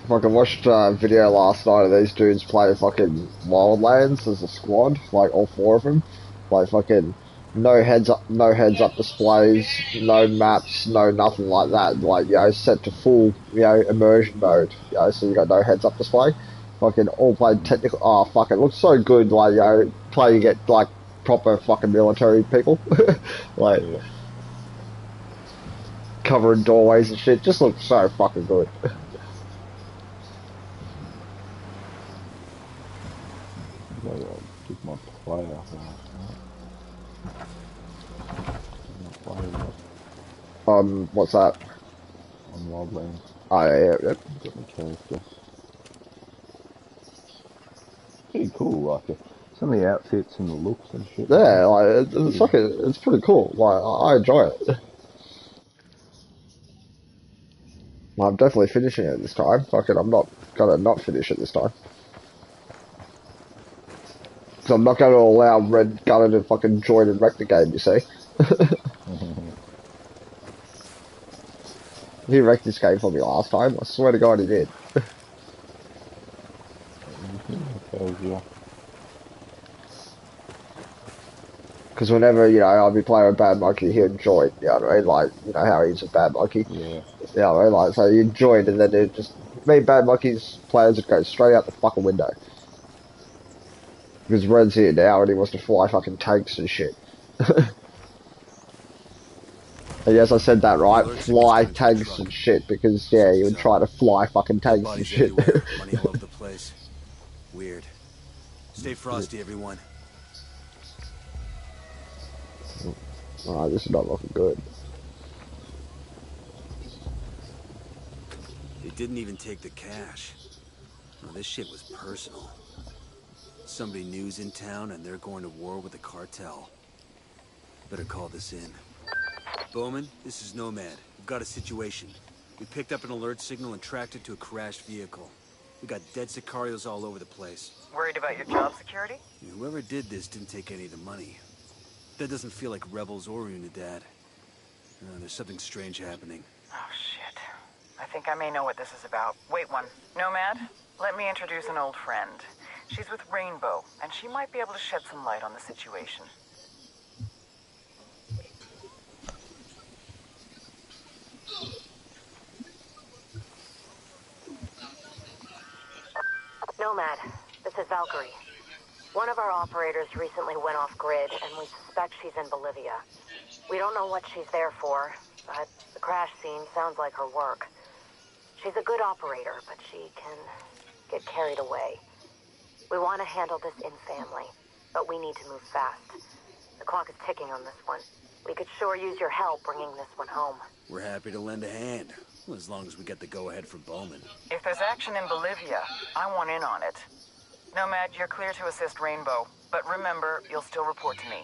Fucking watched a video last night of these dudes play fucking Wildlands as a squad, like all four of them. Like fucking no heads up displays, no maps, no nothing like that. Like, set to full, immersion mode. So you got no heads up display. Fucking all played technical. Oh fuck, it looks so good. Like, playing it like proper fucking military people. Like Yeah. covering doorways and shit. Just looks so fucking good. Maybe I'll keep my player up. My player up What's that? on Wildlands. Oh yeah. Got my character. Pretty cool, like some of the outfits and the looks and shit. Yeah, like it's fucking, it's pretty cool. Like I enjoy it. I'm definitely finishing it this time. Fucking, I'm not gonna not finish it this time. Because I'm not gonna allow Red Gunner to fucking join and wreck the game. You see, he wrecked this game for me last time. I swear to God, he did. Yeah. Because whenever I'll be playing with Bad Monkey, he'll join. You know what I mean? Like, how he's a Bad Monkey. Yeah. You know what I mean? Like, so you join, and then it just me and Bad Monkey's players would go straight out the fucking window. Because Red's here now, and he wants to fly fucking tanks and shit. And yes, I said that right. Fly tanks and shit, because he would try to fly fucking tanks and shit. Money all over the place. Weird. Stay frosty, everyone. Alright, this is not looking good. They didn't even take the cash. No, this shit was personal. Somebody new's in town and they're going to war with the cartel. Better call this in. Bowman, this is Nomad. We've got a situation. We picked up an alert signal and tracked it to a crashed vehicle. We got dead Sicarios all over the place. Worried about your job security? Whoever did this didn't take any of the money. That doesn't feel like rebels or Unidad. There's something strange happening. Oh, shit. I think I may know what this is about. Wait one. Nomad, let me introduce an old friend. She's with Rainbow, and she might be able to shed some light on the situation. Nomad, this is Valkyrie. One of our operators recently went off-grid, and we suspect she's in Bolivia. We don't know what she's there for, but the crash scene sounds like her work. She's a good operator, but she can get carried away. We want to handle this in family, but we need to move fast. The clock is ticking on this one. We could sure use your help bringing this one home. We're happy to lend a hand, as long as we get the go-ahead from Bowman. If there's action in Bolivia, I want in on it. Nomad, you're clear to assist Rainbow, but remember, you'll still report to me.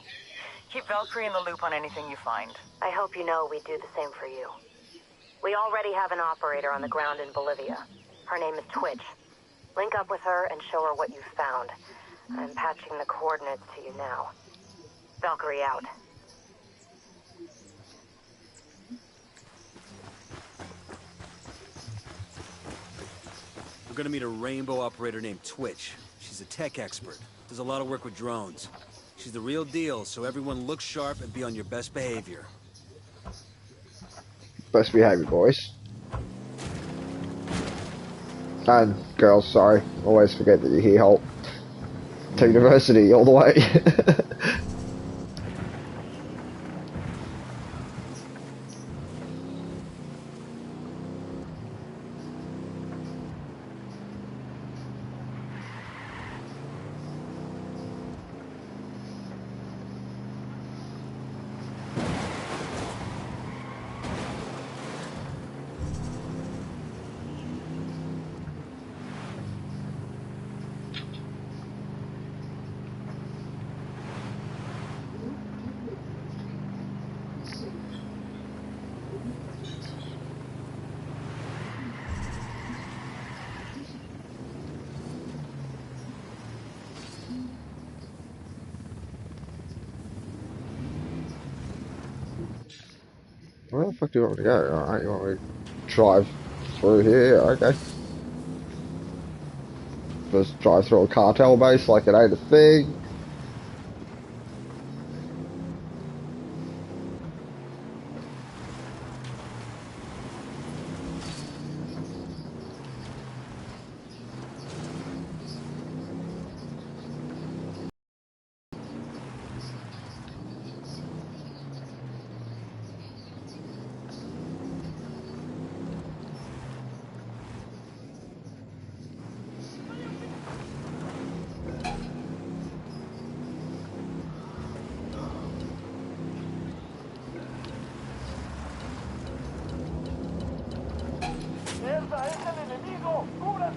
Keep Valkyrie in the loop on anything you find. I hope you know we'd do the same for you. We already have an operator on the ground in Bolivia. Her name is Twitch. Link up with her and show her what you've found. I'm patching the coordinates to you now. Valkyrie out. We're gonna meet a Rainbow operator named Twitch. She's a tech expert. Does a lot of work with drones. She's the real deal, so everyone look sharp and be on your best behavior. Best behavior, boys. And girls, sorry. Always forget that you're here, Holt. To university, all the way. Where the fuck do you want me to go? Alright, you want me to drive through here? Okay. Just drive through a cartel base like it ain't a thing.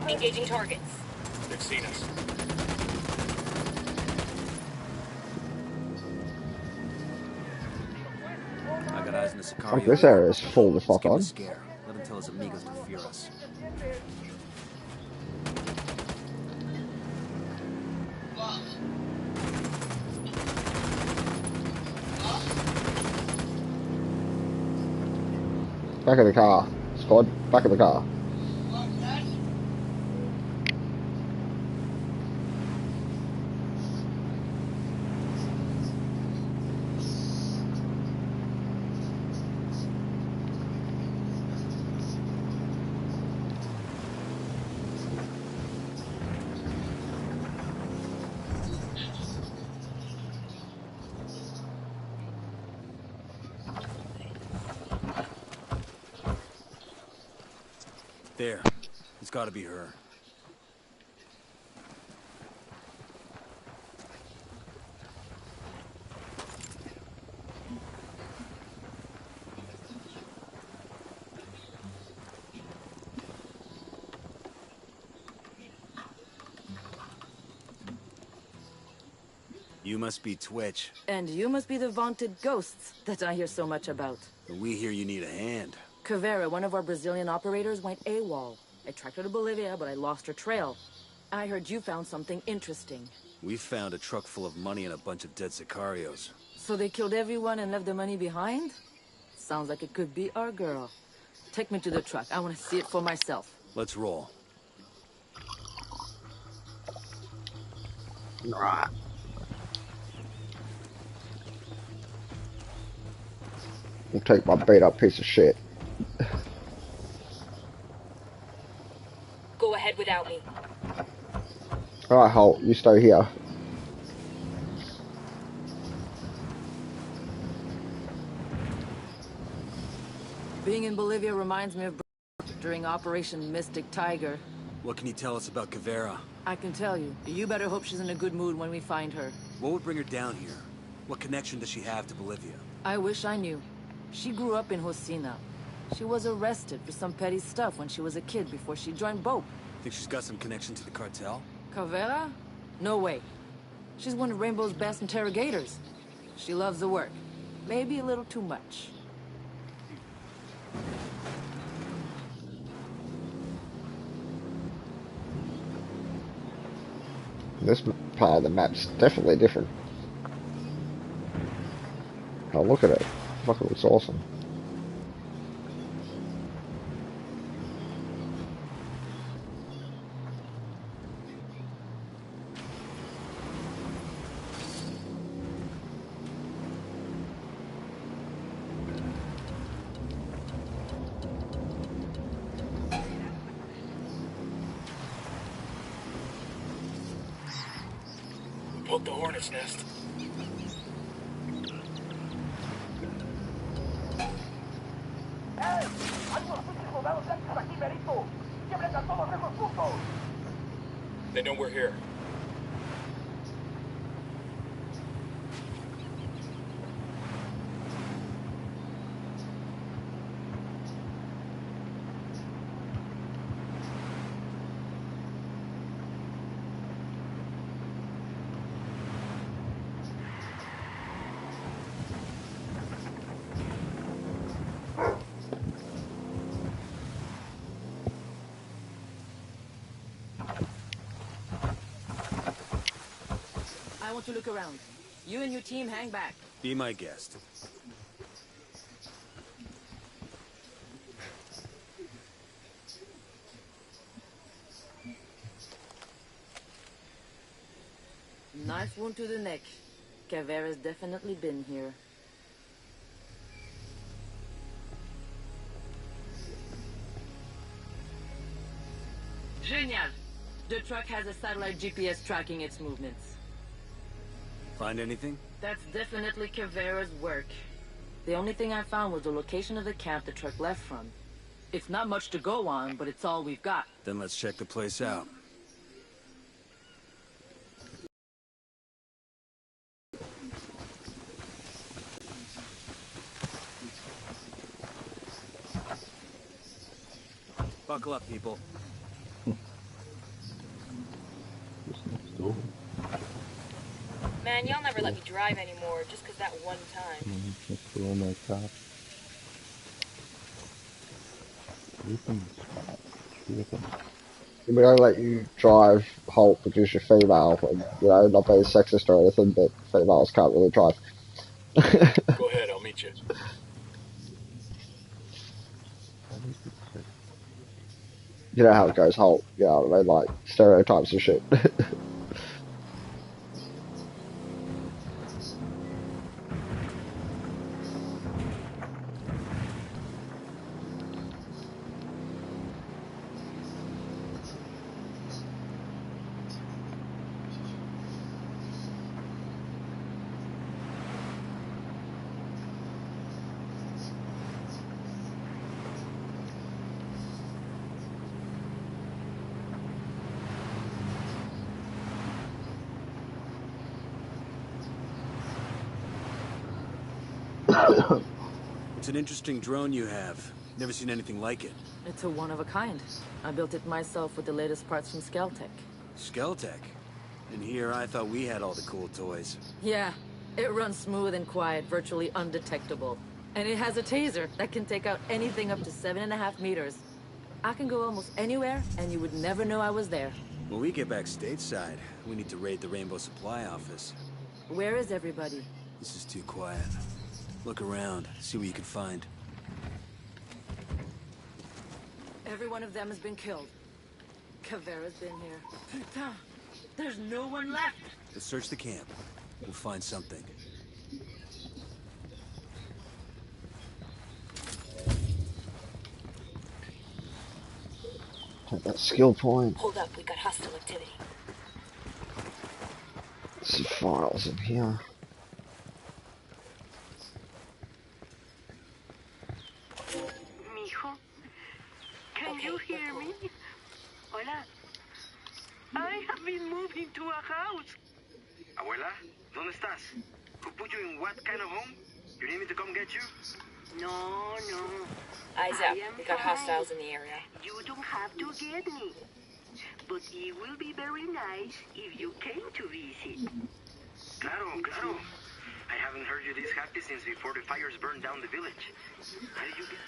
Engaging targets. They've seen us. I got eyes on the Fuck, Sicario. this area is full the Let's fuck give him a on. scare. Let him tell his amigos to fear us. Back of the car. Squad, back of the car. There. It's gotta be her. You must be Twitch. And you must be the vaunted ghosts that I hear so much about. But we hear you need a hand. Caveira, one of our Brazilian operators, went AWOL. I tracked her to Bolivia, but I lost her trail. I heard you found something interesting. We found a truck full of money and a bunch of dead Sicarios. So they killed everyone and left the money behind? Sounds like it could be our girl. Take me to the truck. I want to see it for myself. Let's roll. Right. I'll take my beat up piece of shit. Go ahead without me. Alright, Holt, you stay here. Being in Bolivia reminds me of during Operation Mystic Tiger. What can you tell us about Caveira? I can tell you, you better hope she's in a good mood when we find her. What would bring her down here? What connection does she have to Bolivia? I wish I knew. She grew up in Rosina. She was arrested for some petty stuff when she was a kid before she joined BOPE. Think she's got some connection to the cartel? Caveira? No way. She's one of Rainbow's best interrogators. She loves the work. Maybe a little too much. This part of the map's definitely different. Oh, look at it. Fuck, it looks awesome. Poke the hornet's nest. They know we're here. I want to look around. You and your team hang back. Be my guest. Nice wound to the neck. Caveira's definitely been here. Genial. The truck has a satellite GPS tracking its movements. Find anything? That's definitely Caveira's work. The only thing I found was the location of the camp the truck left from. It's not much to go on, but it's all we've got. Then let's check the place out. Buckle up, people. Just next door. Man, y'all never let me drive anymore, just 'cause that one time. Next door, my car. Tripping spot. Tripping. We don't let you drive Holt because you're female, and, you know, not being sexist or anything, but females can't really drive. Go ahead, I'll meet you. You know how it goes, Holt. You know what I mean? Like, stereotypes and shit. It's an interesting drone you have. Never seen anything like it. It's a one of a kind. I built it myself with the latest parts from Skeltec. Skeltec. And here I thought we had all the cool toys. Yeah, it runs smooth and quiet, virtually undetectable. And it has a taser that can take out anything up to 7.5 meters. I can go almost anywhere, and you would never know I was there. When we get back stateside, we need to raid the Rainbow Supply office. Where is everybody? This is too quiet. Look around, see what you can find. Every one of them has been killed. Caveira's been here. Putain, there's no one left. Let's search the camp. We'll find something. Take that skill point. Hold up, we got hostile activity. Some files in here. Mijo, can you hear me? Hola. I have been moved into a house. Abuela, ¿dónde estás? Who put you in what kind of home? You need me to come get you? No, no. Eyes I up, am we got fine. hostiles in the area. You don't have to get me. But it will be very nice if you came to visit. Claro, claro. I haven't heard you this happy since before the fires burned down the village. How did you get...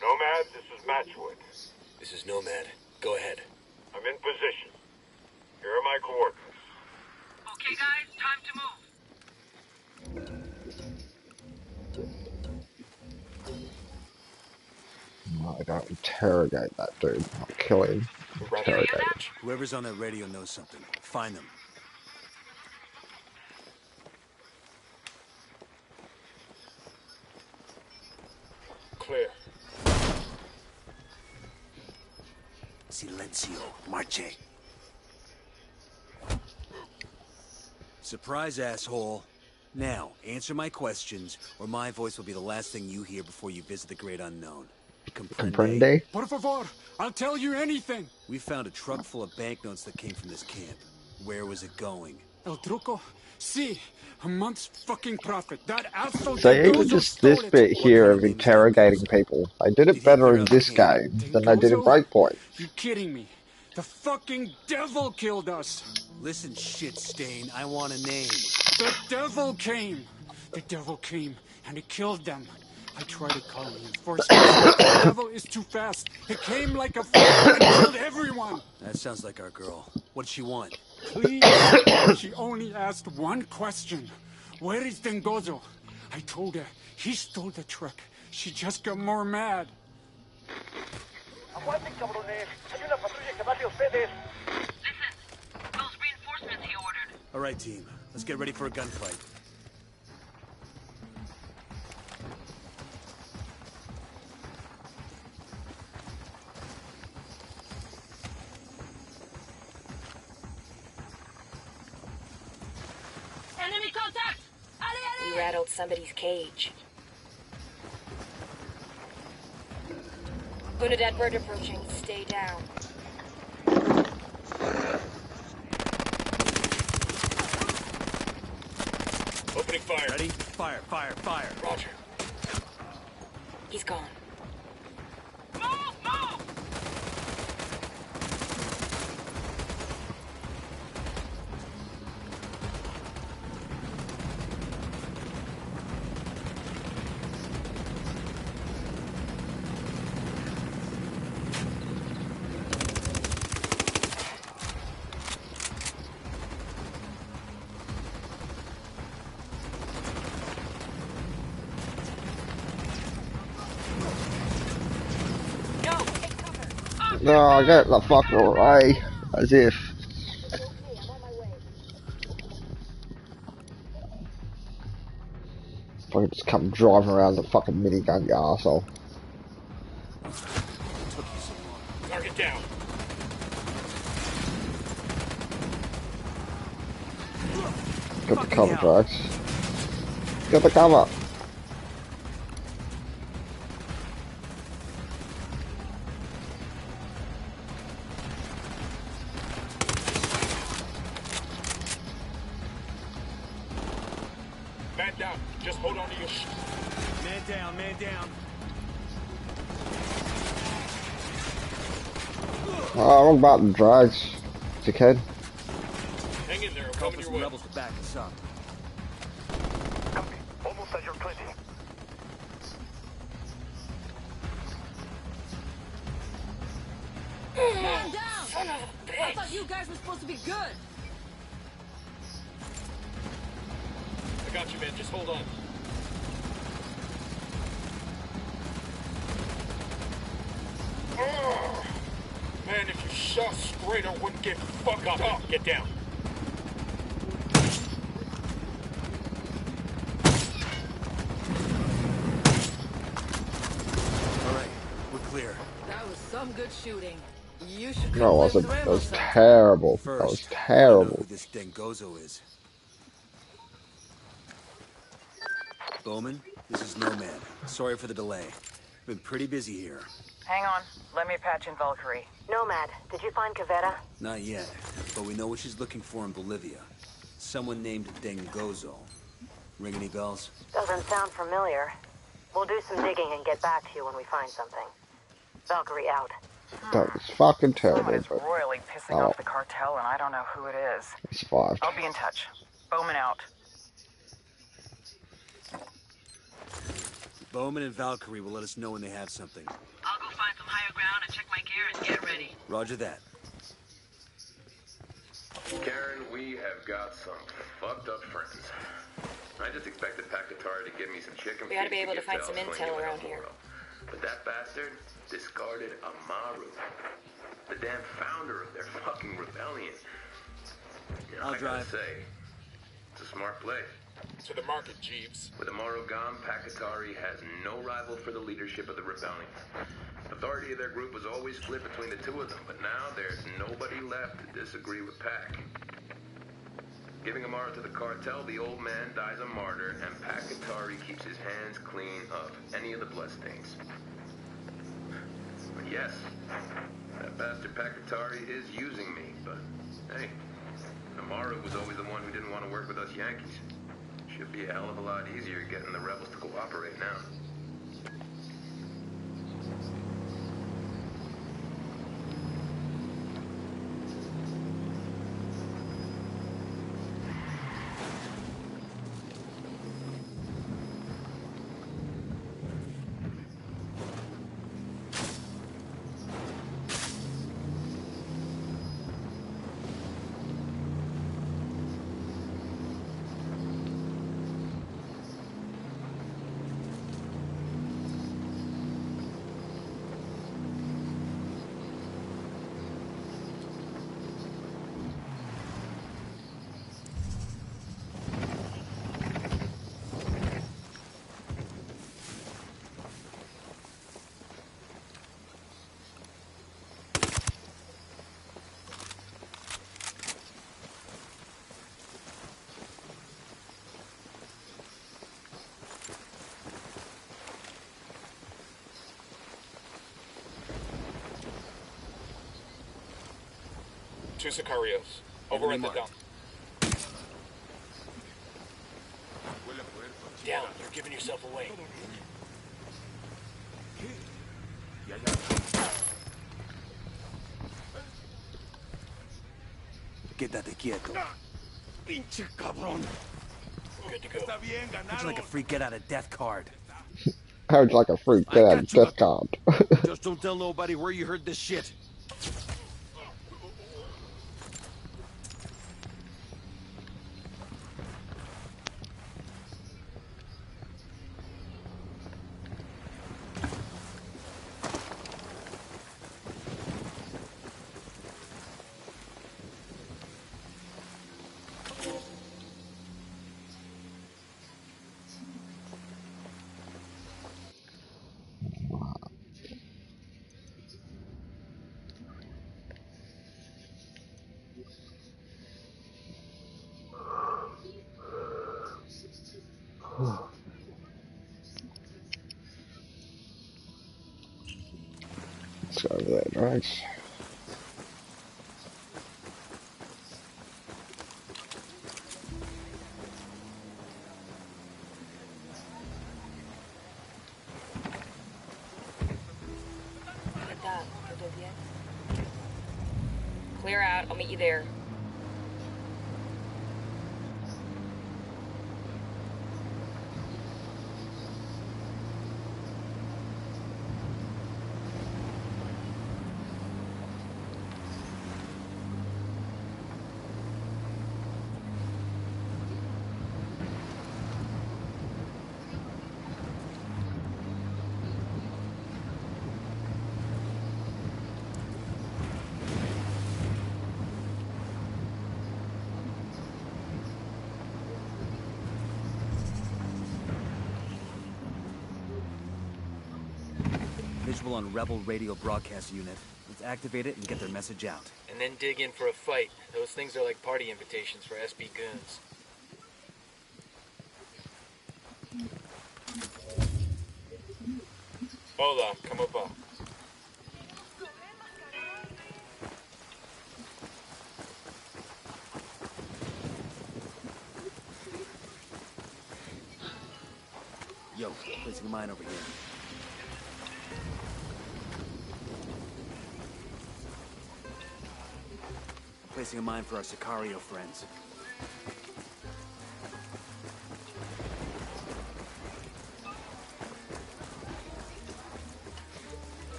Nomad, this is Matchwood. This is Nomad. Go ahead. I'm in position. Here are my coordinates. Okay, guys, time to move. I gotta interrogate that dude. Not kill him. Interrogate him. Whoever's on that radio knows something. Find them. Clear. Silencio. Marche. Surprise, asshole. Now, answer my questions, or my voice will be the last thing you hear before you visit the great unknown. Comprende? Por favor, I'll tell you anything. We found a truck full of banknotes that came from this camp. Where was it going? El truco? Sí, a month's fucking profit. That asshole So even Gozo just stole this it. bit here of interrogating people, they did it better in this game than they did in Breakpoint. You kidding me? The fucking devil killed us. Listen, shit stain, I want a name. The devil came. The devil came, and he killed them. I tried to call reinforcements, but the devil is too fast. It came like a flood and killed everyone. That sounds like our girl. What'd she want? Please. She only asked one question. Where is Dengozo? I told her he stole the truck. She just got more mad. Aguanten, cabrones. Hay una patrulla que va de ustedes. Listen, those reinforcements he ordered. All right, right, team. Let's get ready for a gunfight. Enemy contact! We rattled somebody's cage. Unidad bird approaching. Stay down. Opening fire. Ready? Fire, fire, fire. Roger. He's gone. Move, move! No, get the fuck away. As if. Fucking just come driving around the fucking minigun, you arsehole. Target down. Get the cover, Drax. Get the cover. Man down. Just hold on to your shit. Man down, man down. Oh, wrong button, Drax. Dickhead. Hang in there. I'm Call coming for your some way. rebels to back us up. Copy. Almost at your 20. Man down! I thought you guys were supposed to be good. I got you, man. Just hold on. Oh, man, if you shot straight, I wouldn't get fucked up. Get down. All right, we're clear. That was some good shooting. You should No, it wasn't. That was terrible. That was First, I know terrible. who this Dengozo is. Bowman, this is Nomad. Sorry for the delay. Been pretty busy here. Hang on. Let me patch in Valkyrie. Nomad, did you find Cavetta? Not yet, but we know what she's looking for in Bolivia. Someone named Dengozo. Ring any bells? Doesn't sound familiar. We'll do some digging and get back to you when we find something. Valkyrie out. That was fucking Someone terrible. is But royally pissing off the cartel, and I don't know who it is. he survived. I'll be in touch. Bowman out. Bowman and Valkyrie will let us know when they have something. I'll go find some higher ground and check my gear and get ready. Roger that. Karen, we have got some fucked up friends. I just expected Pacatari to give me some chicken. We ought to be able to get find Val some swinging intel with around a here. Moro. But that bastard discarded Amaru, the damn founder of their fucking rebellion. You know, I'll I gotta drive. say, it's a smart play. To the market, Jeeves. With Amaru gone, Pacatari has no rival for the leadership of the rebellion. Authority of their group was always split between the two of them, but now there's nobody left to disagree with Pac. Giving Amaru to the cartel, the old man dies a martyr, and Pacatari keeps his hands clean of any of the bloodstains. But yes, that bastard Pacatari is using me, but hey, Amaru was always the one who didn't want to work with us Yankees. Should be a hell of a lot easier getting the rebels to cooperate now. 2 Sicarios. Over at the dump. Down, you're giving yourself away. Quédate quieto. Pinche cabrón. Good to go. How'd you like a free get out of death card? How'd you like a free get out of death card? Just don't tell nobody where you heard this shit. Let's go over there, right? Clear out. I'll meet you there. Visual on Rebel radio broadcast unit. Let's activate it and get their message out. And then dig in for a fight. Those things are like party invitations for SB goons. Hola, ¿cómo va? Yo, placing a mine over here. Placing a mine for our Sicario friends.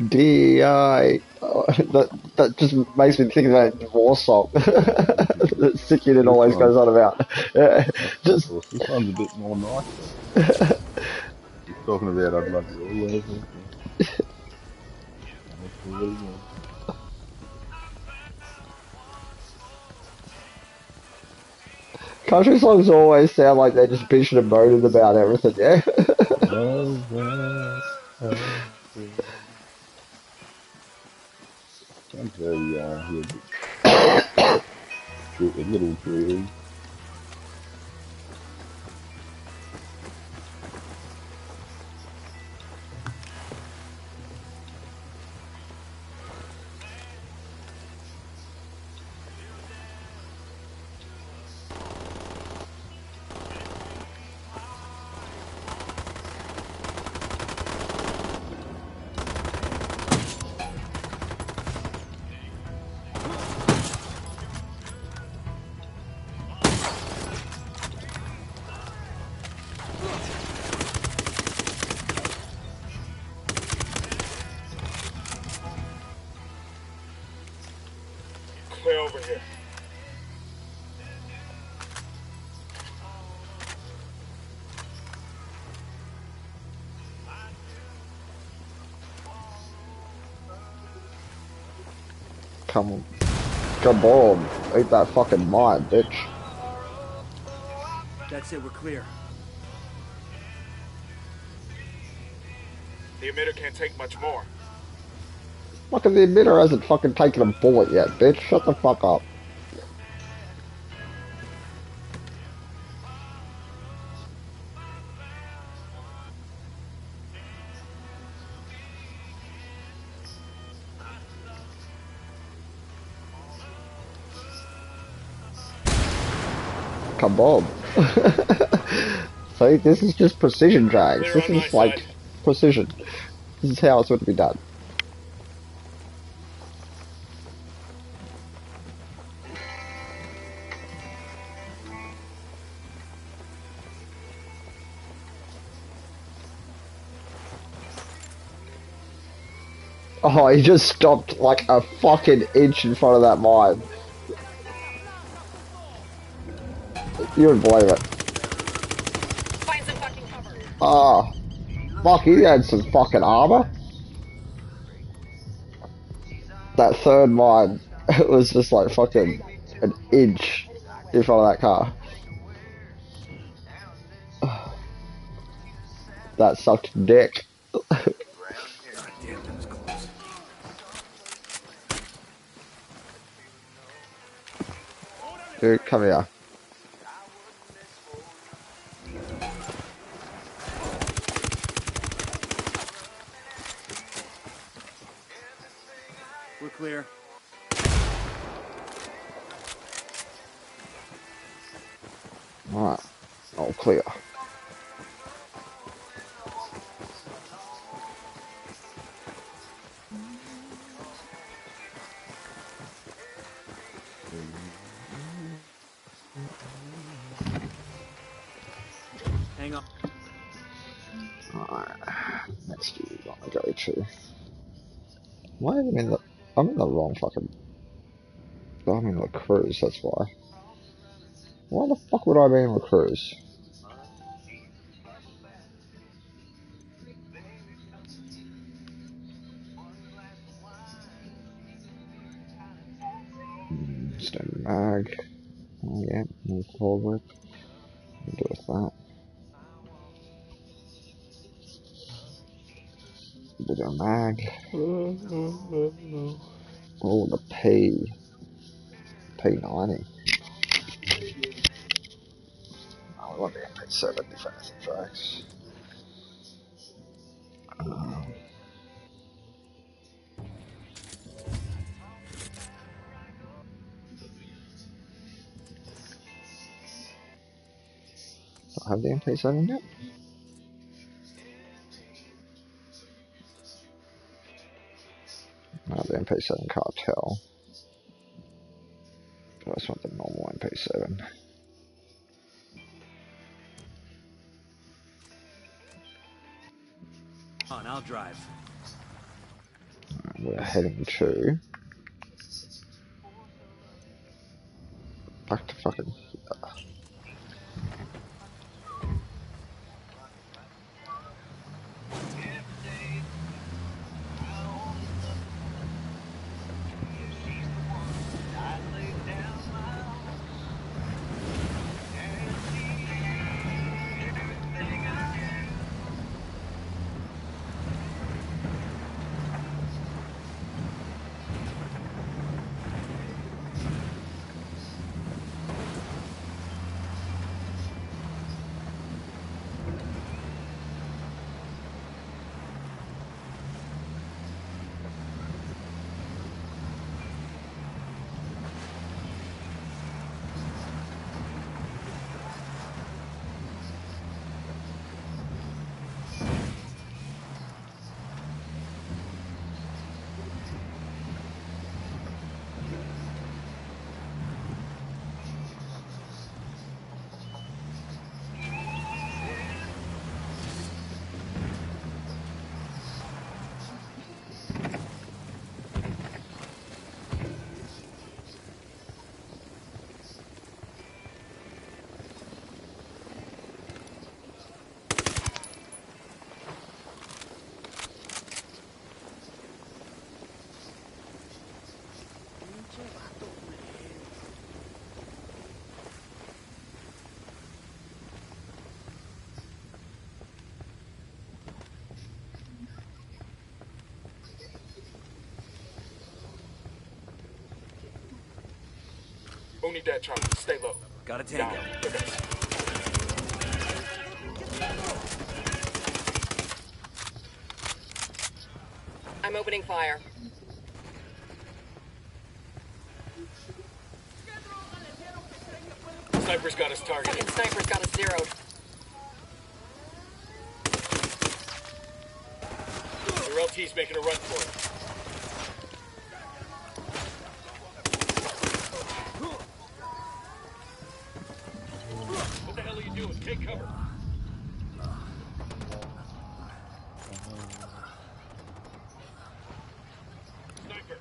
D.I. That just makes me think of that divorce song that Sikian always goes on about. Just this one's a bit more nice. He's talking about I'd love you always. Country songs always sound like they're just bitching and moaning about everything, yeah? Sounds very, a little dreary. Clear over here. Come on, eat that fucking mine, bitch. That's it, we're clear. The emitter can't take much more. Fucking the emitter hasn't fucking taken a bullet yet, bitch. Shut the fuck up. Come on. See, this is just precision drags. This is like precision. This is how it's going to be done. Oh, he just stopped like a fucking inch in front of that mine. You would believe it. Ah, fuck, he had some fucking armor. That third mine, it was just like fucking an inch in front of that car. That sucked dick. Dude, come here. We're clear. Alright, all clear. Hang on. Alright, next we want to go to. Why am I in the? I'm in the wrong fucking. I'm in the cruise. That's why. Why the fuck would I be in the cruise? Stand mag. Oh yeah, move forward. Do with that. With a mag. Oh, the P90. Oh, we want the MP7 if anything tracks. Do I have the MP7 yet? No, the MP7 cartel. But I just want the normal MP7. On, I'll drive. We're heading to back to fucking Only that, Charlie. Stay low. Got a tango. Look at us. I'm opening fire. Sniper's got us targeted. Fucking sniper's got us zeroed. Your LT's making a run for it. What the hell are you doing? Take cover. Sniper.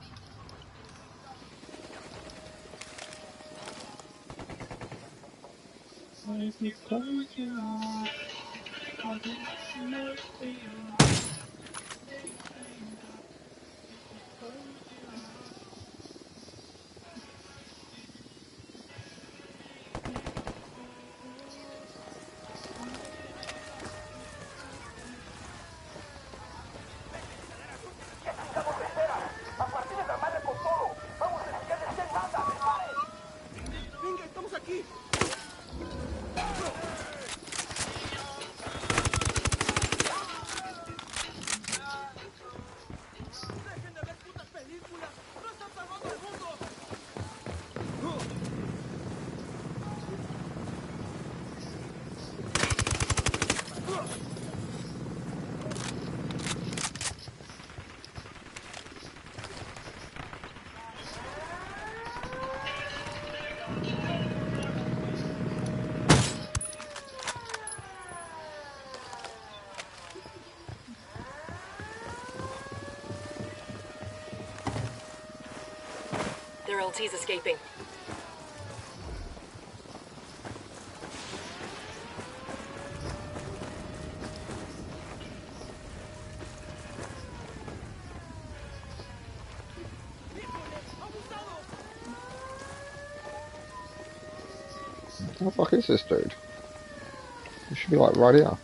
Their LT's escaping. What the fuck is this dude? He should be like right here.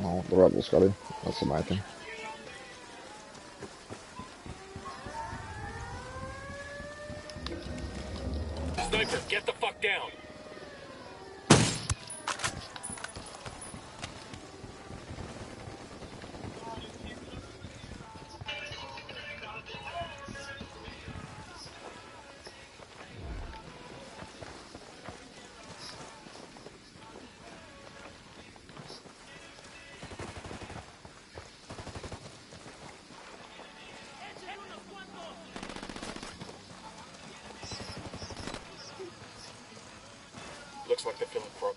Oh, the rebels got him. That's the main thing. Sniper, get the fuck down. Looks like they're feeling crook.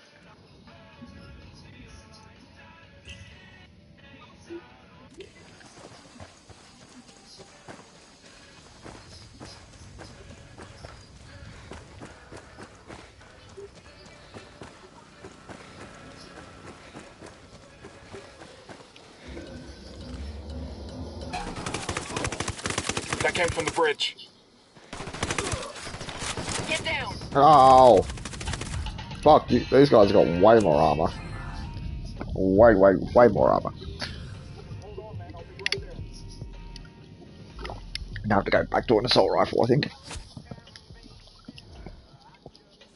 That came from the bridge. Get down! Oh! Fuck, these guys got way more armor. Way more armor. Now I have to go back to an assault rifle, I think.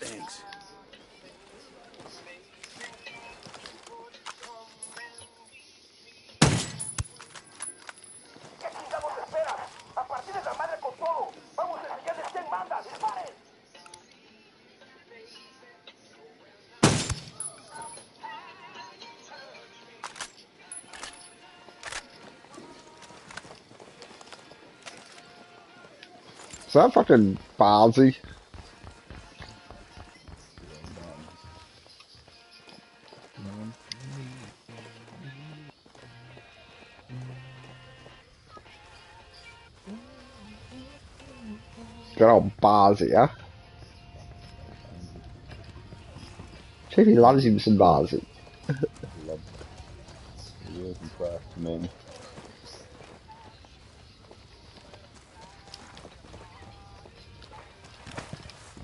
Thanks. Is that fucking Barnsey? Good old Barnsey, huh? Chiefy loves him some Barnsey. Love the working class men.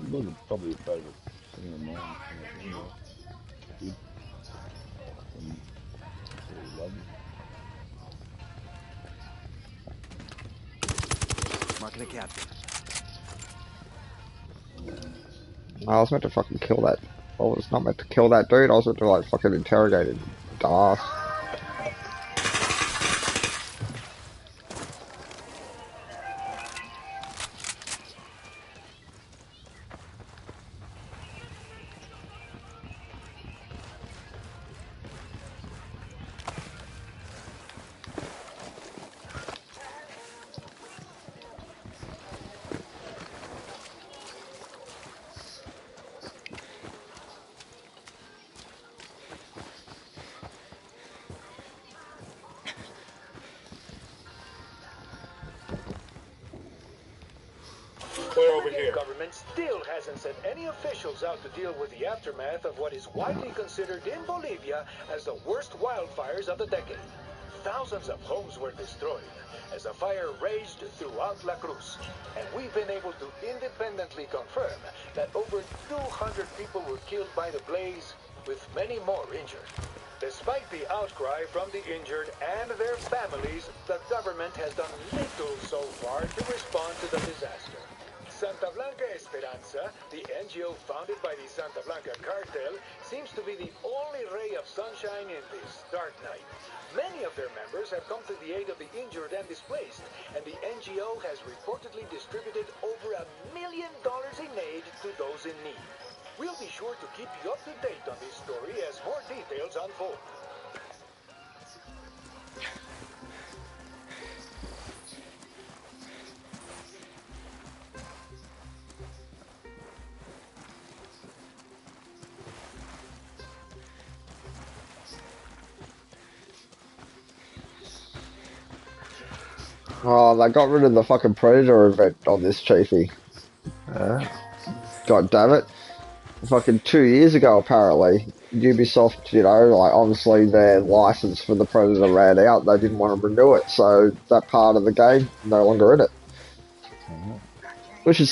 It wasn't probably a favourite thing of mine. Good. And really loved it. the captain. I was meant to fucking kill that. I was not meant to kill that dude. I was meant to like fucking interrogate him. Dumbass. Clear over here. The government still hasn't sent any officials out to deal with the aftermath of what is widely considered in Bolivia as the worst wildfires of the decade. Thousands of homes were destroyed as the fire raged throughout La Cruz, and we've been able to independently confirm that over 200 people were killed by the blaze, with many more injured. Despite the outcry from the injured and their families, the government has done little so far to respond to the disaster. Santa Blanca Esperanza, the NGO founded by the Santa Blanca cartel, seems to be the only ray of sunshine in this dark night. Many of their members have come to the aid of the injured and displaced, and the NGO has reportedly distributed over $1 million in aid to those in need. We'll be sure to keep you up to date on this story as more details unfold. Oh, they got rid of the fucking Predator event on this, Chiefy. God damn it. Fucking 2 years ago, apparently, Ubisoft, you know, like, obviously their license for the Predator ran out. They didn't want to renew it, so that part of the game, no longer in it. Which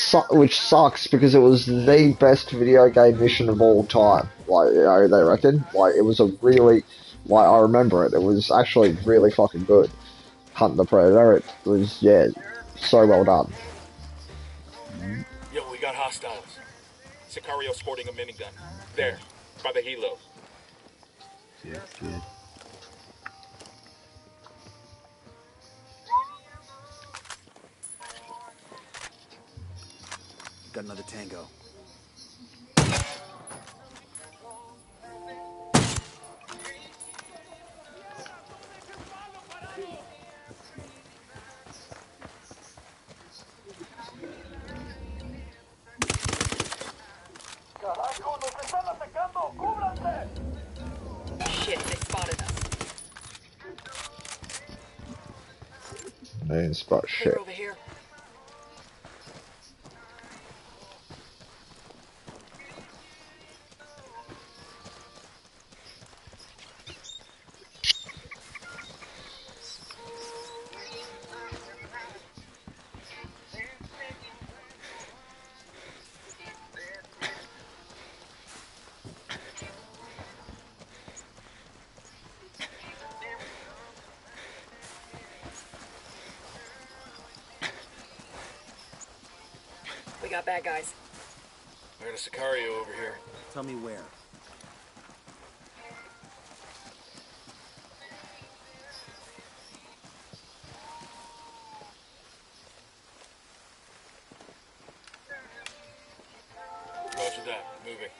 sucks, because it was the best video game mission of all time. Like, you know, they reckon. Like, it was a really, like, I remember it. It was actually really fucking good. Hunt the Predator, it was, yeah, so well done. Yo, we got hostiles. Sicario sporting a minigun. There, by the helo. Shit, shit. Got another tango. Shit, they spotted us. They didn't spot shit. Clear over here. We got bad guys. I got a Sicario over here. Tell me where. Roger that. Moving.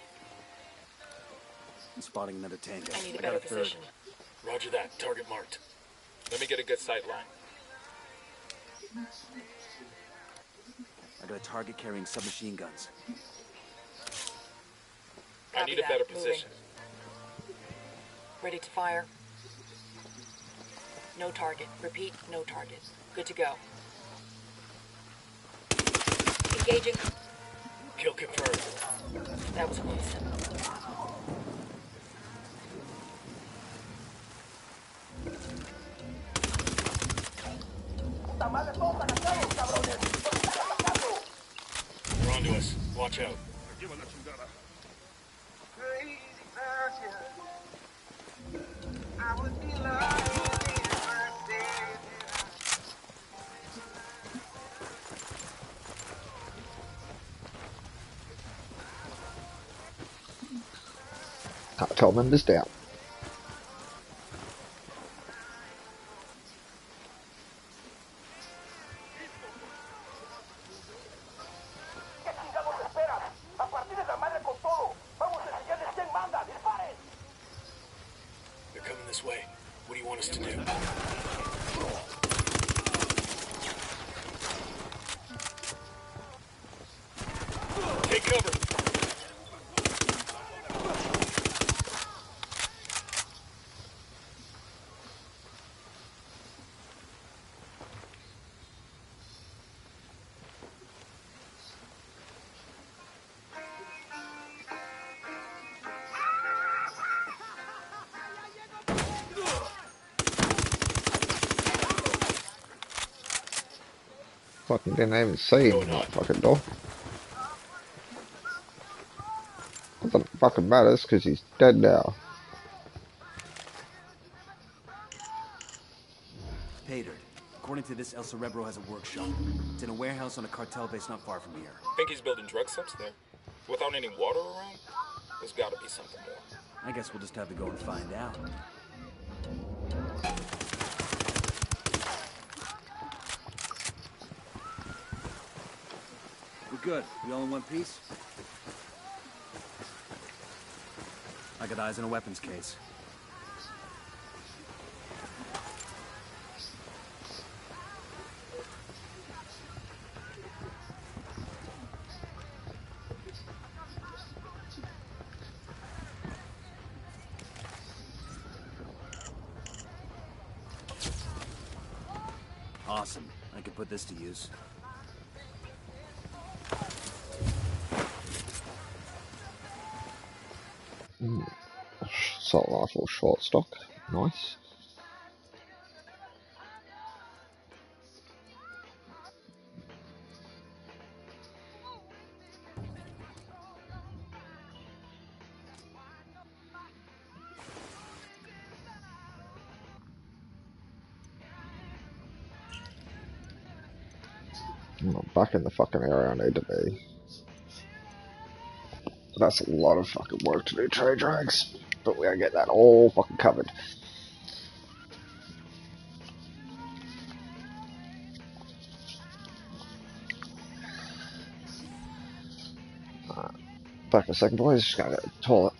Spotting another tango. I need a got better a third. position. Roger that. Target marked. Let me get a good sight line. I got a target carrying submachine guns. I need a better position. Ready to fire. No target. Repeat, no target. Good to go. Engaging. Kill confirmed. That was close. They're onto us. Watch out. Tillman is down. They're coming this way. What do you want us to do? Take cover. Fucking didn't even see him in that fucking door. Nothing fucking matters because he's dead now. Patered. According to this, El Cerebro has a workshop. It's in a warehouse on a cartel base not far from here. Think he's building drug subs there? Without any water around? There's gotta be something more. I guess we'll just have to go and find out. We're good. We all in one piece? I got eyes on a weapons case. Awesome. I could put this to use. Assault rifle, short stock. Nice. I'm back in the fucking area I need to be. That's a lot of fucking work to do, trade drags. But we're gonna get that all fucking covered. Back in a second, boys. Just gotta go to the toilet.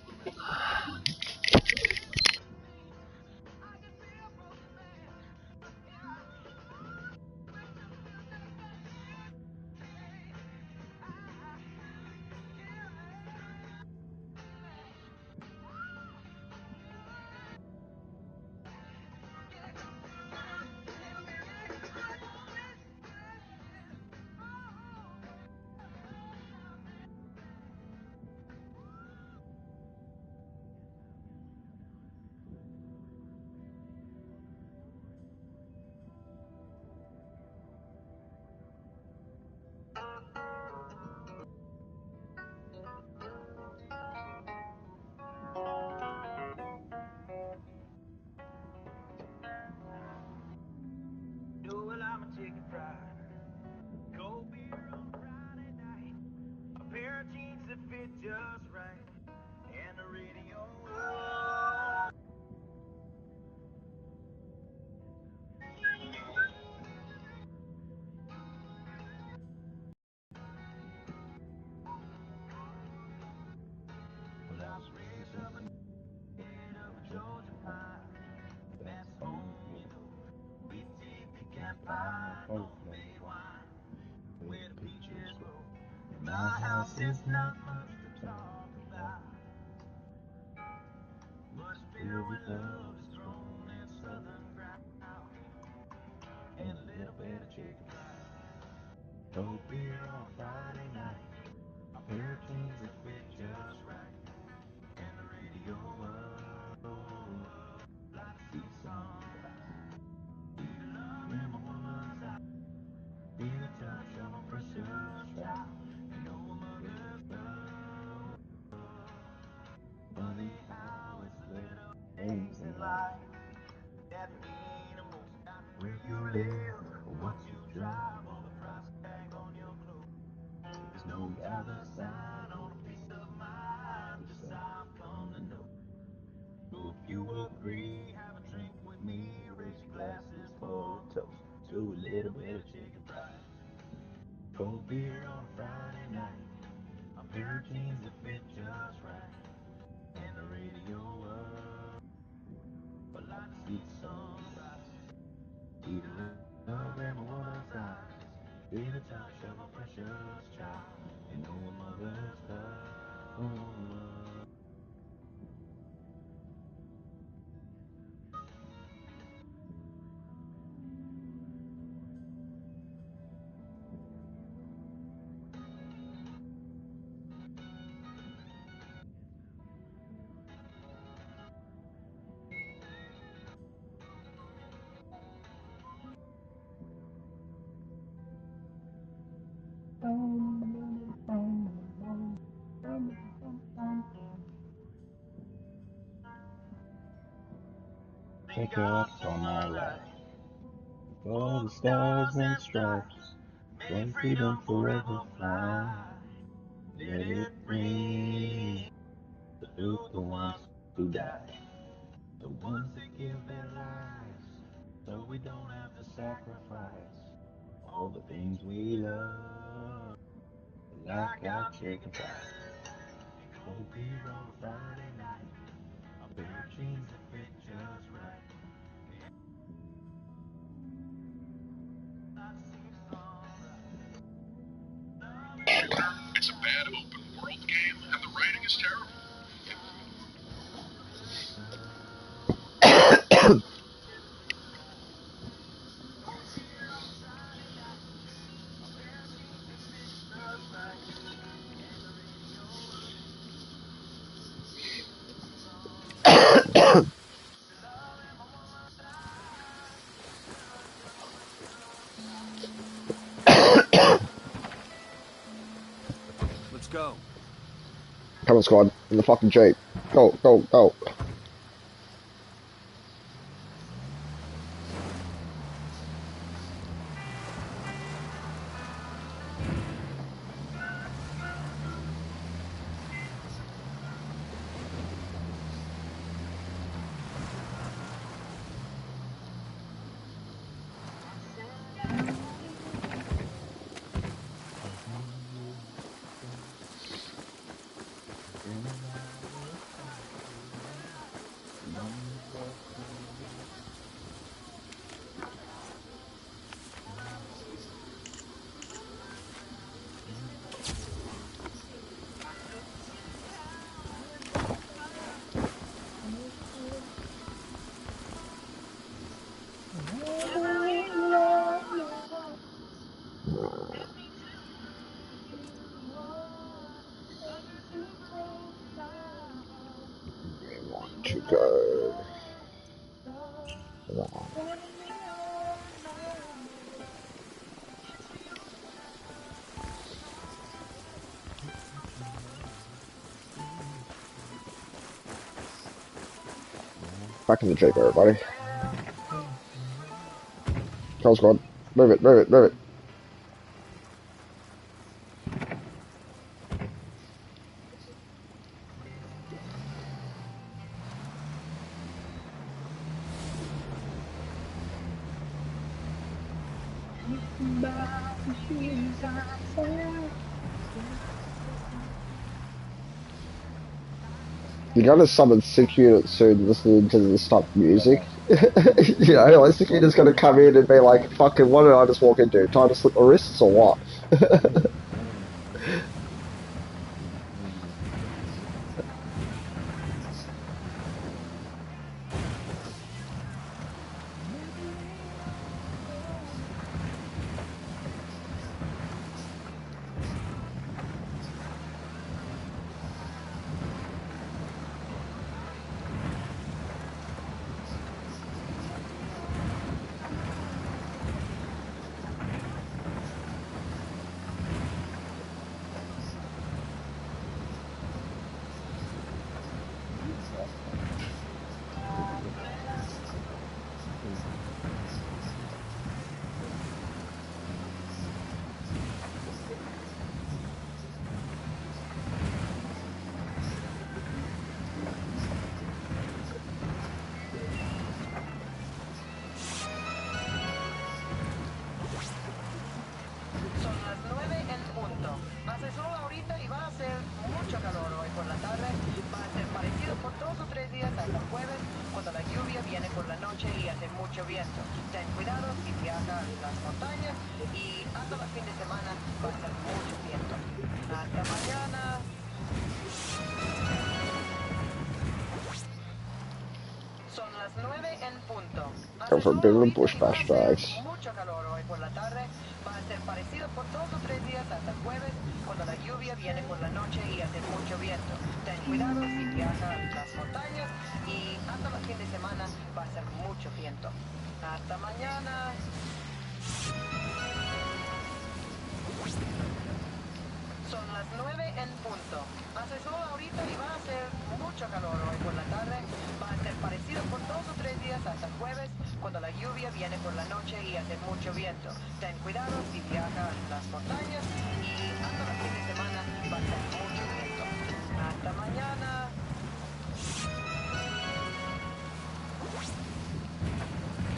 do a little bit of chicken fried. Cold beer on a Friday night. A pair of jeans that fit just right. And the radio up. But like to see the sunrise. Eat a little grandma water's eyes. Be the touch of a precious child. You know a mother's love. Oh, check out on my life. For the stars and stripes, when freedom forever fly. Let it ring. The ones who die, the ones that give their lives, so we don't have to sacrifice all the things we love, like our chicken fries. Cold beer on a Friday night, a pair of jeans that fit just right. It's a bad open world game, and the writing is terrible. Let's go. Come on, squad. In the fucking Jeep. Go, go, go. To go. Back in the Jeep, everybody. Come on, squad. Move it, move it, move it. You're gonna summon Security soon listening to this type of music. You know, like Security's gonna come in and be like, fucking, what did I just walk into? Time to slip my wrists or what? viene por la noche y hace mucho viento. Ten cuidado si viajas las montañas y hasta el fin de semana va a ser mucho viento. Hasta mañana. Son las 9 en punto. Go Hace for a sol bit of a ahorita bush y va a bash hacer drags. mucho calor hoy por la tarde. Va a ser parecido por 2 o 3 días hasta el jueves, cuando la lluvia viene por la noche y hace mucho viento. Ten cuidado si viajas las montañas y hasta el fin de semana va a ser mucho viento. Hasta mañana. Son las 9 en punto. Hace sol ahorita y va a hacer mucho calor hoy por la tarde. Va a ser parecido por 2 o 3 días hasta el jueves, cuando la lluvia viene por la noche y hace mucho viento. Ten cuidado si viajas las montañas y hasta el fin de semana va a ser mucho viento. Hasta mañana.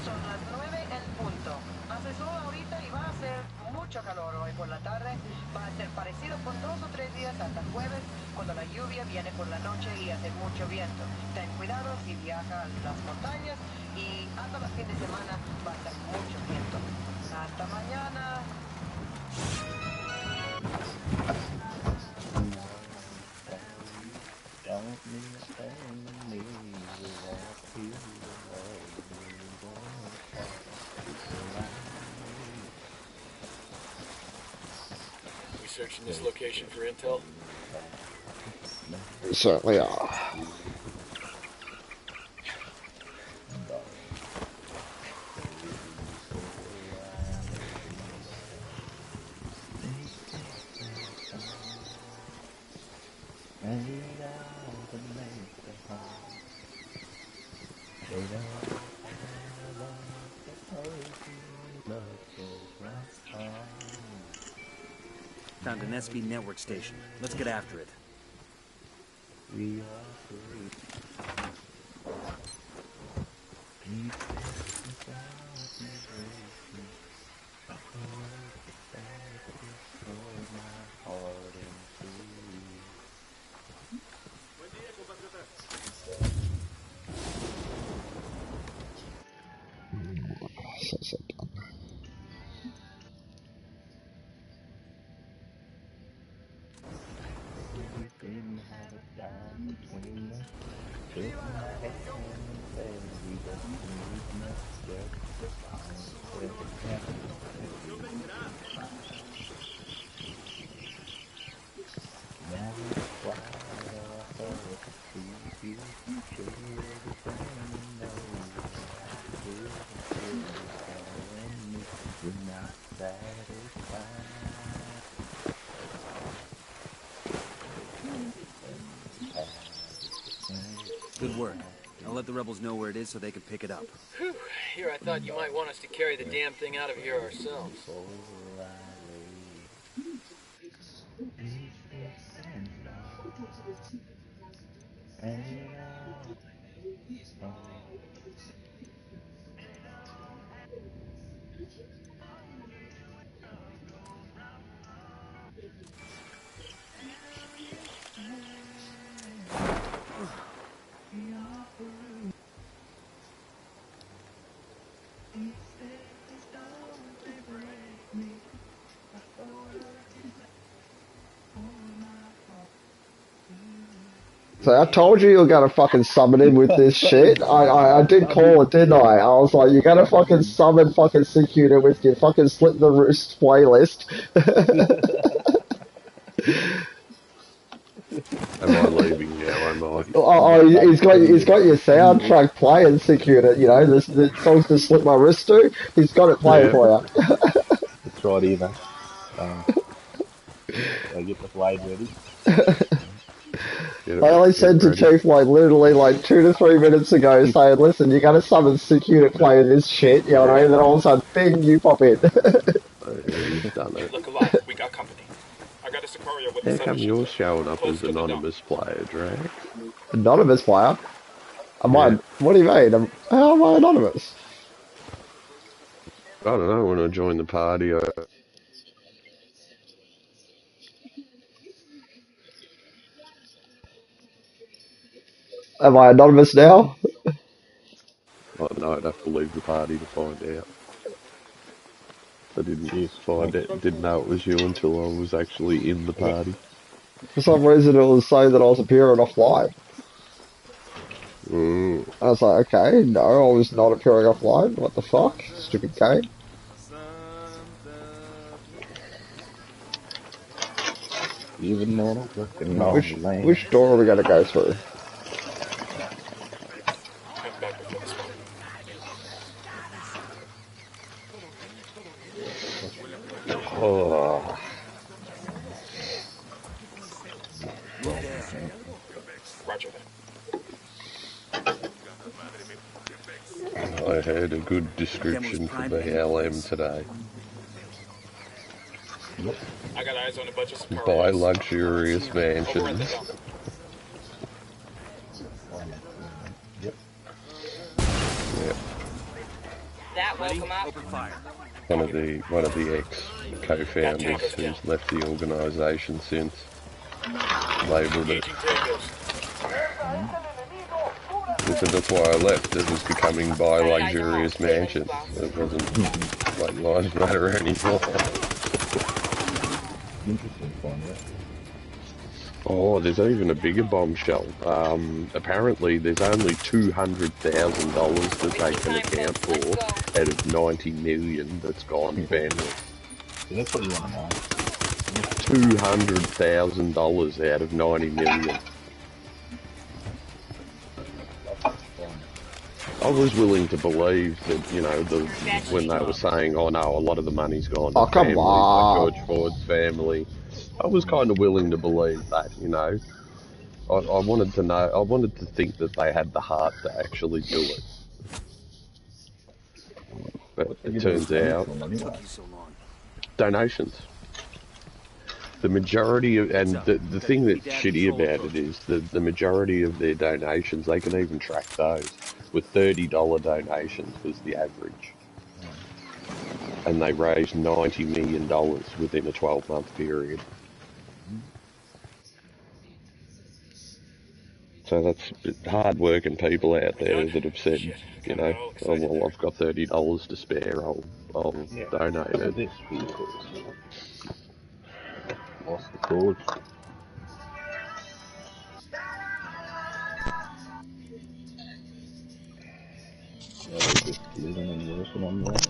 Son las 9 en punto. Hace sol ahorita y va a hacer mucho calor hoy por la tarde. Va a ser parecido por 2 o 3 días hasta el jueves, cuando la lluvia viene por la noche y hace mucho viento. Ten cuidado si viajas las montañas y hasta el fin de semana va a ser mucho viento. Hasta mañana. Don't need a thing to me, walk through the road, gonna talk We searching this location for intel? We certainly are. Found an SB network station. Let's get after it. We are free. So done. Didn't have a dime between us. Took my hand and said we just need much just now it's why I thought to see you share everything you know. Telling me you're not satisfied. Good work. I'll let the rebels know where it is so they can pick it up. Whew. Here I thought you might want us to carry the damn thing out of here ourselves. So I told you you're gonna fucking summon him with this shit. I did call it, didn't I? I was like, you're gonna fucking summon fucking Secutor with your fucking Slit the Wrist playlist. Am I leaving now? Am I? He's got your soundtrack playing, Secutor. You know the songs to Slit My Wrist to. He's got it playing Yeah. for you. That's right, Eva. I get the blade ready. I only said to ready. Chief like literally like 2 to 3 minutes ago saying, listen, you gotta summon Secutor playing this shit, you know what I mean? And then all of a sudden, bing, you pop in. You've done You it. look alive. We got company. I got a Sicario with the How come submachine you're gun. showing up Close as to the dump. anonymous player, Drax? Anonymous player? Yeah. What do you mean? How am I anonymous? I don't know, when I joined the party, Am I anonymous now? Oh, no, I'd have to leave the party to find out. I didn't know it was you until I was actually in the party. For some reason, it was saying that I was appearing offline. I was like, okay, no, I was not appearing offline. What the fuck? Stupid game. Even more fucking long lane. Which door are we gonna go through? Oh. Roger that. I heard a good description for the LM today. I got eyes on a bunch of Sicarios. Buy luxurious mansions. Yep. That woke him up. Open fire. One of the ex-co-founders who's left the organisation since labelled it. He said that's why I left. It was becoming buy luxurious mansions. It wasn't like Lives Matter anymore. Interesting one, yeah. Oh, there's even a bigger bombshell. Apparently, there's only $200,000 that they can account for out of 90 million that's gone bandwidth. So that's what you want to know. $200,000 out of 90 million. I was willing to believe that, you know, when they were saying, oh no, a lot of the money's gone to come families, on. like George Ford's family. I was kind of willing to believe that, you know. I wanted to know, I wanted to think that they had the heart to actually do it. But it turns out, donations. The majority of, and the thing that's shitty about it is the majority of their donations, they can even track those. With $30 donations was the average. And they raised $90 million within a 12-month period. So that's hard-working people out there that have said, you know, oh well, I've got $30 to spare, I'll donate it. This vehicle. What's the code? Yeah, they're just living and working on that.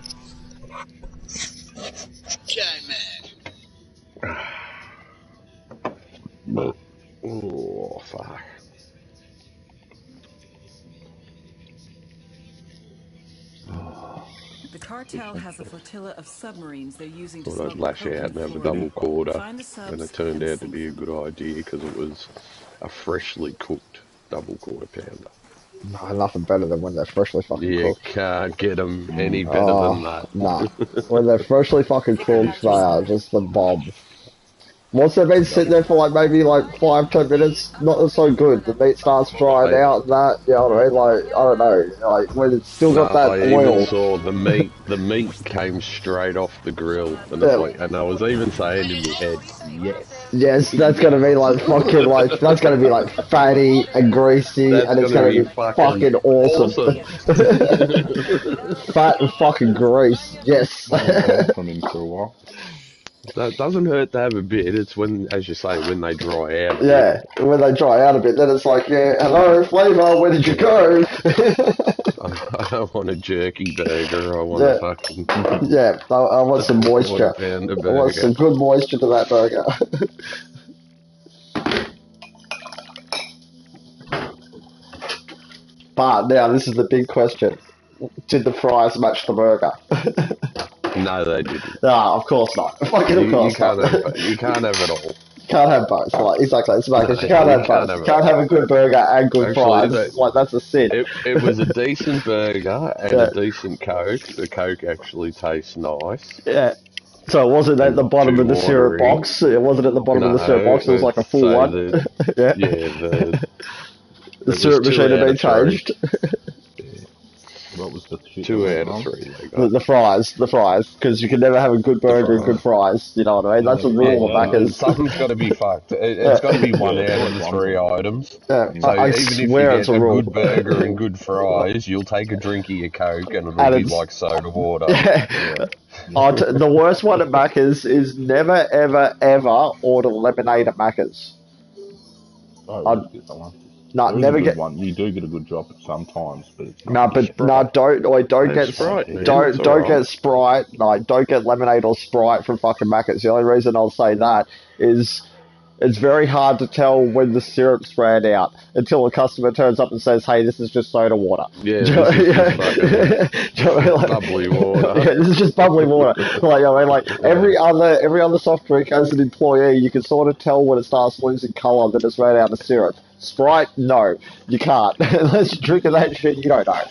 Caimanes. Oh, fuck. The cartel has a flotilla of submarines they're using to Thought I'd smuggle lash coke out and in have a Florida. double quarter, Find the subs and it turned and out to be a good idea because it was a freshly cooked double quarter pounder. No, nothing better than when they're freshly fucking You cooked. can't get them any better than that. Nah. When they're freshly fucking cooked, they are just the bomb. Once they've been sitting there for like maybe like 5-10 minutes, not so good. The meat starts drying out and that, you know what I mean? Like, I don't know, like when it's still got that I oil. even saw the meat came straight off the grill, and, and I was even saying in my head, yes. Yes, that's gonna be like fucking like, that's gonna be like fatty and greasy, and it's gonna be fucking awesome. Fat and fucking grease, yes. From him for a while. That doesn't hurt to have a bit. It's when, as you say, when they dry out. Yeah, when they dry out a bit, then it's like, yeah, hello, flavour, where did you go? I don't want a jerky burger. I want a fucking... Yeah, I want some moisture. I want some good moisture to that burger. But now, this is the big question. Did the fries match the burger? No, they didn't. Nah, of course not. Fucking of course not. You can't have it all. Can't have both. Like, exactly. It's like, you can't have both. You can't have a good burger and good fries. Like, that's a sin. It was a decent burger and a decent Coke. The Coke actually tastes nice. Yeah. So it wasn't at the bottom of the syrup box. It wasn't at the bottom of the syrup box. It was like a full one. Yeah. Yeah. The syrup machine had been changed. What was the shit. 2 they out of went 3 they got. The fries, because you can never have a good burger and good fries. You know what I mean? That's a rule of Macca's. Something's got to be fucked. It's got to be one Yeah, out of always the one 3 thing. items. Yeah, So I even if you swear it's get a a rule. good burger and good fries, you'll take a drink of your Coke and it'll And be it's like soda water. yeah. The worst one at Macca's is never, ever, ever order lemonade at Macca's. I always get someone. No, There is a never good get. one. You do get a good drop sometimes, but it's not. No, but no, don't get Sprite, man. don't It's don't alright. get Sprite. No, don't get lemonade or Sprite from fucking Macca's. The only reason I'll say that is it's very hard to tell when the syrup's ran out until a customer turns up and says, "Hey, this is just soda water." Yeah, this is just fucking bubbly water. Yeah, this is just bubbly water. Like I mean, like every other soft drink, as an employee, you can sort of tell when it starts losing colour that it's ran out of syrup. Sprite, no, you can't. Unless you're drinking that shit, you don't know.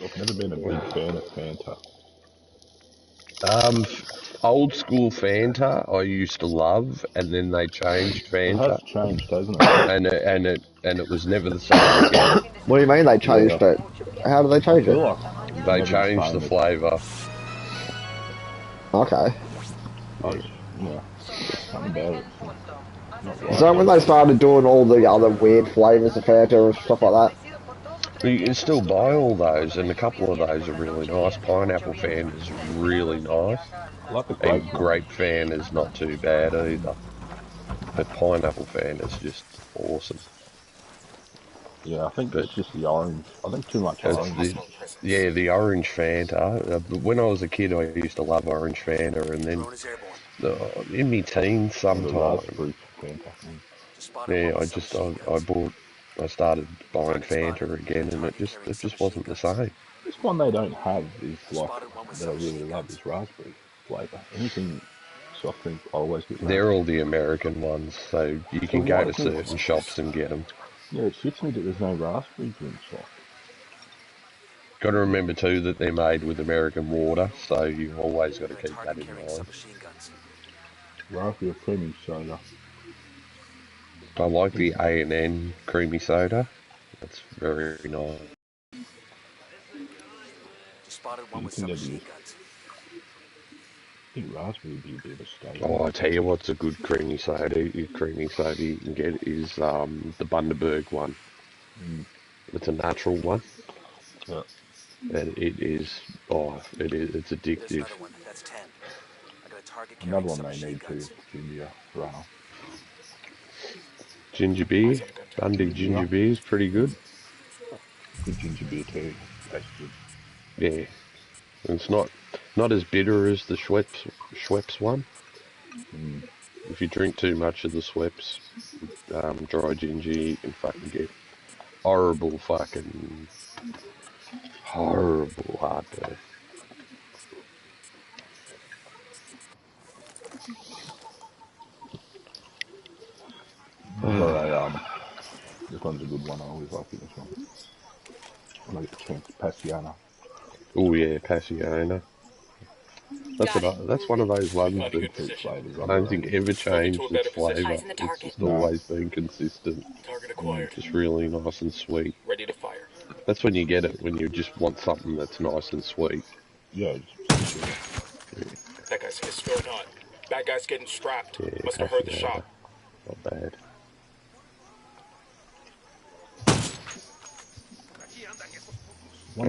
I've never been a big fan of Fanta. Old school Fanta I used to love, and then they changed It Fanta. has changed, hasn't it? And it was never the same again. What do you mean they changed it? How did they I change it? feel like it's They never changed the same. flavour. Okay. Yeah, something about it. Not right. Is that when they started doing all the other weird flavours of Fanta and stuff like that? You can still buy all those, and a couple of those are really nice. Pineapple Fan is really nice. Like the And grape grape Fan is not too bad either. But Pineapple Fan is just awesome. Yeah, I think it's just the orange. I think too much orange. The orange Fanta. But when I was a kid, I used to love orange Fanta, and then in my teens sometime, Raspberry Fanta. I started buying Fanta again, and it just wasn't the same. This one they don't have is like that I really love is raspberry flavour. Anything soft drink, I always get raspberry. They're all the American ones, so you can go to certain shops and get them. Yeah, it shits me that there's no raspberry drinks. Got to remember too that they're made with American water, so you always got to keep that in mind. Raspberry creamy soda. I like the A&N creamy soda. That's very nice. Spotted one with some machine guns. I think raspberry would be a bit of a staple. Oh, I tell you what's a good creamy soda. Creamy soda you can get is the Bundaberg one. It's a natural one. Yeah. And it's addictive. That's 10. I got a target. Another one they need to is ginger runner. Ginger beer, Bundy ginger beer is pretty good. Good ginger beer too. Tastes good. Yeah, it's not as bitter as the Schweppes one. If you drink too much of the Schweppes dry ginger, you can fucking get horrible heartburn. This one's a good one. I always like this one. When I get the chance, Passiana. Oh yeah, Passiana. That's one of those ones that I don't think ever changed its flavour. It's just always been consistent. Target acquired. Just really nice and sweet. Ready to fire. That's when you get it, when you just want something that's nice and sweet. Yeah. That guy's hissed or not. That guy's getting strapped. Yeah, Must have heard the shot. Not bad. I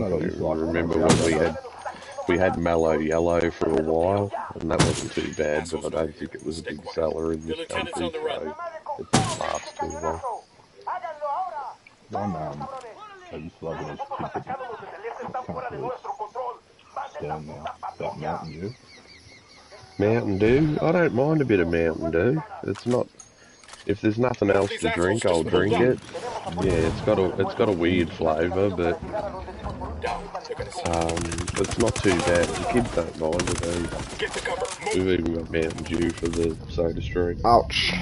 remember when we had Mellow Yellow for a while, and that wasn't too bad, but I don't think it was a big seller in this country, so it didn't last too long. One, I used to love it as a kid, but can't really stand now. That Mountain Dew. Mountain Dew? I don't mind a bit of Mountain Dew. It's not... If there's nothing else to drink, I'll drink it. Yeah, it's got a weird flavour, but it's not too bad. The kids don't mind it either. We've even got Mountain Dew for the soda stream. Ouch.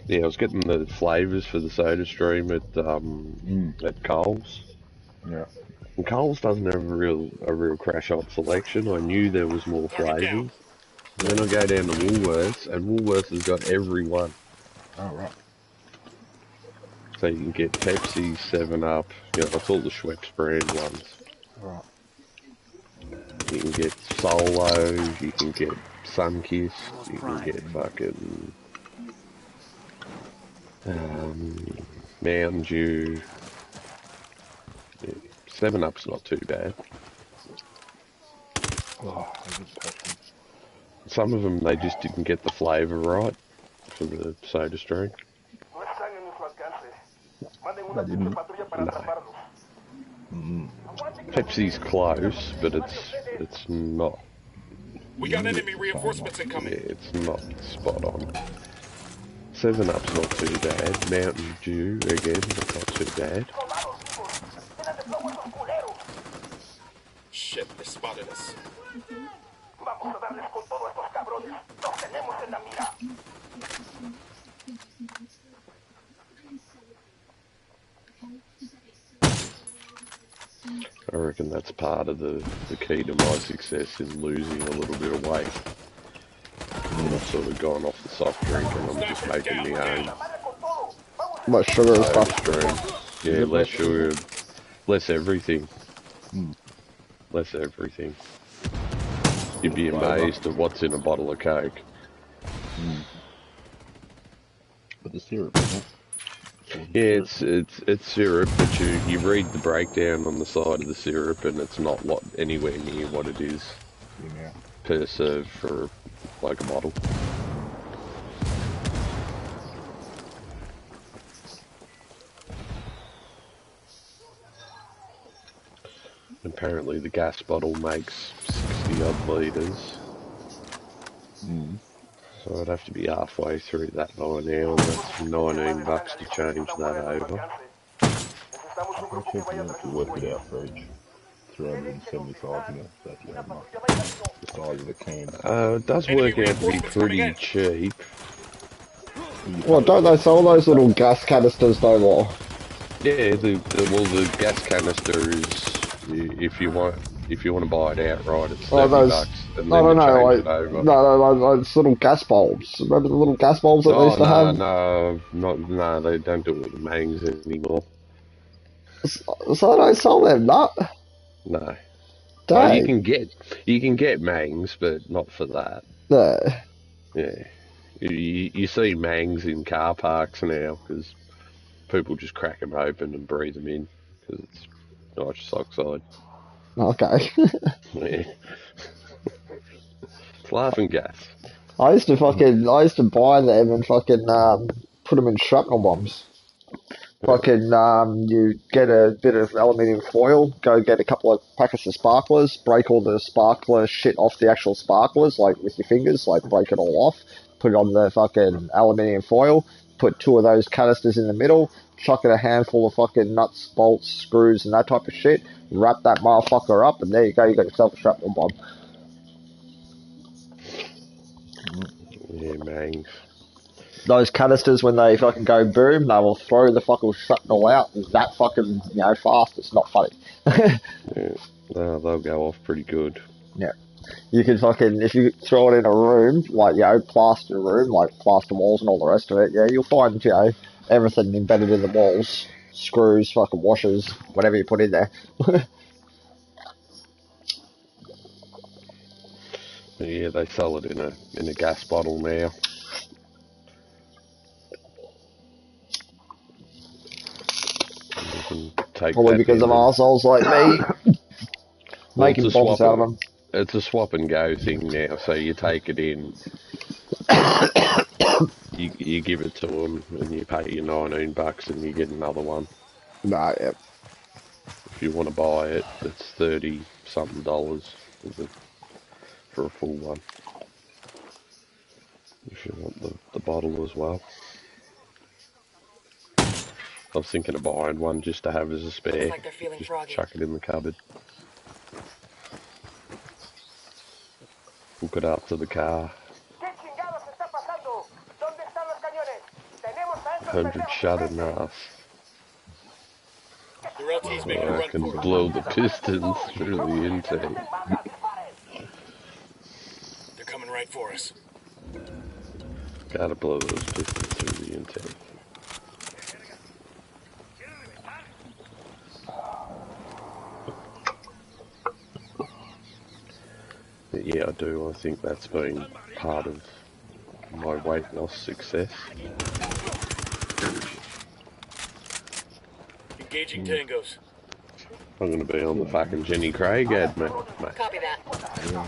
Yeah, I was getting the flavours for the soda stream at Coles. Yeah. And Coles doesn't have a real crash hot selection. I knew there was more flavours. Then I go down to Woolworths, and Woolworths has got every one. Oh, right. So you can get Pepsi, 7-Up, it's all the Schweppes brand ones. Right. You can get Solos, you can get Sunkist, you can get fucking Mountain Dew. Yeah, 7-Up's not too bad. Oh, I just Pepsi. Some of them, they just didn't get the flavour right for the soda stream. They didn't? No. Pepsi's close, but it's not. We got enemy reinforcements incoming. Yeah, it's not spot on. 7-Up's not too bad. Mountain Dew, again, not too bad. Shit, they spotted us. I reckon that's part of the key to my success is losing a little bit of weight. And I've sort of gone off the soft drink and I'm just making my own. Less sugar and stuff. Stream. Yeah, less sugar, less everything. Mm. Less everything. You'd be amazed at what's in a bottle of Coke. Mm. But the syrup, isn't it? Yeah, it's syrup, but you read the breakdown on the side of the syrup, and it's not anywhere near what it is per serve for like a bottle. Apparently, the gas bottle makes 60 odd litres. Mm. So I'd have to be halfway through that by now, and that's $19 to change that over. I think you have to work it out for each 375 mil, so if you have like the size of a can. It does work out to be pretty cheap. Well, don't they sell those little gas canisters no more? Yeah, the gas canister is, if you want to buy it outright, it's $30, and then you change it over. No, those little gas bulbs. Remember the little gas bulbs that they used to have? No, they don't do it with the mangs anymore. So they don't sell them, no? No. Dang. Oh, you can get mangs, but not for that. No. Yeah. You see mangs in car parks now, because people just crack them open and breathe them in, because it's nitrous oxide. Okay. Yeah. It's laughing gas. I used to buy them and fucking put them in shrapnel bombs. Fucking you get a bit of aluminium foil, go get a couple of packets of sparklers, break all the sparkler shit off the actual sparklers, like with your fingers, like break it all off, put it on the fucking aluminium foil, put 2 of those canisters in the middle, chuck in a handful of fucking nuts, bolts, screws, and that type of shit, wrap that motherfucker up, and there you go, you got yourself a shrapnel bomb. Yeah, mangs. Those canisters, when they fucking go boom, they will throw the fucking shrapnel out that fucking, fast. It's not funny. Yeah, no, they'll go off pretty good. Yeah. You can fucking, if you throw it in a room, like, plaster room, like plaster walls and all the rest of it, yeah, you'll find, everything embedded in the walls. Screws, fucking washers, whatever you put in there. Yeah, they sell it in a gas bottle now. Probably because of arseholes like me. Making bombs out of them. It's a swap and go thing now, so you take it in, you give it to them, and you pay your $19 and you get another one. Nah, yeah. If you want to buy it, it's $30-something for a full one. If you want the bottle as well. I was thinking of buying one just to have as a spare. Like they're feeling just froggy. chuck it in the cupboard. Hook it up to the car. 100 shot enough. I can blow the pistons through the intake. They're coming right for us. Gotta blow those pistons through the intake. But yeah, I do. I think that's been part of my weight loss success. Engaging tangos. I'm going to be on the fucking Jenny Craig ad, mate. Copy that. Yeah.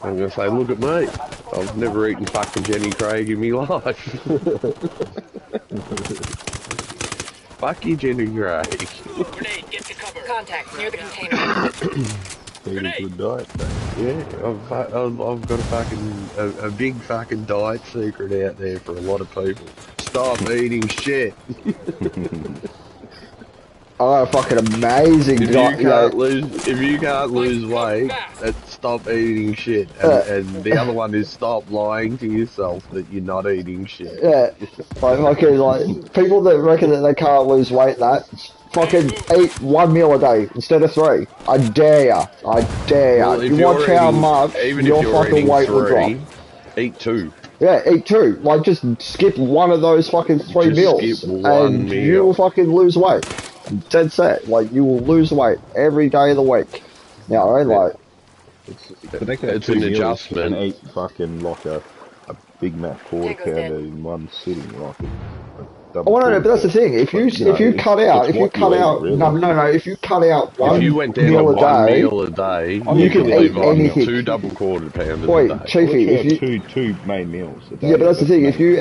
I'm going to say, look at me. I've never eaten fucking Jenny Craig in my life. Fuck you, Jenny Craig. Grenade, get to cover. Contact near the container. Good diet, Yeah, I've got a big fucking diet secret out there for a lot of people. Stop eating shit. Oh, fucking amazing. If you can't lose weight, stop eating shit. And the other one is stop lying to yourself that you're not eating shit. Yeah, like people that reckon that they can't lose weight, fucking eat 1 meal a day instead of 3. I dare ya. I dare ya. Well, you watch how much your fucking weight will drop. Eat 2. Yeah, eat 2. Like, just skip one of those fucking 3 meals. Skip one meal. You will fucking lose weight. Dead set. Like, you will lose weight every day of the week. You know, like... It's an adjustment. And eat fucking like a Big Mac quarter pounder in one sitting, like Oh no, but that's the thing. If you cut out one if you went down meal to a one day, meal a day, you can eat anything. 2 double quarter pounders Wait, a day. Chiefy, if you two main meals a day. yeah, but that's the thing. If you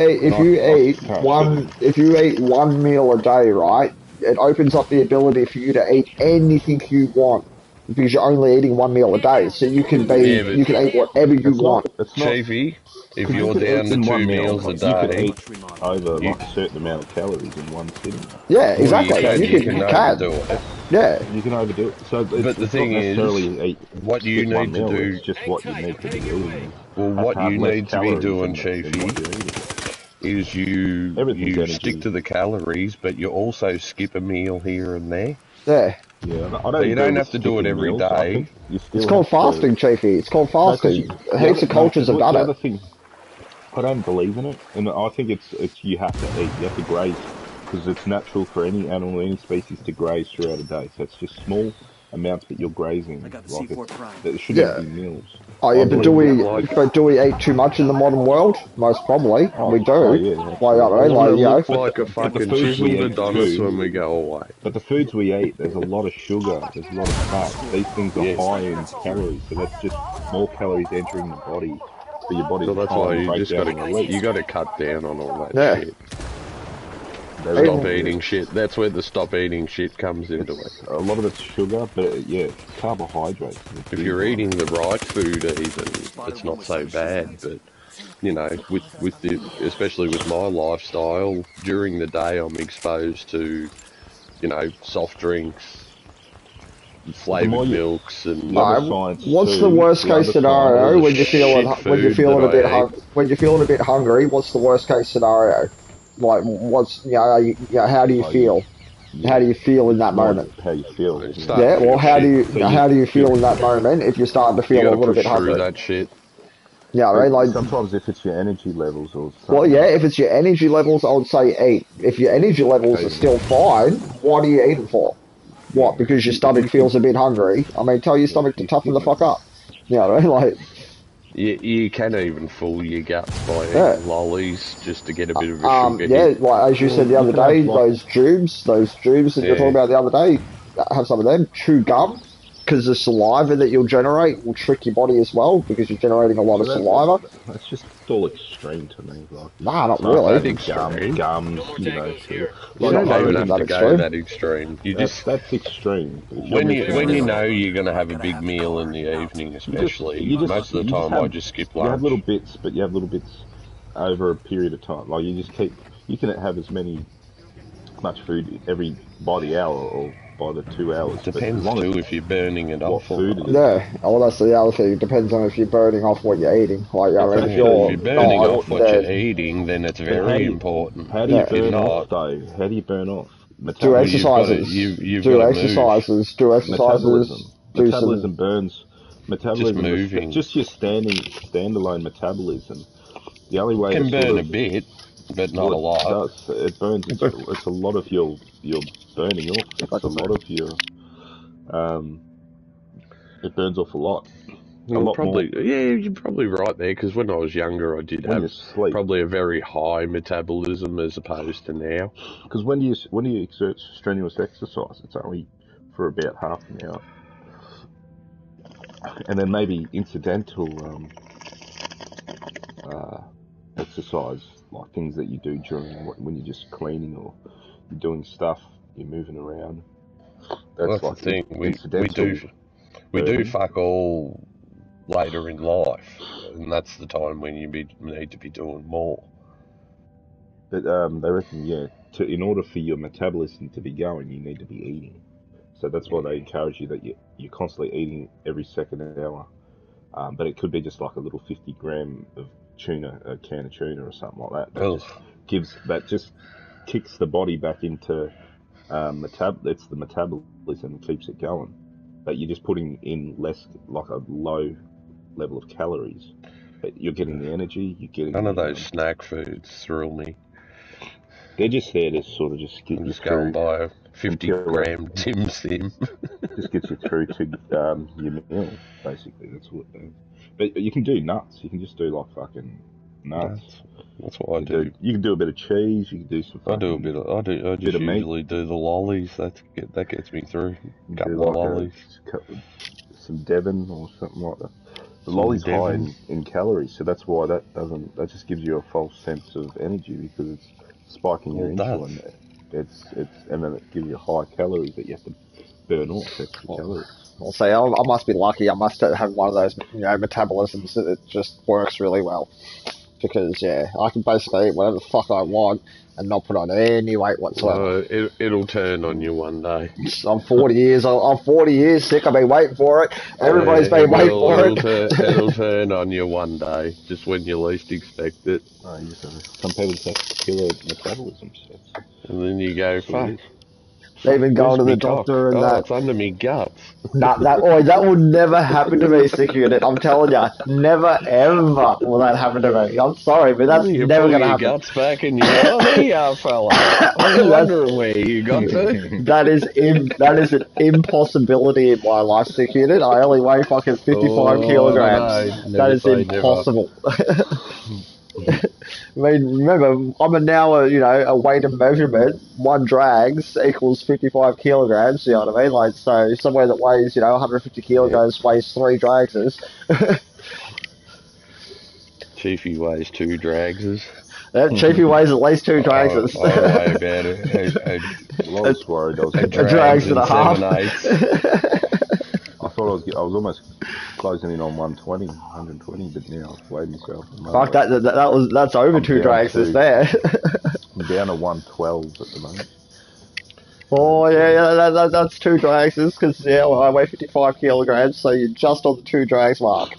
eat one meal a day, right, it opens up the ability for you to eat anything you want. Because you're only eating 1 meal a day, so you can you can eat whatever you want. Chiefy, if you're down to 2 meals a day, you can eat over like a certain amount of calories in one sitting. Yeah, exactly. You can overdo it. Yeah, you can overdo it. So, but the thing is, what you need to do is just what you need to be eating. Well, what you need to be doing, Chiefy, is you stick to the calories, but you also skip a meal here and there. Yeah. Yeah, so you don't have to do it every day. It's called fasting, Chiefy. It's called fasting. Heaps of cultures have done it. Thing, I don't believe in it, and I think it's you have to eat, you have to graze, because it's natural for any animal, any species to graze throughout a day. So it's just small amounts that you're grazing. It shouldn't be meals. Oh yeah, but do we eat too much in the modern world? Most probably, we do. Like a fucking chisel Adonis when we go away. But the foods we eat, there's a lot of sugar, there's a lot of fat. These things are high in calories, so that's just more calories entering the body. For your body. So that's why you got to cut down on all that shit. Stop eating shit. That's where the stop eating shit comes into it. A lot of it's sugar, but yeah, carbohydrates. If you're eating the right food, even it's not so bad. But you know, especially with my lifestyle, during the day I'm exposed to, soft drinks, flavoured milks, and what's the worst case scenario when you're feeling a bit hungry? What's the worst case scenario? Like, how do you feel? How do you feel in that moment? How you feel? Yeah. Well, how do you feel in that moment if you're starting to feel a little bit hungry? That shit. Yeah, right. Like sometimes if it's your energy levels or something. Well, yeah, if it's your energy levels, I would say eat. If your energy levels are still fine, what are you eating for? What? Because your stomach feels a bit hungry? I mean, tell your stomach to toughen the fuck up. Like. You can even fool your guts by eating lollies just to get a bit of a sugar hit. Yeah, like as you said the other day, those tubes that you're talking about the other day, have some of them. Chew gum, because the saliva that you'll generate will trick your body as well, because you're generating a lot of saliva. That's just all extreme to me. Like, nah, not really. Gums, You don't even have to go that extreme. That's extreme. When you know you're going to have a big meal in the evening, especially, most of the time I just skip lunch. You have little bits, but you have little bits over a period of time. Like you can have as much food by the hour or by the 2 hours. Depends too if you're burning it off. Yeah, well that's the other thing. It depends on if you're burning off what you're eating. Like, if you're burning off what you're eating, then it's very important. How do you burn off though? How do you burn off? Do exercises. Do exercises. Metabolism burns metabolism, moving. just your standalone metabolism. The only way Can to burn a bit, but not a lot. It burns. It's a lot of your burning off. It's a lot of your it burns off a lot. Well, probably more. Yeah, you're probably right there. Because when I was younger, I did have probably a very high metabolism as opposed to now. Because when do you exert strenuous exercise? It's only for about half an hour, and then maybe incidental exercise, like things that you do during when you're just cleaning or you're doing stuff, you're moving around. That's like the thing. We do fuck all later in life, and that's the time when you need to be doing more. But they reckon, in order for your metabolism to be going, you need to be eating. So that's why they encourage you that you're constantly eating every second hour. But it could be just like a little 50 gram of tuna, a can of tuna or something like that. That just kicks the body back into it's the metabolism that keeps it going. But you're just putting in less, like a low level of calories. But you're getting the energy, you're getting... None of those snack foods thrill me. They're just there to sort of just get you through. Go and buy a 50-gram Tim Sim. Just gets you through to your meal, basically. That's what it does. But you can do nuts. You can just do like fucking nuts. That's what I do. You can do a bit of cheese. You can do some. I just usually do the lollies. That gets me through. A couple of lollies. Some Devon or something like that. The lolly's high in calories, so that's why that just gives you a false sense of energy because it's spiking your insulin. And then it gives you high calories that you have to burn off extra calories. I'll say I must be lucky. I must have one of those metabolisms that it just works really well. Because I can basically eat whatever the fuck I want and not put on any weight whatsoever. It'll turn on you one day. I'm 40 years old. I'm 40 years sick. I've been waiting for it. Everybody's been waiting for it. It'll turn on you one day, just when you least expect it. Some people just have killer metabolism steps. And then you go, fuck. Even going to the doctor and that. It's under me guts. That would never happen to me, Sick Unit. I'm telling you, never ever will that happen to me. I'm sorry, but that's never going to happen. Your guts back and you go, there you are, fella. I was wondering where you got to. That is an impossibility in my life, Sick Unit. I only weigh fucking 55 kilograms. No, that is impossible. I mean, remember, I'm now a weight and measurement. 1 drags equals 55 kilograms. You know what I mean? Like, so somewhere that weighs 150 kilograms weighs 3 dragses. Chiefy weighs 2 dragses. Chiefy weighs at least 2 dragses. I weigh about a drags and a half. I thought I was almost closing in on 120, but now I've weighed myself. Fuck, that's over 2 dragses there. I'm down to 112 at the moment. Oh yeah, that's 2 dragses because I weigh 55 kilograms, so you're just on the 2 drags mark.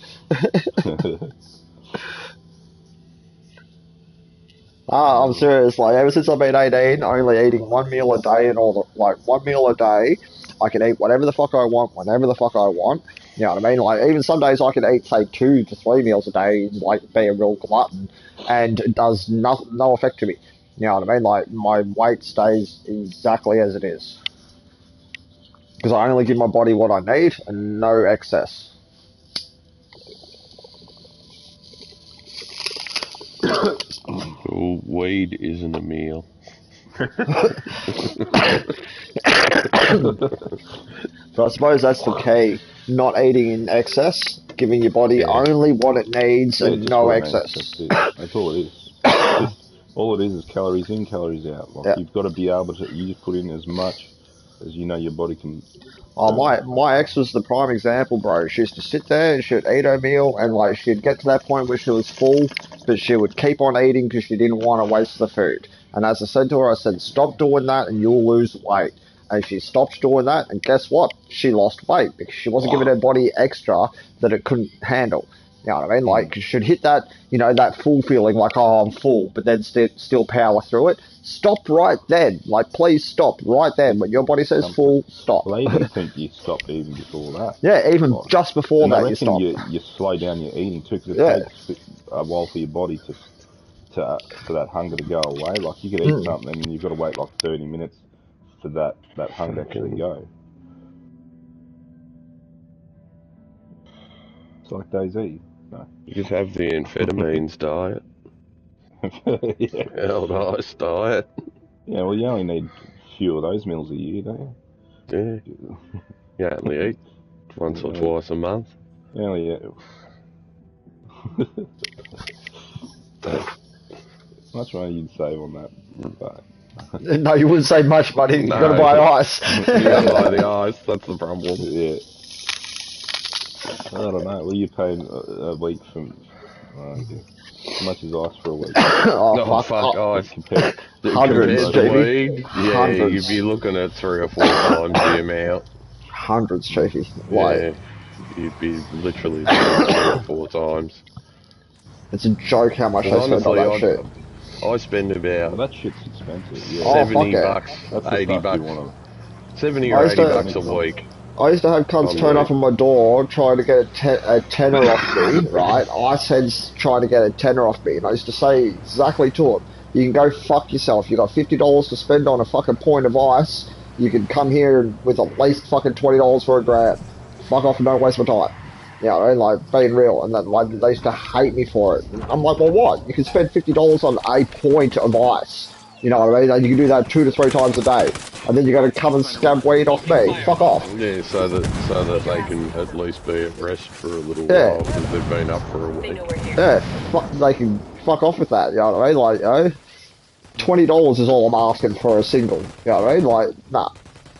I'm serious. Like ever since I've been 18, only eating 1 meal a day and all 1 meal a day. I can eat whatever the fuck I want, whenever the fuck I want. You know what I mean? Like, even some days I can eat, say, 2 to 3 meals a day, like, be a real glutton, and it does no effect to me. You know what I mean? Like, my weight stays exactly as it is. Because I only give my body what I need, and no excess. Weed isn't a meal. So I suppose that's the key. Not eating in excess, giving your body only what it needs and no excess. That's all it is. All it is calories in, calories out. Like you've got to be able to, you just put in as much as your body can. Oh, my ex was the prime example, bro. She used to sit there and she would eat her meal and like she'd get to that point where she was full, but she would keep on eating because she didn't want to waste the food. And as I said to her, I said, stop doing that and you'll lose weight. And she stopped doing that, and guess what? She lost weight because she wasn't giving her body extra that it couldn't handle. You know what I mean? Like, you should hit that, you know, that full feeling, like, oh, I'm full, but then still power through it. Stop right then. Like, please stop right then. When your body says full, stop. Well, they even think you stop even before that. Yeah, even Like, just before and that, I you stop. reckon you slow down your eating too, because it Yeah. takes a while for your body for that hunger to go away. Like, you could eat something and you've got to wait like 30 minutes for that hunger to actually go. It's like DayZ. No. You could have the amphetamines diet. Yeah. Old ice diet. Yeah, well, you only need a few of those meals a year, don't you? Yeah. You only eat once or twice a month. Yeah, yeah. Much money you'd save on that, but... No, you wouldn't save much money. You've got to buy ice. You got to buy the ice. That's the problem. Yeah. I don't know. Well, you pay a week from... How much is ice for a week? fuck ice. Hundreds, compared to JB. weed, yeah, Hundreds. you'd be looking at 3 or 4 times the amount. Hundreds, Chiefy. Like, yeah, you'd be literally doing 3 or 4 times. It's a joke how much I spend on that shit. I spend about... Well, that shit's expensive. Yeah. $70, $80. 70 or $80 a week. I used to have cunts turn up on my door trying to get a tenner off me, right? Ice heads trying to get a tenner off me, and I used to say exactly to them, you can go fuck yourself. You got $50 to spend on a fucking point of ice. You can come here with at least fucking $20 for a grand. Fuck off and don't waste my time. You know, and like being real, and then like they used to hate me for it. And I'm like, well, what? You can spend $50 on a point of ice. You know what I mean? And you can do that 2 to 3 times a day, and then you're going to come and scab weed off me. Fuck off. Yeah, so that they can at least be at rest for a little while because they've been up for a week. Yeah, they can fuck off with that. You know what I mean? Like, you know, $20 is all I'm asking for a single. You know what I mean? Like, nah.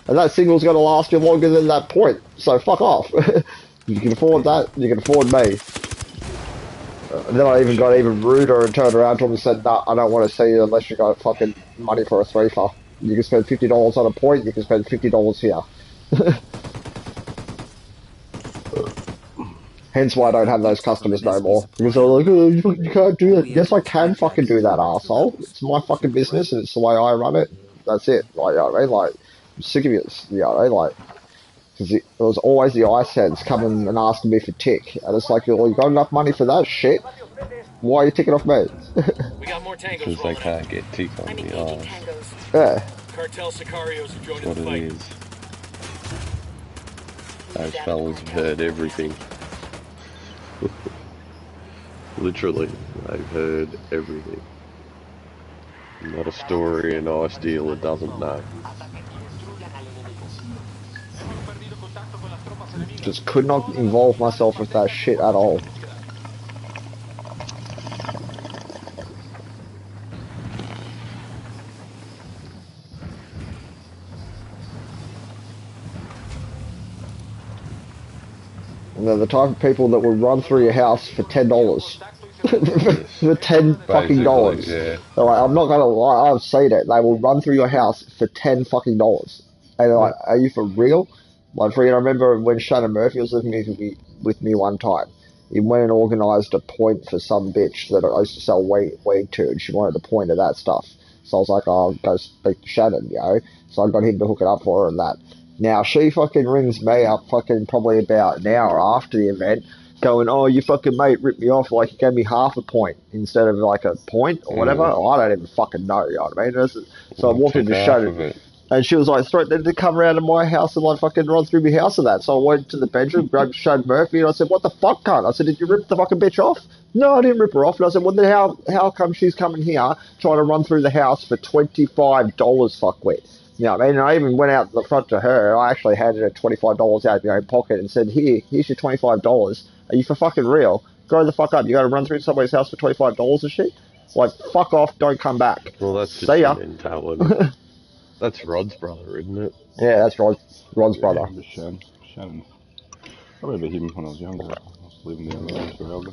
And that single's going to last you longer than that point. So fuck off. You can afford that. You can afford me. And then I even got even ruder and turned around to him and said, nah, I don't want to see you unless you got fucking money for a threefer. You can spend $50 on a point, you can spend $50 here. Hence why I don't have those customers no more. Because they're like, oh, you can't do that. Yes, I can fucking do that, arsehole. It's my fucking business and it's the way I run it. That's it. Like, you know what I mean? Like, I'm sick of it. You know what I mean? Like, because it was always the ice heads coming and asking me for tick. And it's like, well, you got enough money for that shit? Why are you ticking off me? We got more tangos. Because they can't get tick on the ice. Yeah. Cartel Sicarios have joined That's the what fight. it is. Those fellas have heard everything. Literally, they've heard everything. Not a story an ice dealer doesn't know. Just could not involve myself with that shit at all. And they're the type of people that will run through your house for $10. For $10 fucking dollars. Yeah. They're like, I'm not gonna lie, I've seen it. They will run through your house for $10 fucking dollars. And they're like, are you for real? Like, I remember when Shannon Murphy was living with me one time. He went and organised a point for some bitch that I used to sell weed to, and she wanted a point of that stuff. So I was like, oh, I'll go speak to Shannon, you know. So I got him to hook it up for her and that. Now, she fucking rings me up fucking probably about an hour after the event, going, oh, your fucking mate ripped me off, like he gave me half a point instead of like a point or whatever. I don't even fucking know, you know what I mean? So I walked into Shannon. And she was like, threatening to come around to my house and like fucking run through my house and that. So I went to the bedroom, grabbed Shane Murphy, and I said, what the fuck, cunt? I said, did you rip the fucking bitch off? No, I didn't rip her off. And I said, well, then how come she's coming here trying to run through the house for $25, fuckwit? You know what I mean? And I even went out the front to her. I actually handed her $25 out of my own pocket and said, here's your $25. Are you for fucking real? Grow the fuck up. You got to run through somebody's house for $25 and shit? Like, fuck off, don't come back. Well, that's just See ya. mentality. That's Rod's brother, isn't it? Yeah, that's Rod's brother. Shannon. I remember him when I was younger. I was living down the road forever.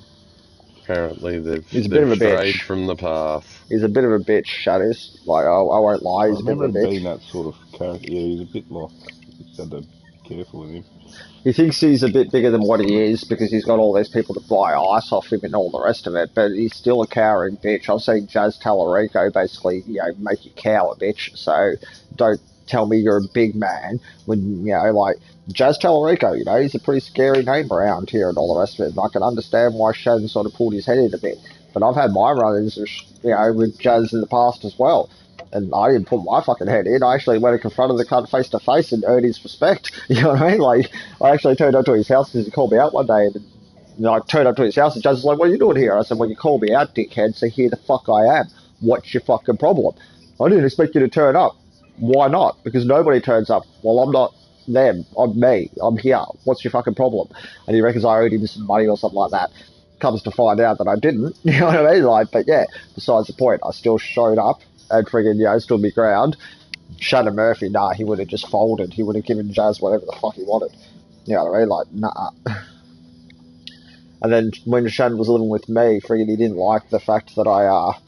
Apparently he's a bit of a bitch. From the path. He's a bit of a bitch, Shadows. Like, I won't lie, he's a bit of a bitch. Being that sort of character, yeah, he's a bit like, he's had a Careful with him. He thinks he's a bit bigger than what he is because he's got all these people to buy ice off him and all the rest of it, but he's still a cowering bitch. I've seen Jazz Tallarico basically, make you cower, bitch, so don't tell me you're a big man when, like, Jazz Tallarico, he's a pretty scary name around here and all the rest of it, and I can understand why Shannon sort of pulled his head in a bit, but I've had my run-ins, with Jazz in the past as well. And I didn't put my fucking head in. I actually went and confronted the cunt face to face and earned his respect. You know what I mean? Like, I actually turned up to his house because he called me out one day. And I turned up to his house and Judge was like, "What are you doing here?" I said, "Well, you called me out, dickhead, so here the fuck I am. What's your fucking problem? I didn't expect you to turn up. Why not? Because nobody turns up. Well, I'm not them. I'm me. I'm here. What's your fucking problem?" And he reckons I owed him some money or something like that. Comes to find out that I didn't. You know what I mean? Like, but yeah, besides the point, I still showed up and friggin', stood my ground. Shannon Murphy, nah, he would have just folded. He would have given Jazz whatever the fuck he wanted. You know what I mean? Like, nah. And then when Shannon was living with me, friggin', he didn't like the fact that I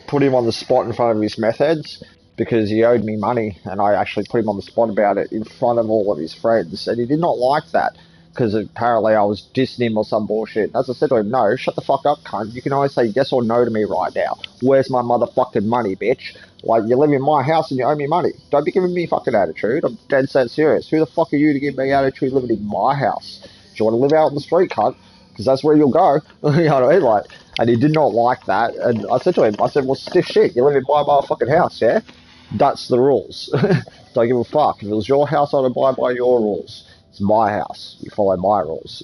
put him on the spot in front of his meth heads because he owed me money, and I actually put him on the spot about it in front of all of his friends, and he did not like that because apparently I was dissing him or some bullshit. As I said to him, no, shut the fuck up, cunt. You can only say yes or no to me right now. Where's my motherfucking money, bitch? Like, you live in my house and you owe me money. Don't be giving me fucking attitude. I'm dead set serious. Who the fuck are you to give me attitude living in my house? Do you want to live out on the street, cunt? Because that's where you'll go. You know what I mean? Like, and he did not like that. And I said to him, well, stiff shit. You live in my motherfucking house, yeah? That's the rules. Don't give a fuck. If it was your house, I'd abide by your rules. It's my house. You follow my rules.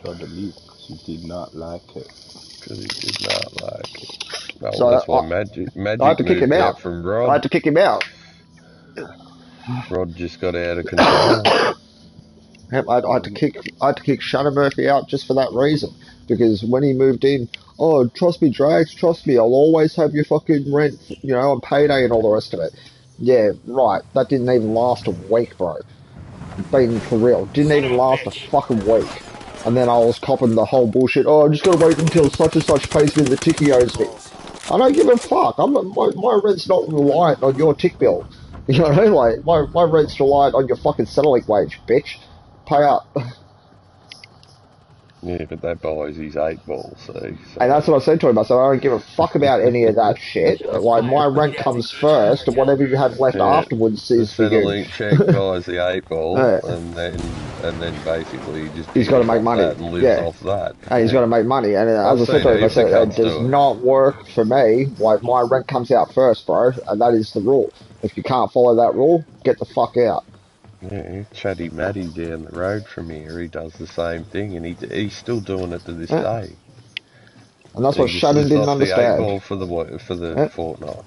Tried to leave because he did not like it. Because he did not like it. Well, So that's why Magic I had to kick him out from Rod. I had to kick him out. Rod just got out of control. I had to kick Shannon Murphy out just for that reason. Because when he moved in, oh, trust me, Drags, trust me, I'll always have your fucking rent, on payday and all the rest of it. Yeah, right. That didn't even last a week, bro. Being for real. Didn't even last a fucking week. And then I was copping the whole bullshit. Oh, I just gotta wait until such and such pays me the tick he owes me. I don't give a fuck. My rent's not reliant on your tick bill. You know what I mean? Like, my rent's reliant on your fucking Centrelink wage, bitch. Pay up. Yeah, but that buys his 8 balls, so. And that's what I said to him. I said, I don't give a fuck about any of that shit. Like, my rent comes first, and whatever you have left afterwards is for you. The Centrelink check buys the 8 ball, and then basically he's got to make money. And lives off that. And he's got to make money. And as I said to him, I said, it does not work for me. Like, my rent comes out first, bro, and that is the rule. If you can't follow that rule, get the fuck out. Yeah, Chatty Matty down the road from here, he does the same thing, and he's still doing it to this day. And that's what Shannon didn't understand. The 8 ball for the fortnight.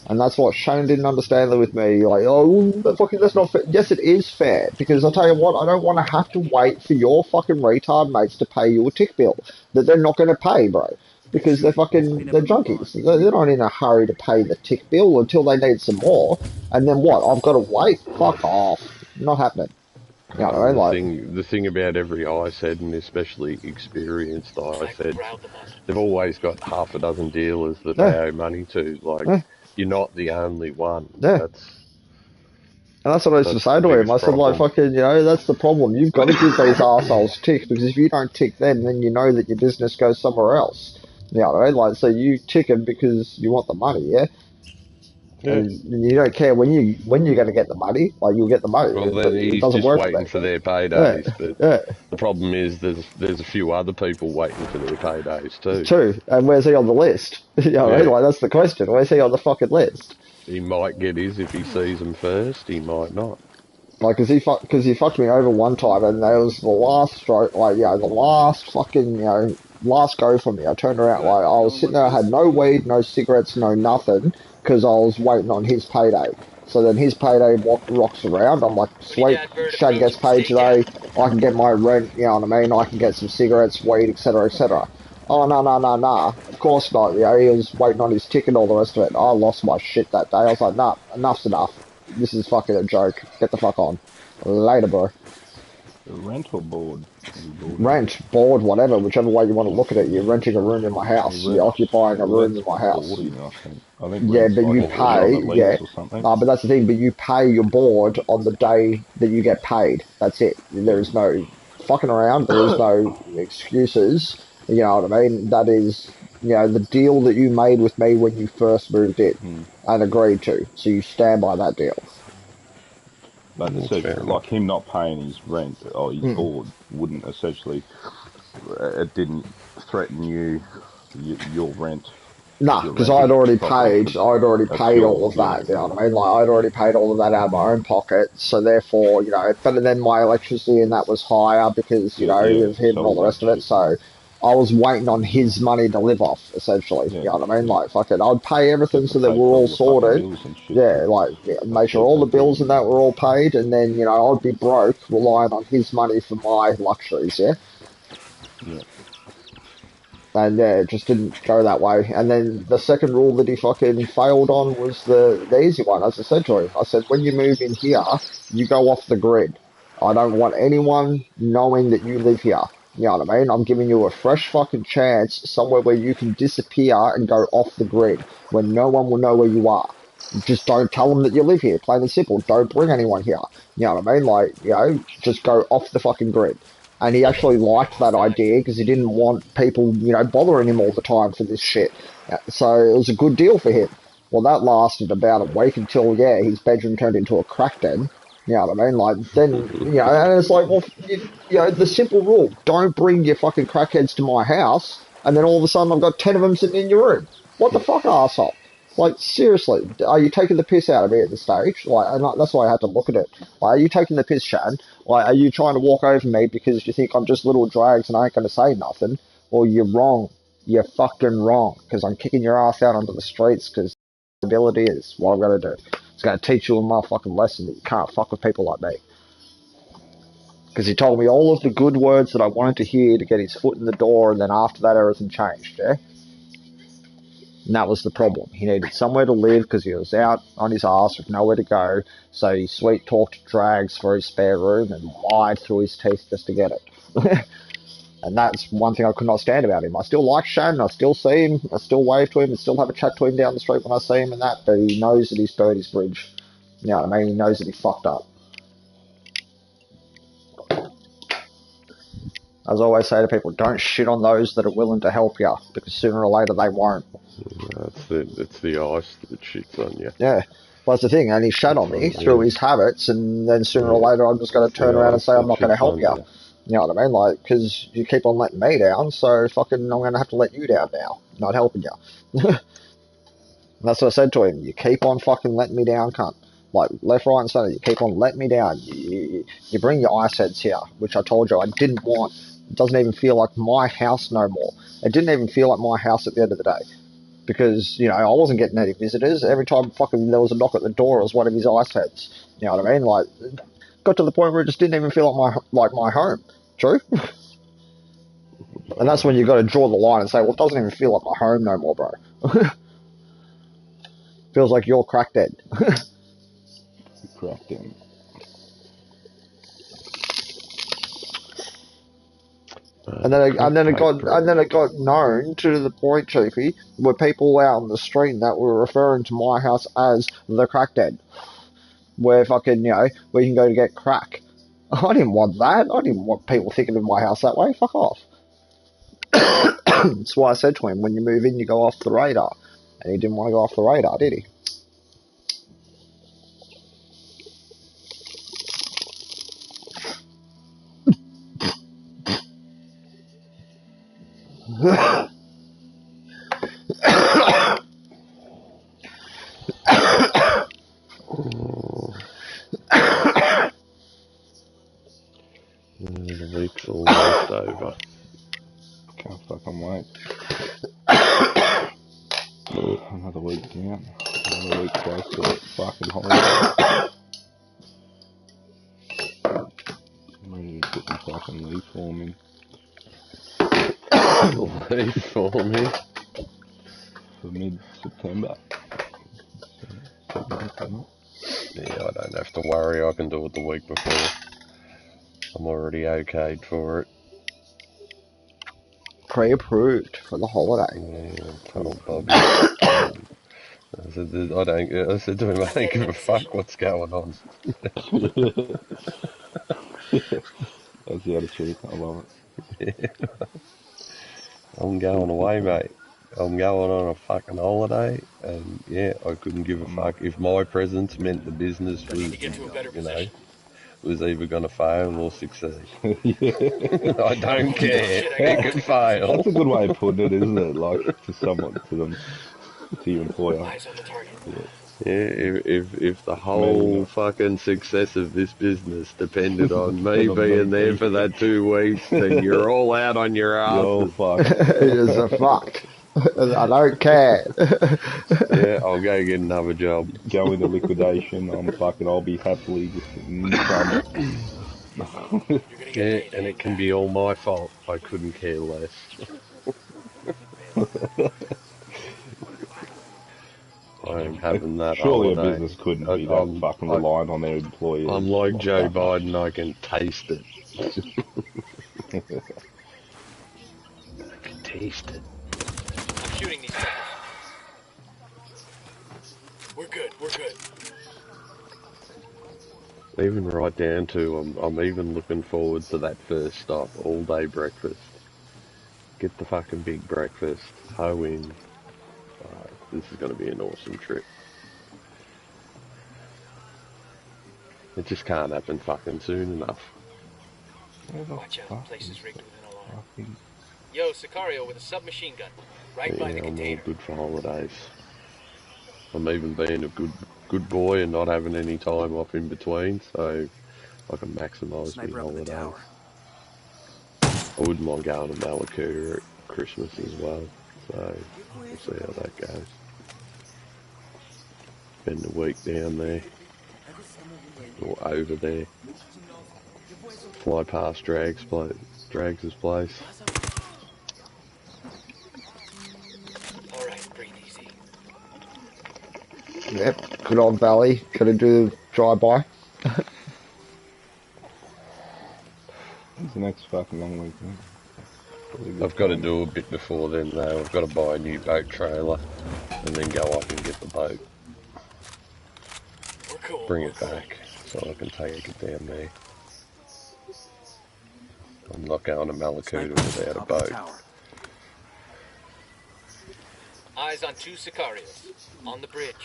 And that's what Shannon didn't understand with me. Like, oh, that's not fair. Yes, it is fair. Because I'll tell you what, I don't want to have to wait for your fucking retard mates to pay you a tick bill that they're not going to pay, bro. Because they're junkies. They're not in a hurry to pay the tick bill until they need some more. And then what? I've got to wait? Fuck off. Not happening. You know what I mean? The thing about every ISED, and especially experienced ISEDs, they've always got half a dozen dealers that they owe money to. Like, you're not the only one. Yeah. And that's what I used to say to him. I said, like, fucking, that's the problem. You've got to give these assholes ticks, because if you don't tick them, then you know that your business goes somewhere else. You know what I mean? Like, so you tick them because you want the money, yeah? And you don't care when you're going to get the money. Like, you'll get the money. Well, then he's just waiting for their paydays. But the problem is there's a few other people waiting for their paydays too. True. And where's he on the list? You know what I mean? Like, that's the question. Where's he on the fucking list? He might get his if he sees them first. He might not. Like, because he fucked me over one time, and that was the last stroke. Like, the last fucking, last go for me. I turned around, like, I was sitting there, I had no weed, no cigarettes, no nothing, because I was waiting on his payday. So then his payday rocks around. I'm like, sweet, Shane gets paid today. I can get my rent, you know what I mean? I can get some cigarettes, weed, etc., etc. Oh, no. Of course not. He was waiting on his ticket and all the rest of it. I lost my shit that day. I was like, nah, enough's enough. This is fucking a joke. Get the fuck on. Later, bro. Rent or board? Rent, board, whatever, whichever way you want to look at it. You're renting a room in my house. You're occupying a room in That's my house. boarding, I think. I think Yeah, rent's but like you if you're on pay, a lease yeah. or something. But that's the thing, but you pay your board on the day that you get paid. That's it. There is no fucking around. There is no excuses. You know what I mean? That is, the deal that you made with me when you first moved in and agreed to. So you stand by that deal. But That's fair enough. like him not paying his rent or his board wouldn't essentially, it didn't threaten your rent. Nah, You're because I'd renting already properly paid. because I'd already that's paid all yours. of Yeah, that. You know what I mean? Like I'd already paid all of that out of my own pocket. So therefore, but then my electricity and that was higher because yeah. of him and So all the all that rest of it. shit. So I was waiting on his money to live off, essentially. Yeah, You know what I mean? Like fucking, I'd pay everything get to so that pay we're for all all your fucking sorted. bills and shit. Yeah, like make sure Keep all the that bills going. and that were all paid, and then I'd be broke relying on his money for my luxuries. Yeah. Yeah. And yeah, it just didn't go that way. And then the second rule that he fucking failed on was the easy one. As I said to him, I said, when you move in here, you go off the grid. I don't want anyone knowing that you live here. You know what I mean? I'm giving you a fresh fucking chance somewhere where you can disappear and go off the grid where no one will know where you are. Just don't tell them that you live here, plain and simple. Don't bring anyone here. You know what I mean? Like, just go off the fucking grid. And he actually liked that idea because he didn't want people, bothering him all the time for this shit. So it was a good deal for him. Well, that lasted about a week until, his bedroom turned into a crack den. You know what I mean? Like, then, and it's like, well, the simple rule, don't bring your fucking crackheads to my house, and then all of a sudden I've got 10 of them sitting in your room. What the fuck, arsehole? Like, seriously, are you taking the piss out of me at this stage? Like, and that's why I had to look at it. Like, are you taking the piss, Shan? Like, are you trying to walk over me because you think I'm just little drags and I ain't going to say nothing? Or you're wrong. You're fucking wrong. Because I'm kicking your ass out onto the streets because ability is what I'm going to do. It's going to teach you a motherfucking lesson that you can't fuck with people like me. Because he told me all of the good words that I wanted to hear to get his foot in the door, and then after that everything changed, yeah? And that was the problem. He needed somewhere to live because he was out on his ass with nowhere to go. So he sweet talked drags for his spare room and lied through his teeth just to get it. And that's one thing I could not stand about him. I still like Shannon. I still see him. I still wave to him. I still have a chat to him down the street when I see him and that. But he knows that he's burned his bridge. You know what I mean? He knows that he fucked up. As I always say to people, don't shit on those that are willing to help you, because sooner or later they won't. It's the ice that shits on you. Yeah. Well, that's the thing, and he shat on me through his habits, and then sooner or later I'm just going to turn around and say I'm not going to help you. You know what I mean? Like, because you keep on letting me down, so fucking I'm going to have to let you down now, not helping you. That's what I said to him. You keep on fucking letting me down, cunt. Like, left, right, and centre, you keep on letting me down. You bring your ice heads here, which I told you I didn't want. It doesn't even feel like my house no more. It didn't even feel like my house at the end of the day. Because, I wasn't getting any visitors. Every time fucking there was a knock at the door, it was one of his ice heads. You know what I mean? Like, got to the point where it just didn't even feel like my home. True? And that's when you got to draw the line and say, well, it doesn't even feel like my home no more, bro. Feels like you're crack dead. Crack den. And then it got known to the point, Chiefy, where people out on the street that were referring to my house as the crack den, where fucking we can go to get crack. I didn't want that. I didn't want people thinking of my house that way. Fuck off. That's why I said to him, when you move in, you go off the radar, and he didn't want to go off the radar, did he? The week's almost over. Can't fucking wait. Another week down. Another week close to a fucking holiday. I'm ready to put the fucking leaf form in. Leaf form in? For mid-September. Yeah, I don't have to worry. I can do it the week before. I'm already okayed for it. Pre-approved for the holiday. Yeah, I told Bobby. I said to him, I don't give a fuck what's going on. That's the attitude. I love it. Yeah. I'm going away, mate. I'm going on a fucking holiday, and yeah, I couldn't give a fuck if my presence meant the business was, was either going to fail or succeed. I don't care. It can fail. That's a good way of putting it, isn't it? Like to someone, to your employer. Eyes on the target. Yeah, if the whole fucking success of this business depended on me being there for that 2 weeks, then you're all out on your asses. You're all fucked. It's a fuck. I don't care. Yeah, I'll go get another job. Go into liquidation. I'll be happily just in the Yeah, and it can be all my fault. I couldn't care less. I am having that Surely holiday. a business couldn't be that fucking reliant on their employees. I'm like Joe Biden, I can taste it. I can taste it. I'm shooting these fuckers. We're good. Even right down to, I'm even looking forward to that first stop, all day breakfast. Get the fucking big breakfast, hoe in. This is going to be an awesome trip. It just can't happen fucking soon enough. Watch out, place is rigged within alarm. Yo, Sicario with a submachine gun, right by the container. I'm all good for holidays. I'm even being a good boy and not having any time off in between, so I can maximise my holidays. I wouldn't mind going to Malakuta at Christmas as well, so we'll see how that goes. Spend a week down there, or over there. Fly past Drags' place. Alright, breathe easy. Yep, good old Valley. Gotta do the drive-by. It's the next fucking long week, man. I've got to do a bit before then though. I've got to buy a new boat trailer and then go up and get the boat. Bring it back so I can take it down there. I'm not going to Malakuta without a boat. Eyes on 2 Sicarios. On the bridge.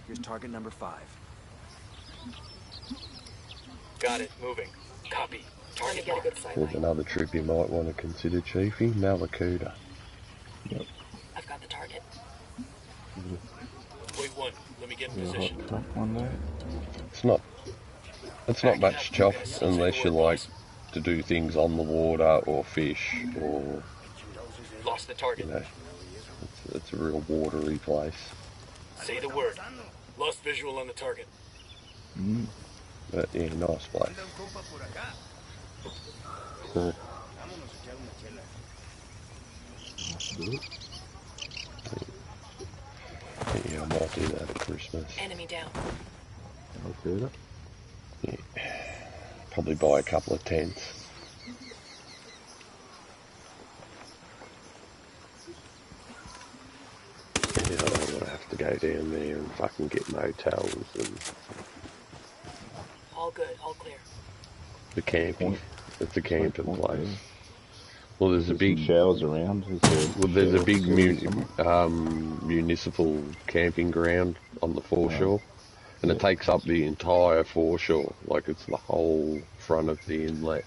Here's target number 5. Got it. Moving. Copy. Target get a good sight. There's another trip you might want to consider, Chiefy. Malakuta. Yep. I've got the target. Wait 1. Let me get in position. It's not much chop unless you like to do things on the water or fish or, Lost the target. you know, it's a real watery place. Say the word. Lost visual on the target. But yeah, nice place. Yeah, I might do that at Christmas. Enemy down. I'll do that. Yeah. Probably buy a couple of tents. Yeah, I don't want to have to go down there and fucking get motels and All good, all clear. the camping. It's a camping place. Well, there's a big showers around. There's a big municipal camping ground on the foreshore, and it takes up the entire foreshore, like it's the whole front of the inlet.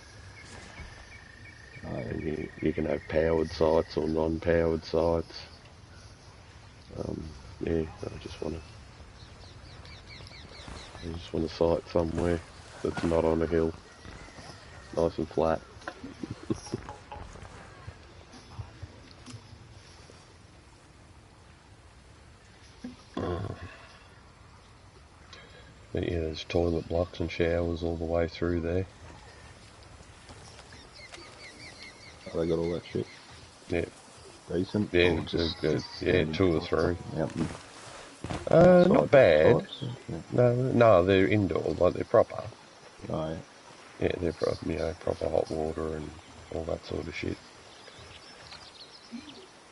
And you can have powered sites or non-powered sites. Yeah, I just want a site somewhere that's not on a hill, nice and flat. But yeah, there's toilet blocks and showers all the way through there. They got all that shit. Yeah. decent? Yeah, Or just yeah, 2 or 3. Mountain Not bad. types? Yeah. No, they're indoor, like they're proper. Oh, yeah. Yeah, they're proper, proper hot water and all that sort of shit.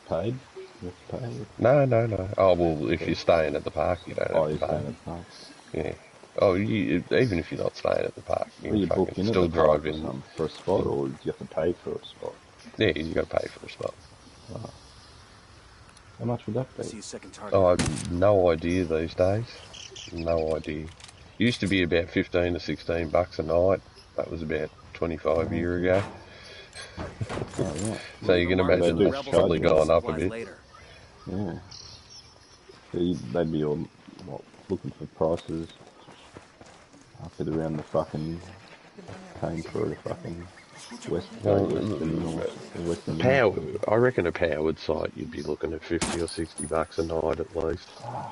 Paid? You have to pay? No. Oh, well, if you're staying at the park, you don't have to pay. Staying at the park. Yeah. Oh, even if you're not staying at the park, you can book fucking in at still the park drive or in. something for a spot, or do you have to pay for a spot? Yeah, you got to pay for a spot. Oh. How much would that be? See a second target. Oh, I've no idea these days. No idea. Used to be about 15 to 16 bucks a night. That was about 25 years ago. Yeah. So you can imagine that's probably gone up a bit. Yeah. So they'd be all looking for prices up at around the fucking paying for a fucking Western power. I reckon a powered site you'd be looking at 50 or 60 bucks a night at least. So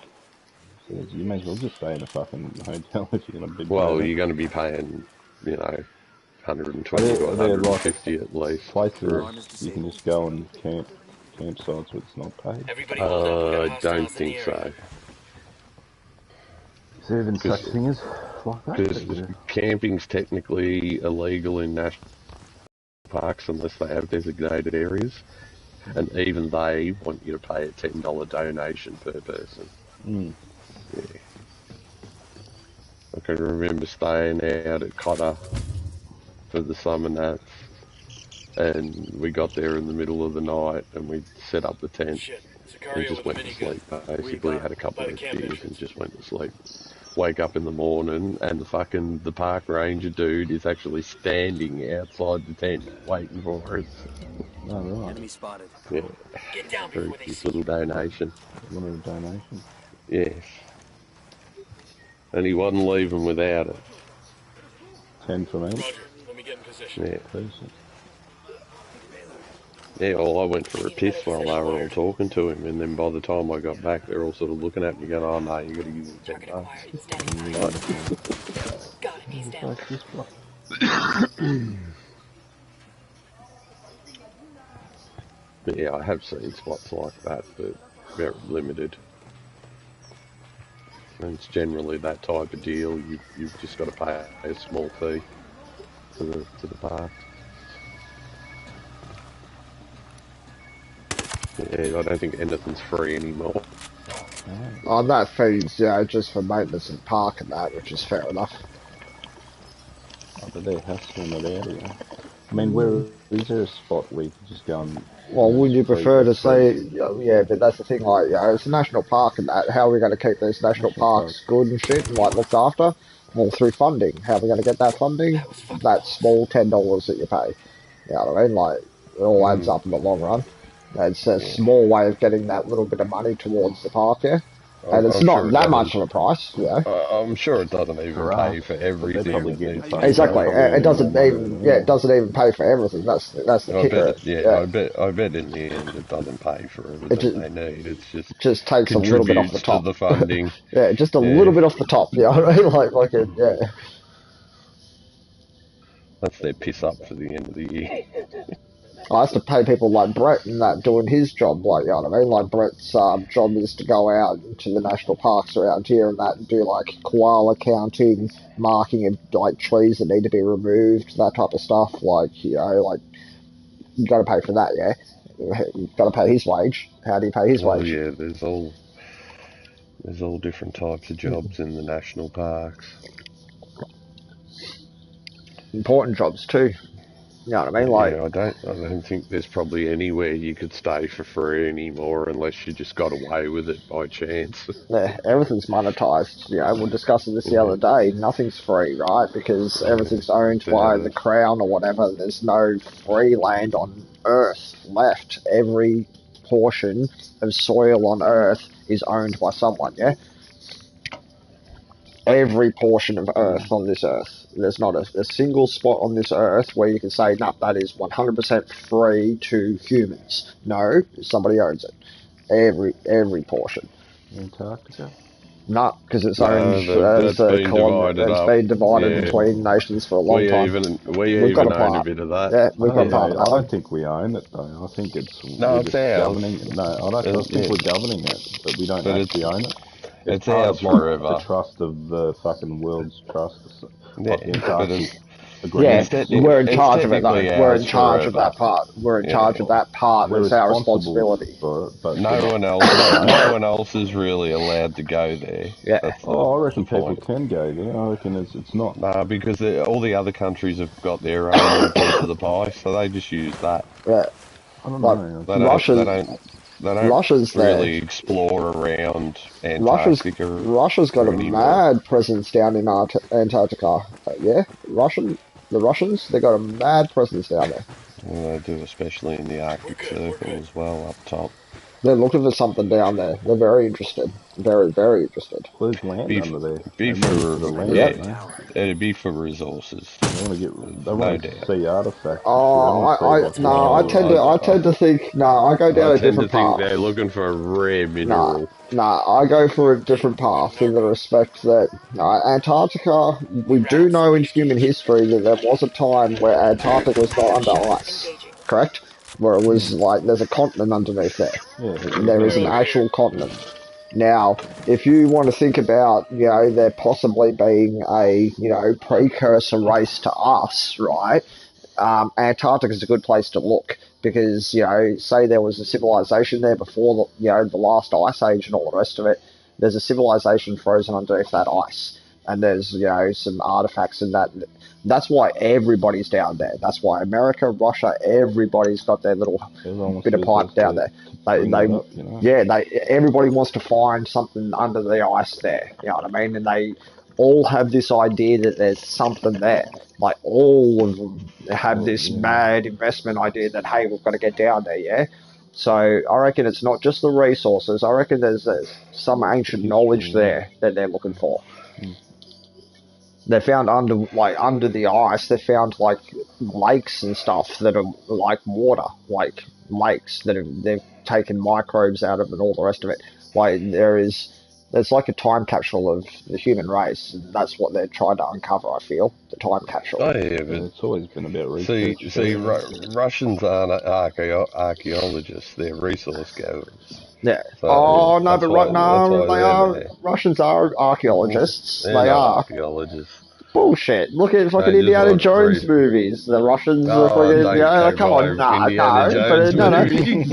you may as well just stay in a fucking hotel if you're going to be. Well, you're going to be paying, 120 to 150 at least. Places you can just go and campsites where it's not paid. I don't think so. Is there even such thing as like that? Because camping's technically illegal in national parks unless they have designated areas, and even they want you to pay a $10 donation per person. Yeah. I can remember staying out at Cotter for the summer nats, and we got there in the middle of the night and we set up the tent and just went to sleep. Basically had a couple of beers and just went to sleep. Wake up in the morning and the park ranger dude is actually standing outside the tent waiting for us. Oh, right. Enemy spotted. Yeah. Get down For before they his see little donation. Wanted a donation? Yes. And he wasn't leaving without it. 10 from each? Roger. Let me get in position. Yeah. Decent. Yeah, well, I went for a piss while they were all talking to him, and then by the time I got back, they're all sort of looking at me going, oh, no, you got to use the 10 bucks. Got it, he's down. But yeah, I have seen spots like that, but very limited. And it's generally that type of deal. You've just got to pay a small fee to the park. Yeah, I don't think anything's free anymore. On that fee's, just for maintenance and park and that, which is fair enough. Oh, but they're hustling it out here. I mean, where is there a spot where you can just go and... Well, would you prefer to say, yeah, but that's the thing, like, it's a national park and that, how are we going to keep these national parks good and shit and, like, looked after? Well, through funding. How are we going to get that funding? That small $10 that you pay. You know what I mean? Like, it all adds up in the long run. It's a small way of getting that little bit of money towards the park, yeah? And it's not that much of a price, I'm sure it doesn't even pay for everything. Exactly. It doesn't even, it doesn't even pay for everything. That's the kicker. I bet in the end it doesn't pay for everything they need. It's just takes a little bit off the top. To the funding. Yeah, just a little bit off the top. You know what I mean? Like yeah. That's their piss up for the end of the year. I have to pay people like Brett and that doing his job, like, you know what I mean? Like, Brett's job is to go out to the national parks around here and that and do, like, koala counting, marking of, like, trees that need to be removed, that type of stuff. Like, you got to pay for that, yeah? You got to pay his wage. How do you pay his wage? Yeah, there's all different types of jobs in the national parks. Important jobs, too. You know what I mean? Like, I don't think there's probably anywhere you could stay for free anymore unless you just got away with it by chance. Yeah, everything's monetized. We were discussing this the other day. Nothing's free, right? Because everything's owned by the crown or whatever. There's no free land on Earth left. Every portion of soil on Earth is owned by someone, yeah? Every portion of Earth on this Earth. There's not a single spot on this Earth where you can say, no, that is 100% free to humans. No, somebody owns it. Every portion. Antarctica? Not because it's owned that's as a been colony. divided It's up. been divided Yeah. between nations for a long time. We We've got even a own a part. bit of that. Yeah, we've got I part of that. don't think we own it though. I think No, we're it's just ours. governing. No, I think we're governing it, but we don't But actually own it. It's part ours of forever. the trust of the fucking world's trust, Yeah, like the but Antarctic Yeah, agreement. we're in it's charge of it though. technically We're in ours charge of forever. that part. We're in Yeah. charge of that part. We're It's our responsible responsibility. for it, but No one else is really allowed to go there. Yeah. That's I reckon the point. people can go there. I reckon it's not. No, because all the other countries have got their own little piece of the pie, so they just use that. Yeah. I don't Like know. They don't Russia's really there. explore around Antarctica. Russia's got a mad presence down in Antarctica. Yeah, the Russians, they got a mad presence down there. Well, they do, especially in the Arctic Circle as well, up top. They're looking for something down there. They're very interested. Very, very interested. There's land under there. It'd be for resources. They want to see artifacts. I tend to think, I go down a different path. They're looking for a rare mineral. I go for a different path in the respect that Antarctica, we do know in human history that there was a time where Antarctica was not under ice, correct? Where it was like there's a continent underneath there. There is an actual continent. Now, if you want to think about, there possibly being a, precursor race to us, right? Antarctica is a good place to look because, say there was a civilization there before the last ice age and all the rest of it. There's a civilization frozen underneath that ice, and there's some artifacts in that. That's why everybody's down there. That's why America, Russia, everybody's got their little bit of pipe down there. Everybody wants to find something under the ice there. You know what I mean? And they all have this idea that there's something there. Like all of them have this mad investment idea that, hey, we've got to get down there, yeah? So I reckon it's not just the resources. I reckon there's some ancient knowledge there that they're looking for. They found under the ice, they found like lakes and stuff that are like water, like lakes that they've taken microbes out of and all the rest of it. Like there's like a time capsule of the human race, and that's what they're trying to uncover, I feel, the time capsule. Oh yeah, but it's always been about research. Russians aren't archaeologists, they're resource gatherers. Yeah. So, Russians are archaeologists. They are archaeologists. Bullshit. Look at fucking Indiana Jones movies. The Russians are fucking... come on,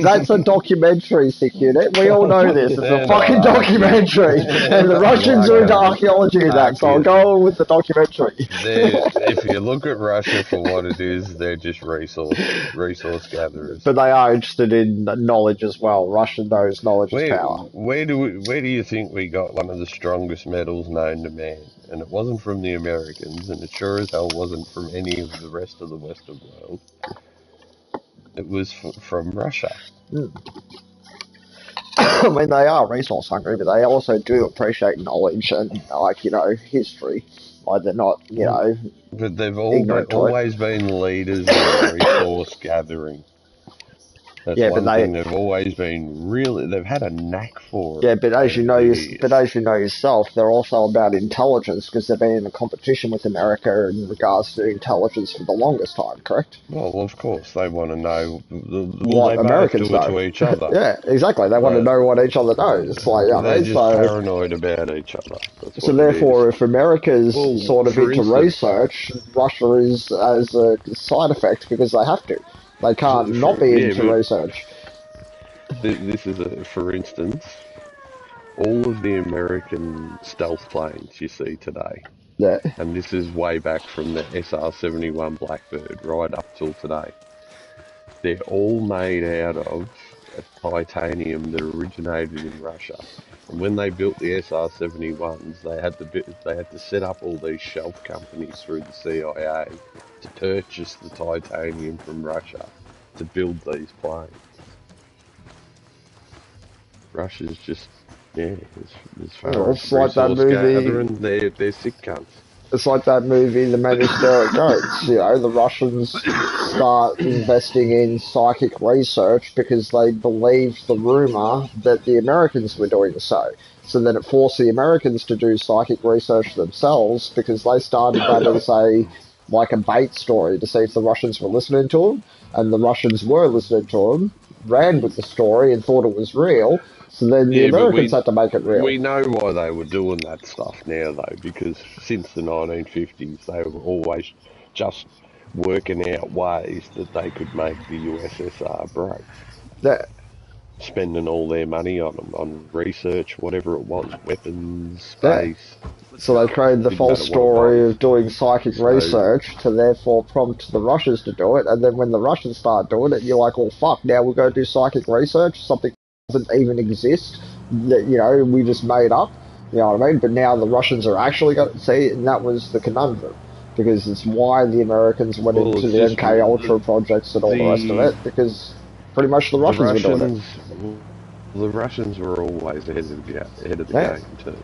that's a documentary, Sick Unit. We all know this. It's a fucking documentary. And the Russians are into archaeology in that, so I'll go on with the documentary. If you look at Russia for what it is, they're just resource gatherers. But they are interested in knowledge as well. Russia knows knowledge is power. Where do you think we got one of the strongest metals known to man? And it wasn't from the Americans, and it sure as hell wasn't from any of the rest of the Western world. It was from Russia. I mean, they are resource hungry, but they also do appreciate knowledge and, history. Like, they're not, But they've always been leaders in resource gathering. That's one thing they've always been they've had a knack for it. Yeah, but as you know yourself, they're also about intelligence because they've been in a competition with America in regards to intelligence for the longest time, correct? Well, of course, they want to know what Americans know to each other. Yeah, exactly. They want to know what each other knows. It's like, they're just paranoid about each other. So therefore, if America's sort of into research, Russia is as a side effect because they have to. They can't not be into research. This is for instance, all of the American stealth planes you see today. Yeah. And this is way back from the SR-71 Blackbird right up till today. They're all made out of titanium that originated in Russia. And when they built the SR-71s, they had to set up all these shelf companies through the CIA to purchase the titanium from Russia to build these planes. Russia's just, as far as like that movie. They're sick cunts. It's like that movie, The Men Who Stare at Goats. You know, the Russians start investing in psychic research because they believed the rumor that the Americans were doing so. So then it forced the Americans to do psychic research themselves because they started that as a bait story to see if the Russians were listening to them, and the Russians were listening to them, ran with the story and thought it was real. So then the Americans had to make it real. We know why they were doing that stuff now, though, because since the 1950s, they were always just working out ways that they could make the USSR broke. Yeah. Spending all their money on them, on research, whatever it was, weapons, Yeah. space. So they created the false story of doing psychic research to therefore prompt the Russians to do it, and then when the Russians start doing it, you're like, well, fuck, now we'll go do psychic research, something doesn't even exist, that, you know, we just made up, you know what I mean? But now the Russians are actually going to see, and that was the conundrum, because it's why the Americans went into the MK Ultra projects and all the rest of it, because pretty much the Russians were doing it. The Russians were always ahead of the game too.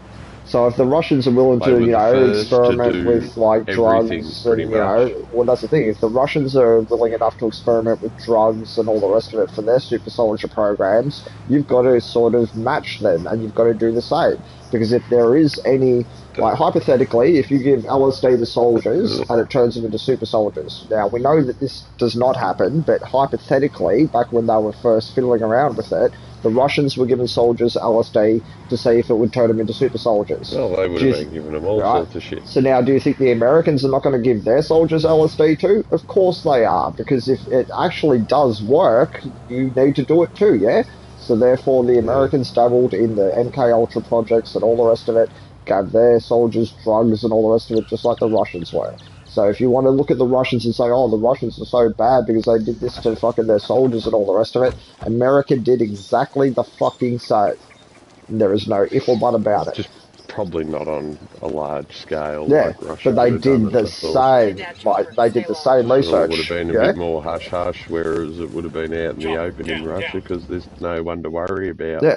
So if the Russians are willing to, you know, experiment with like drugs, and, you know, well, that's the thing. If the Russians are willing enough to experiment with drugs and all the rest of it for their super soldier programs, you've got to sort of match them, and you've got to do the same. Because if there is any, like hypothetically, if you give LSD to soldiers and it turns them into super soldiers, now we know that this does not happen, but hypothetically, back when they were first fiddling around with it, the Russians were giving soldiers LSD to see if it would turn them into super soldiers. Well, they would have been giving them all sorts of shit. So now, do you think the Americans are not going to give their soldiers LSD too? Of course they are, because if it actually does work, you need to do it too, yeah? So therefore, the Americans dabbled in the MK Ultra projects and all the rest of it, gave their soldiers drugs and all the rest of it, just like the Russians were. So if you want to look at the Russians and say, oh, the Russians are so bad because they did this to fucking their soldiers and all the rest of it, America did exactly the fucking same. There is no if or but about it. Just probably not on a large scale like Russia. But they did the same. Like, they did the same research. It would have been a bit more hush-hush, whereas it would have been out in the open in Russia because there's no one to worry about. Yeah.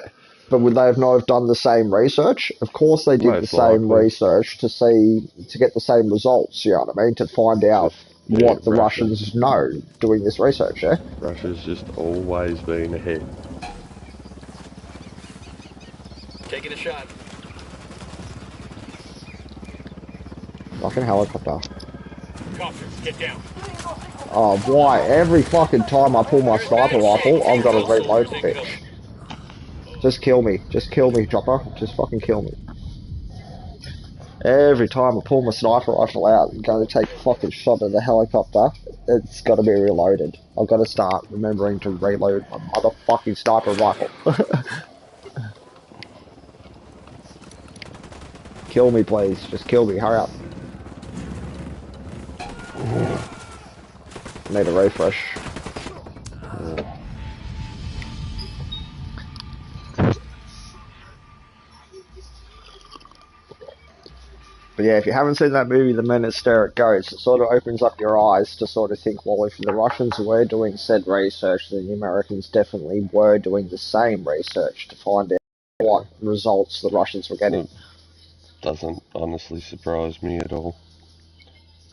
But would they have not have done the same research? Of course they did the same research to get the same results, you know what I mean? To find out what the Russians know doing this research, yeah? Russia's just always been ahead. Taking a shot. Fucking helicopter. Copters, get down. Oh, why? Every fucking time I pull my sniper rifle, I've got to reload the bitch. Just kill me. Just kill me, Chopper. Just fucking kill me. Every time I pull my sniper rifle out and go to take a fucking shot at the helicopter, it's got to be reloaded. I've got to start remembering to reload my motherfucking sniper rifle. Kill me, please. Just kill me. Hurry up. Need a refresh. But yeah, if you haven't seen that movie, The Men Who Stare at Goats, it sort of opens up your eyes to sort of think, well, if the Russians were doing said research, then the Americans definitely were doing the same research to find out what results the Russians were getting. Doesn't honestly surprise me at all.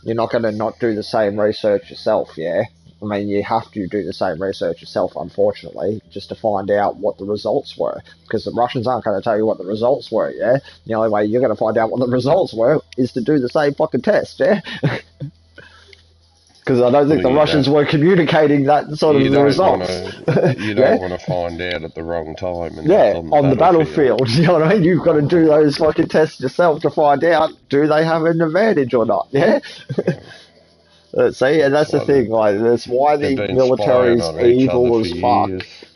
You're not going to not do the same research yourself, yeah? I mean, you have to do the same research yourself, unfortunately, just to find out what the results were. Because the Russians aren't going to tell you what the results were, yeah? The only way you're going to find out what the results were is to do the same fucking test, yeah? Because I don't think the Russians were communicating that sort of results. You don't want to find out at the wrong time. And on the battlefield. You know what I mean? You've got to do those fucking tests yourself to find out, do they have an advantage or not, yeah? See, and that's the thing, like, that's why the military's evil as fuck,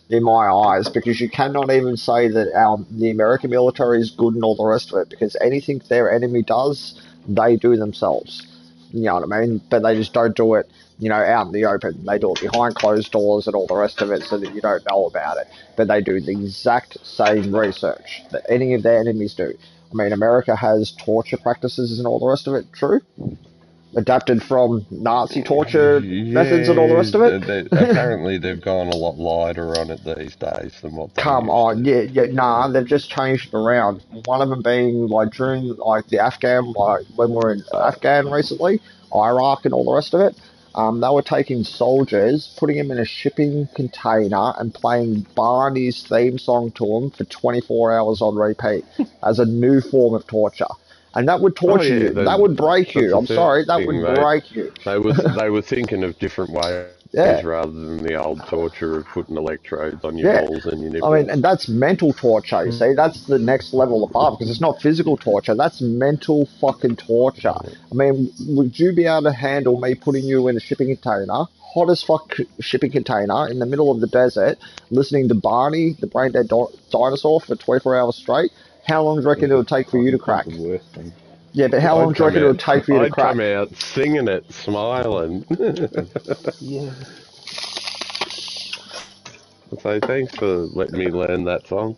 in my eyes, because you cannot even say that the American military is good and all the rest of it, because anything their enemy does, they do themselves. You know what I mean? But they just don't do it, you know, out in the open. They do it behind closed doors and all the rest of it so that you don't know about it. But they do the exact same research that any of their enemies do. I mean, America has torture practices and all the rest of it, true? adapted from Nazi torture methods and all the Yeah, rest of it. apparently they've gone a lot lighter on it these days than what they Come used on, to. yeah, nah, they've just changed it around. One of them being like during like the Afghan, like when we were in Afghan recently, Iraq and all the rest of it. They were taking soldiers, putting them in a shipping container, and playing Barney's theme song to them for 24 hours on repeat as a new form of torture. And that would Oh torture yeah, you. That would break that's you. the I'm sorry, that thing. would break you. They were thinking of different ways Yeah. rather than the old torture of putting electrodes on your Yeah. balls and your I mean, nipples. and that's mental torture, you see? That's the next level above, because it's not physical torture, that's mental fucking torture. I mean, would you be able to handle me putting you in a shipping container, hot as fuck shipping container, in the middle of the desert, listening to Barney, the brain dead dinosaur, for 24 hours straight? How long do you reckon it would take for you to crack? Yeah, but how long do you reckon it would take for you to I'd crack? come out singing it, smiling. Yeah. So thanks for letting me learn that song.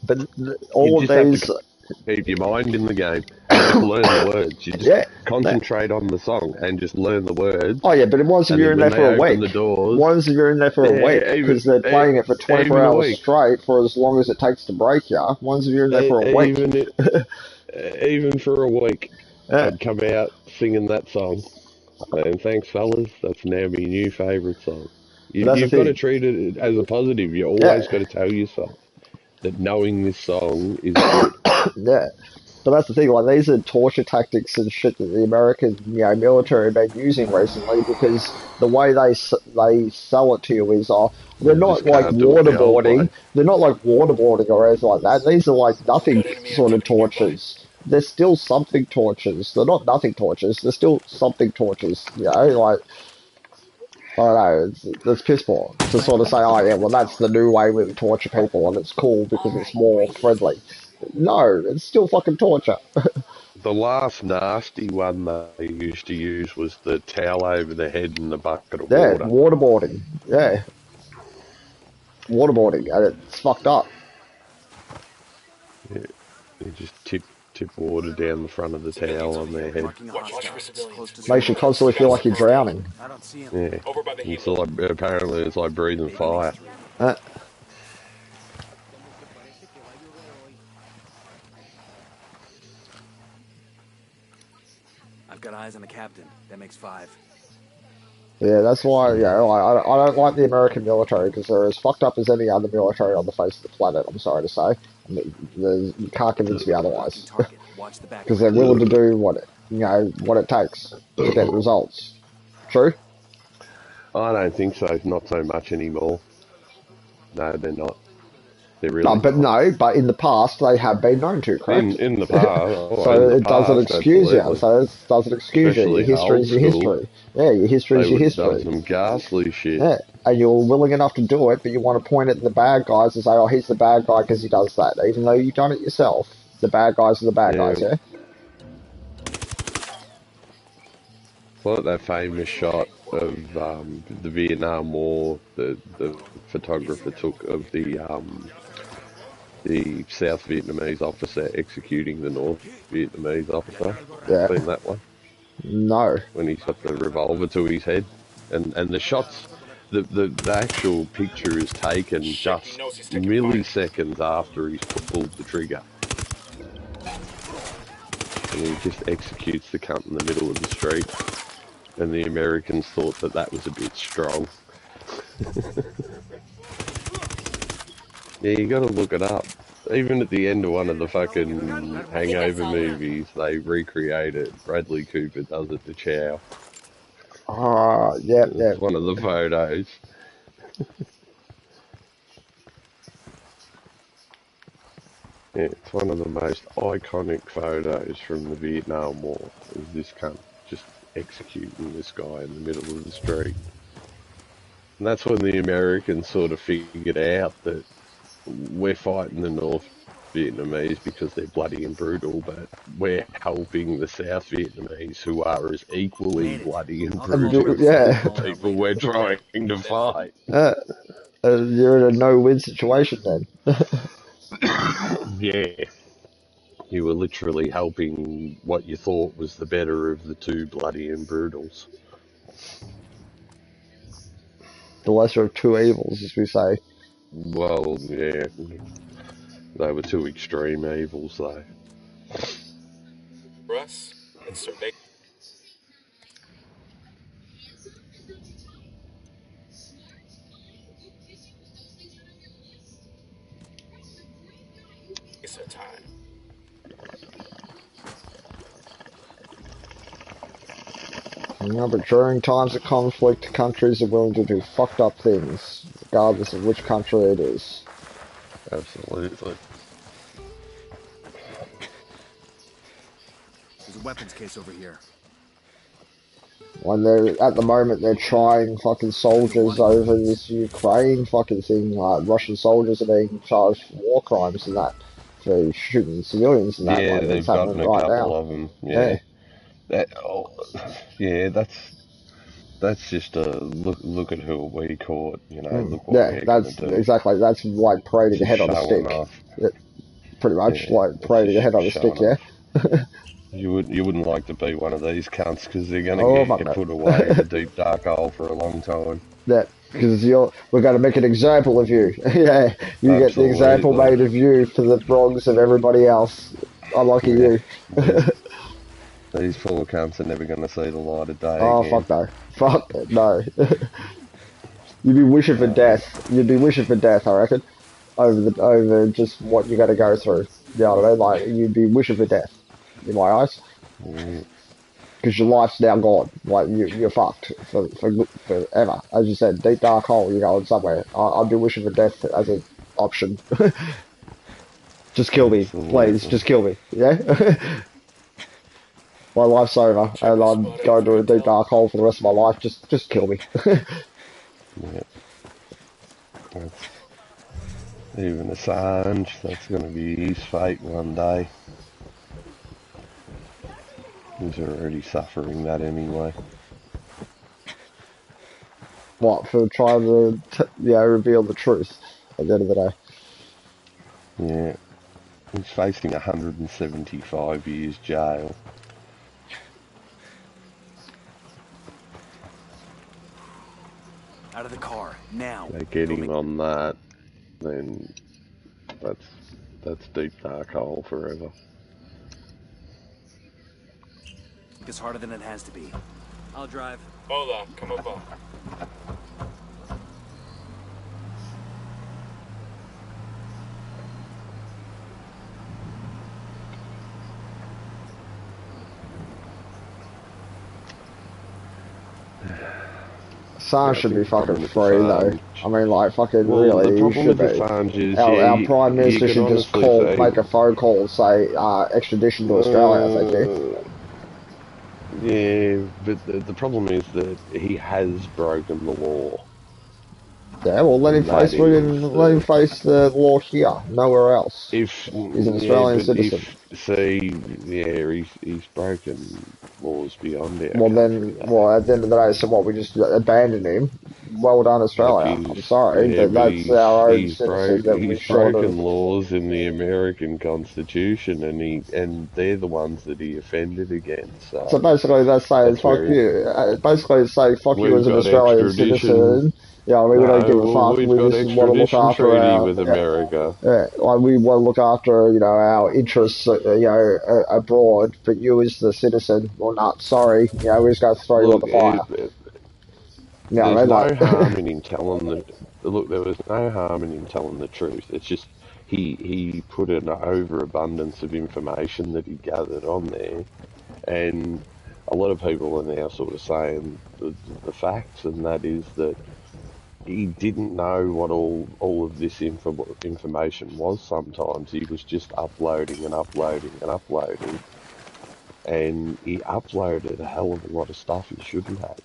But all of have these... to keep your mind in the game and just learn the words. You just concentrate on the song and just learn the words. Oh yeah, but it was if you're in there for a week. What if you're in there for a week? Because they're playing it for 24 hours straight for as long as it takes to break you. What if you're in there for a week? Even for a week, I'd come out singing that song. And thanks, fellas. That's now my new favourite song. You've got to treat it as a positive. You always got to tell yourself that knowing this song is good. Yeah. But that's the thing, like, these are torture tactics and shit that the American, military have been using recently, because the way they sell it to you is, they're not like waterboarding, or anything like that. These are like nothing sort of tortures. They're still something tortures. They're not nothing tortures. They're still something tortures. Like, I don't know, it's piss poor to sort of say, oh yeah, well that's the new way we torture people and it's cool because it's more friendly. No, it's still fucking torture. The last nasty one they used to use was the towel over the head and the bucket of water. Waterboarding. Yeah. Waterboarding, and it's fucked up. Yeah. You just tip water down the front of the towel on their head. Makes you constantly feel like you're drowning. Yeah. It's like, apparently it's like breathing fire. I've got eyes on the captain. That makes 5. Yeah, that's why, I don't like the American military, because they're as fucked up as any other military on the face of the planet, I'm sorry to say. I mean, you can't convince me otherwise. Because they're willing to do what it takes to get results. True? I don't think so. Not so much anymore. No, they're not. They're really but in the past they have been known to, correct? In the past. So it doesn't excuse you. So it doesn't excuse you. Your history is your history. Yeah, your history is your history. Some ghastly shit. Yeah, and you're willing enough to do it, but you want to point at the bad guys and say, oh, he's the bad guy because he does that. Even though you've done it yourself. The bad guys are the bad guys, yeah? Like that famous shot of the Vietnam War, the photographer took of the South Vietnamese officer executing the North Vietnamese officer. Yeah. Seen that one? No. When he's got the revolver to his head, and the shots, the actual picture is taken just milliseconds after he's pulled the trigger, and he just executes the cunt in the middle of the street. And the Americans thought that was a bit strong. Yeah, you gotta look it up. Even at the end of one of the fucking Hangover movies, they recreate it. Bradley Cooper does it to Chow. Yeah. It's one of the photos. Yeah, it's one of the most iconic photos from the Vietnam War. Is this cunt just executing this guy in the middle of the street. And that's when the Americans sort of figured out that we're fighting the North Vietnamese because they're bloody and brutal, but we're helping the South Vietnamese, who are as equally bloody and brutal as the people we're trying to fight. You're in a no-win situation then. Yeah. You were literally helping what you thought was the better of the two bloody and brutals. The lesser of two evils, as we say. Well, yeah, they were two extreme evils, though. For us, it's survey. It's a time. Remember, during times of conflict, countries are willing to do fucked up things, regardless of which country it is. Absolutely. There's a weapons case over here. When they're, at the moment, they're trying fucking soldiers over this Ukraine fucking thing, like Russian soldiers are being charged for war crimes and that, for shooting civilians and that, Yeah, like, that's they've gotten happening a right couple now. of them. Yeah, yeah, that's just a look at who we caught. You know, look what Yeah, we're gonna that's do. exactly, that's like parading Just ahead on a showing stick. off. Yeah, pretty much, Yeah, like, it's parading just ahead on a stick, showing yeah? off. You wouldn't like to be one of these cunts because they're gonna Oh, get fuck you no. put away in a deep dark hole for a long time. That, because we're going to make an example of you. Yeah, you get the example Absolutely. made of you for the wrongs of everybody else. Unlucky you. These poor cunts are never gonna see the light of day Oh, again. fuck no. Fuck no. You'd be wishing for death. You'd be wishing for death, I reckon. Over just what you got to go through. You know what I mean? Like, you'd be wishing for death, in my eyes. Because your life's now gone. Like, you're fucked forever. As you said, deep dark hole, you're going somewhere. I'd be wishing for death as an option. Just kill me, please. Just kill me. Yeah? My life's over, and I'm going to a deep dark hole for the rest of my life. Just kill me. Yeah. Even Assange, that's going to be his fate one day. He's already suffering that anyway. What, for trying to, reveal the truth at the end of the day? Yeah. He's facing 175 years jail. Out of the car, now. They get him on that, then that's deep dark hole forever. It's harder than it has to be. I'll drive. Hola, ¿cómo va? Assange should be fucking free though. I mean, like, fucking well, really, the problem should with be. Assange is, Our Prime Minister should just make a phone call and say, extradition to Australia, thank you. Yeah, but the problem is that he has broken the law. Yeah, well, let him face the law here, nowhere else. He's an Australian citizen. He's broken laws beyond our Well, country. at the end of the day, so what? We just abandon him. Well done, Australia. I'm sorry, but that's our own citizen that we he's short broken of. laws in the American Constitution, and they're the ones that he offended against. So basically, that's saying fuck you. Basically, it's saying fuck you as an Australian citizen. Yeah, I mean, we don't give a fuck. We just want to look after our with America. like we want to look after our interests, abroad. But you as the citizen, well, not sorry. We just got to throw you on the fire. There's no harm in him telling the look. There was no harm in him telling the truth. It's just he put an overabundance of information that he gathered on there, and a lot of people are now sort of saying the facts, and that is that he didn't know what all of this information was. Sometimes he was just uploading and uploading and uploading, and he uploaded a hell of a lot of stuff he shouldn't have.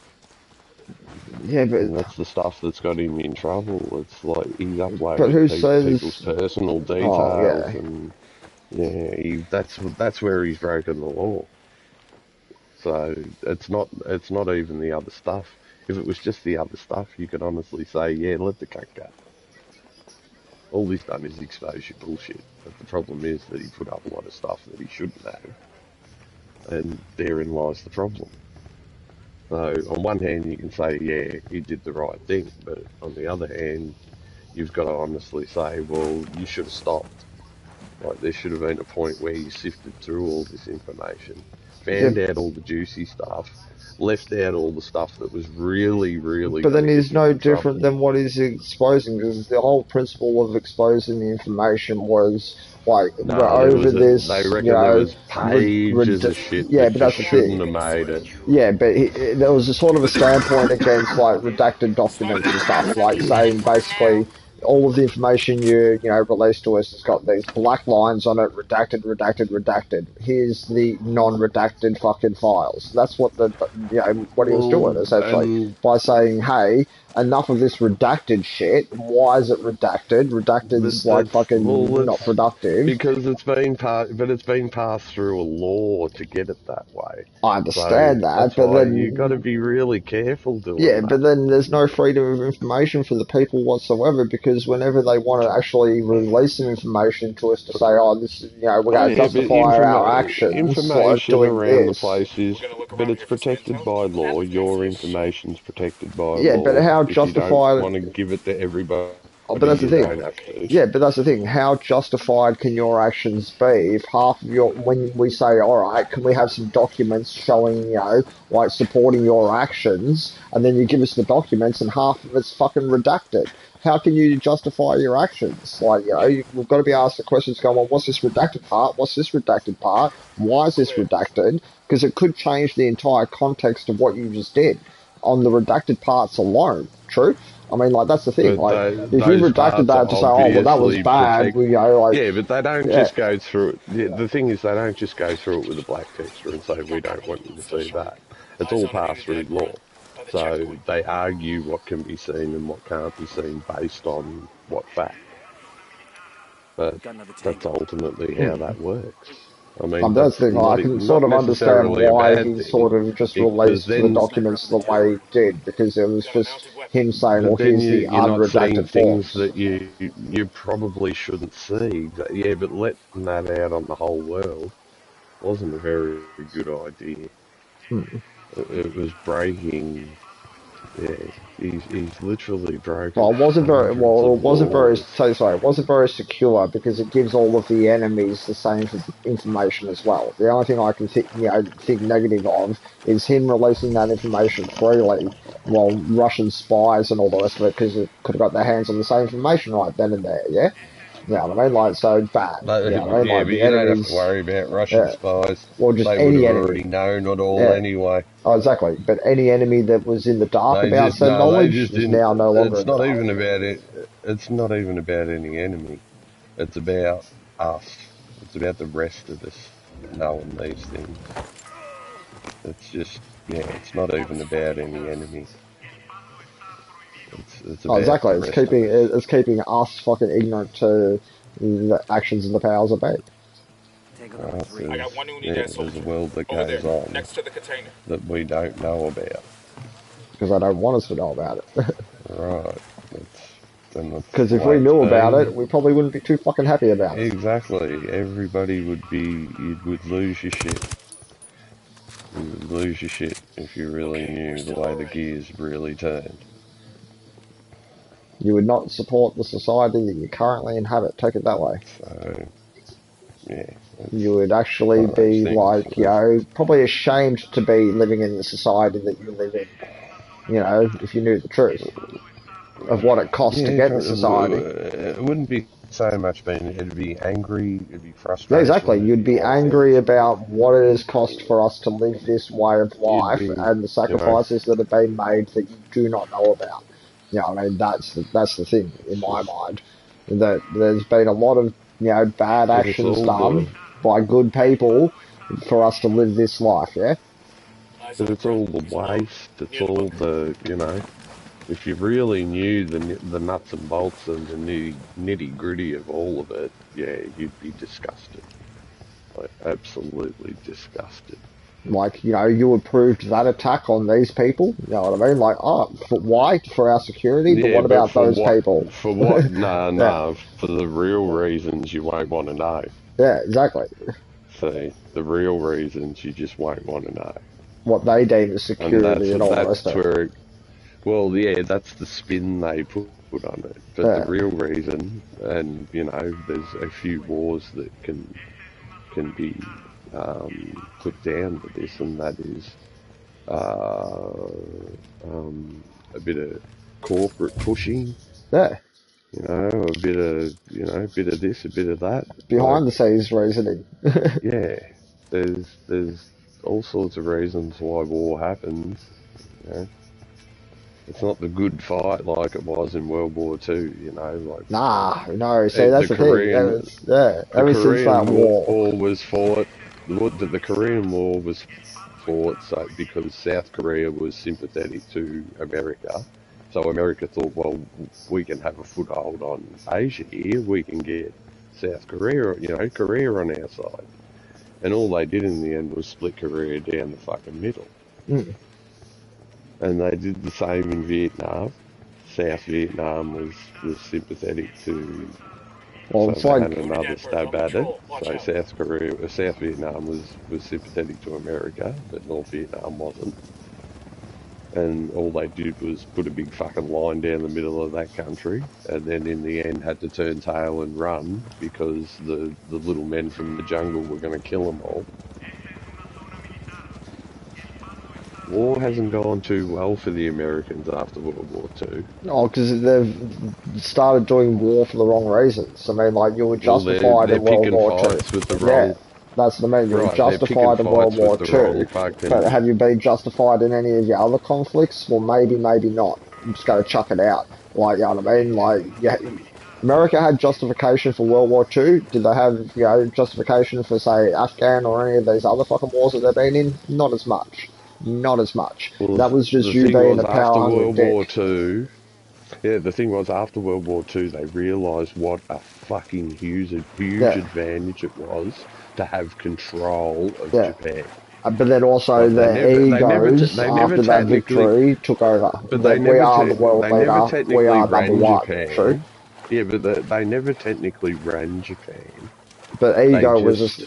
Yeah, but and that's the stuff that's got him in trouble. It's like he's uploaded people's personal details, and that's where he's broken the law. So it's not even the other stuff. If it was just the other stuff, you could honestly say, yeah, let the cut go. All he's done is expose your bullshit. But the problem is that he put up a lot of stuff that he shouldn't have. And therein lies the problem. So on one hand you can say, yeah, he did the right thing. But on the other hand, you've got to honestly say, well, you should have stopped. Like, there should have been a point where you sifted through all this information, found out all the juicy stuff, left out all the stuff that was really, really But going then to get he's you no in trouble. different than what he's exposing, because the whole principle of exposing the information was like we're No, there over was they this, reckon there was pages of shit yeah, that but just that's the shouldn't thing. have made it. Yeah, but there was a sort of a standpoint against like redacted documents and stuff, like saying basically all of the information you released to us has got these black lines on it, redacted, redacted, redacted. Here's the non-redacted fucking files. That's what what he was doing Well, essentially by saying, hey, enough of this redacted shit. Why is it redacted? Redacted's but like well, fucking not that's productive. because it's been passed through a law to get it that way. I So understand that, that's but why you got to then be really careful doing yeah, but that. then there's no freedom of information for the people whatsoever, because whenever they want to actually release some information to us to say, oh, this, we're Oh going to yeah, but justify our actions, like information doing around the this. place is, but it's protected by law. Your information's protected by Yeah, but law. how If you don't justified? want to give it to everybody, Oh, but that's the you thing. don't have to. Yeah, but that's the thing. How justified can your actions be if half of when we say, all right, can we have some documents showing, like supporting your actions, and then you give us the documents and half of it's fucking redacted? How can you justify your actions? Like, we've got to be asked the questions going, well, what's this redacted part? What's this redacted part? Why is this redacted? Because it could change the entire context of what you just did on the redacted parts alone. True? I mean, like, that's the thing. But Like, if you those redacted parts are that to say, oh, well, that was obviously bad, protect. like, Yeah, but they don't yeah. just go through it. The thing is, they don't just go through it with a black texture and say, we don't want you to see that. It's all passed through law. So they argue what can be seen and what can't be seen based on what fact. But that's ultimately how that works. I mean, That's that's the thing. I can sort not of understand necessarily a why bad he thing, sort of just because released the then, documents the way he did, because it was just him saying, well, but then here's the you're not seeing unredacted things forms. that you probably shouldn't see. Yeah, but letting that out on the whole world wasn't a very good idea. It was breaking. Yeah, he's literally broken Well, it wasn't very hundreds well. of It wasn't very laws. so sorry. It wasn't very secure because it gives all of the enemies the same information as well. The only thing I can think negative of is him releasing that information freely, while Russian spies and all the rest of it, because it could have got their hands on the same information right then and there. Yeah, what I mean, like, so bad. But, What I mean, yeah, like but the you don't have to enemies. worry about Russian Yeah, spies. or just They would any have already enemy. known it all Yeah. anyway. Oh, exactly. But any enemy that was in the dark They about just said no, they knowledge just is didn't. now no longer It's in the not dark. even about it. It's not even about any enemy. It's about us. It's about the rest of us knowing these things. It's just yeah. It's not even about any enemy. It's Oh, about exactly. the rest of us. It's keeping us fucking ignorant to the actions and the powers of be. I got one Yeah, Unidad there's a soldier. world that Over there, goes on next to the container. that we don't know about. Because I don't want us to know about it. Right. Then that's Because the if we way it's knew about been. it, we probably wouldn't be too fucking happy about it. Exactly. Everybody would be. You would lose your shit. You would lose your shit if you really knew the way the gears really turned. You would not support the society that you currently inhabit. Take it that way. So, yeah. You would actually One of those be things. like, probably ashamed to be living in the society that you live in. If you knew the truth of what it costs to Yeah, get in society. it wouldn't be so much being. It'd be angry. It'd be Yeah, frustration. exactly. It'd You'd be be all sorts angry of things. about what it has cost for us to live this way of You'd life be, and the sacrifices that have been made that you do not know about. I mean, that's the thing in my mind. That there's been a lot of, bad But it's actions all done the. by good people for us to live this life, yeah? But it's all the waste. It's all the. If you really knew the nuts and bolts and the nitty gritty of all of it, yeah, you'd be disgusted. Like, absolutely disgusted. Like, you know, you approved that attack on these people. You know what I mean? Like, oh, but why? For our security? But Yeah, what but about those people? for what? Nah, Yeah, for the real reasons you won't want to know. yeah, exactly. See, the real reasons you just won't want to know. What they deem as And security and all the rest that's of it. where, well, yeah, that's the spin they put on it. But the Yeah. real reason, and you know, there's a few wars that can be put down to this, and that is a bit of corporate pushing. Yeah. You know, a bit of this, a bit of that. Like, Behind the scenes reasoning. yeah, there's all sorts of reasons why war happens. You know, it's not the good fight like it was in World War Two. You know, like Nah, no, see, that's the thing. the Ever since that Korean war. War was fought. The Korean War was fought so because South Korea was sympathetic to America. So America thought, well, we can have a foothold on Asia here. We can get South Korea, you know, Korea on our side. And all they did in the end was split Korea down the fucking middle. Mm. And they did the same in Vietnam. South Vietnam was sympathetic to, Well, so it's they like, had another stab at it. So South Vietnam was sympathetic to America, but North Vietnam wasn't. And all they did was put a big fucking line down the middle of that country, and then in the end had to turn tail and run because the little men from the jungle were going to kill them all. War hasn't gone too well for the Americans after World War II. oh, because they've started doing war for the wrong reasons. I mean, like, you were Well, justified they're in World picking War II. fights with the Yeah, wrong. that's what I mean. You were Right, they're picking justified in World fights War with the wrong II. fucking. But have you been justified in any of your other conflicts? Well, maybe, maybe not. I'm just going to chuck it out. Like, you know what I mean? Like, yeah, America had justification for World War II. Did they have, you know, justification for, say, Afghan or any of these other fucking wars that they've been in? Not as much. Not as much. Well, That was just the you thing being was a after power-hungry World War dick. II. Yeah, the thing was after World War II, they realised what a fucking huge Yeah. advantage it was to have control of Yeah. Japan. But then also Like the egos they never after that technically, victory took over. but That we are the world they never leader. We technically are number ran one. True. Japan. Yeah, but they never technically ran Japan. But They ego just,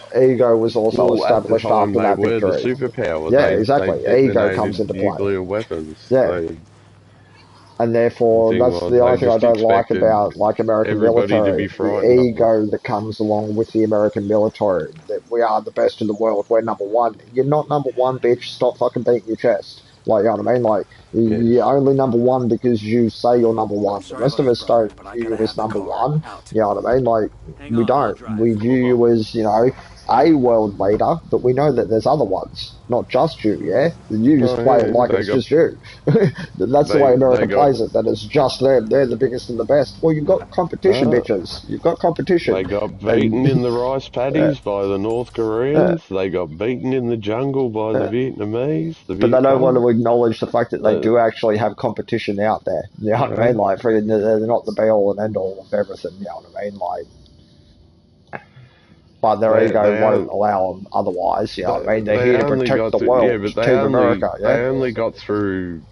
was also well, at the established time after they that were the victory. superpower. Yeah, They exactly. Ego comes detonated into play. nuclear weapons. Yeah. And The therefore, thing that's was, the they only thing I just don't like expected about like American everybody to military. be The frightened of them. ego that comes along with the American military. That we are the best in the world. We're number one. You're not number one, bitch. Stop fucking beating your chest. Like, you know what I mean? Like, you're only number one because you say you're number one. The rest of us don't view you as number one. You know what I mean? Like, we don't. We view you as, you know, a world leader, but we know that there's other ones, not just you, yeah? You just play it like it's just you. That's the way America plays it, that it's just them. They're the biggest and the best. Well, you've got competition, bitches. You've got competition. They got beaten in the rice paddies by the North Koreans. They got beaten in the jungle by the Vietnamese. But they don't want to acknowledge the fact that they do actually have competition out there. You know what I mean? Like, they're not the be-all and end-all of everything, you know what I mean? Like, but their ego won't allow them otherwise, you know what I mean? They're here to protect the world, yeah, but Team America, yeah? they only got through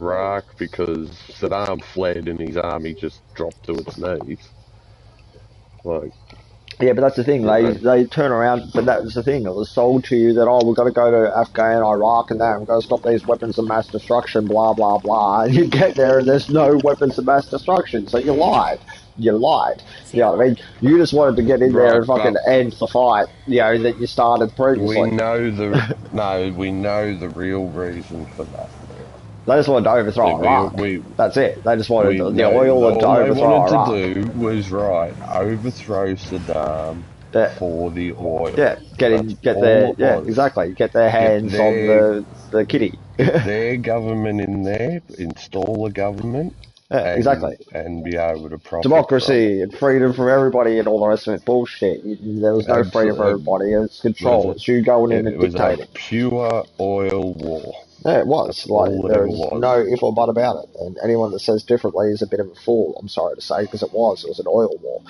Iraq because Saddam fled and his army just dropped to its knees. Like, yeah, but that's the thing. They turn around, but that was the thing. It was sold to you that, oh, we've got to go to Afghan, Iraq, and that. We've got to stop these weapons of mass destruction, blah, blah, blah. And you get there and there's no weapons of mass destruction. So you lied. You lied. You know what I mean? You just wanted to get in there and fucking end the fight, you know, that you started previously. We know the real reason for that. They just wanted to overthrow Iraq. That's it. They just wanted the oil and to overthrow Iraq. All they wanted to do was overthrow Saddam for the oil. Yeah, get their hands on the kitty. Get their government in there, install a government. Yeah, exactly. And be able to profit democracy and freedom from everybody and all the rest of it. Bullshit. There was no freedom for everybody. It's control. It's you going in and dictating. It was a pure oil war. Yeah, it was. There was no if or but about it. And anyone that says differently is a bit of a fool, I'm sorry to say, because it was. It was an oil war.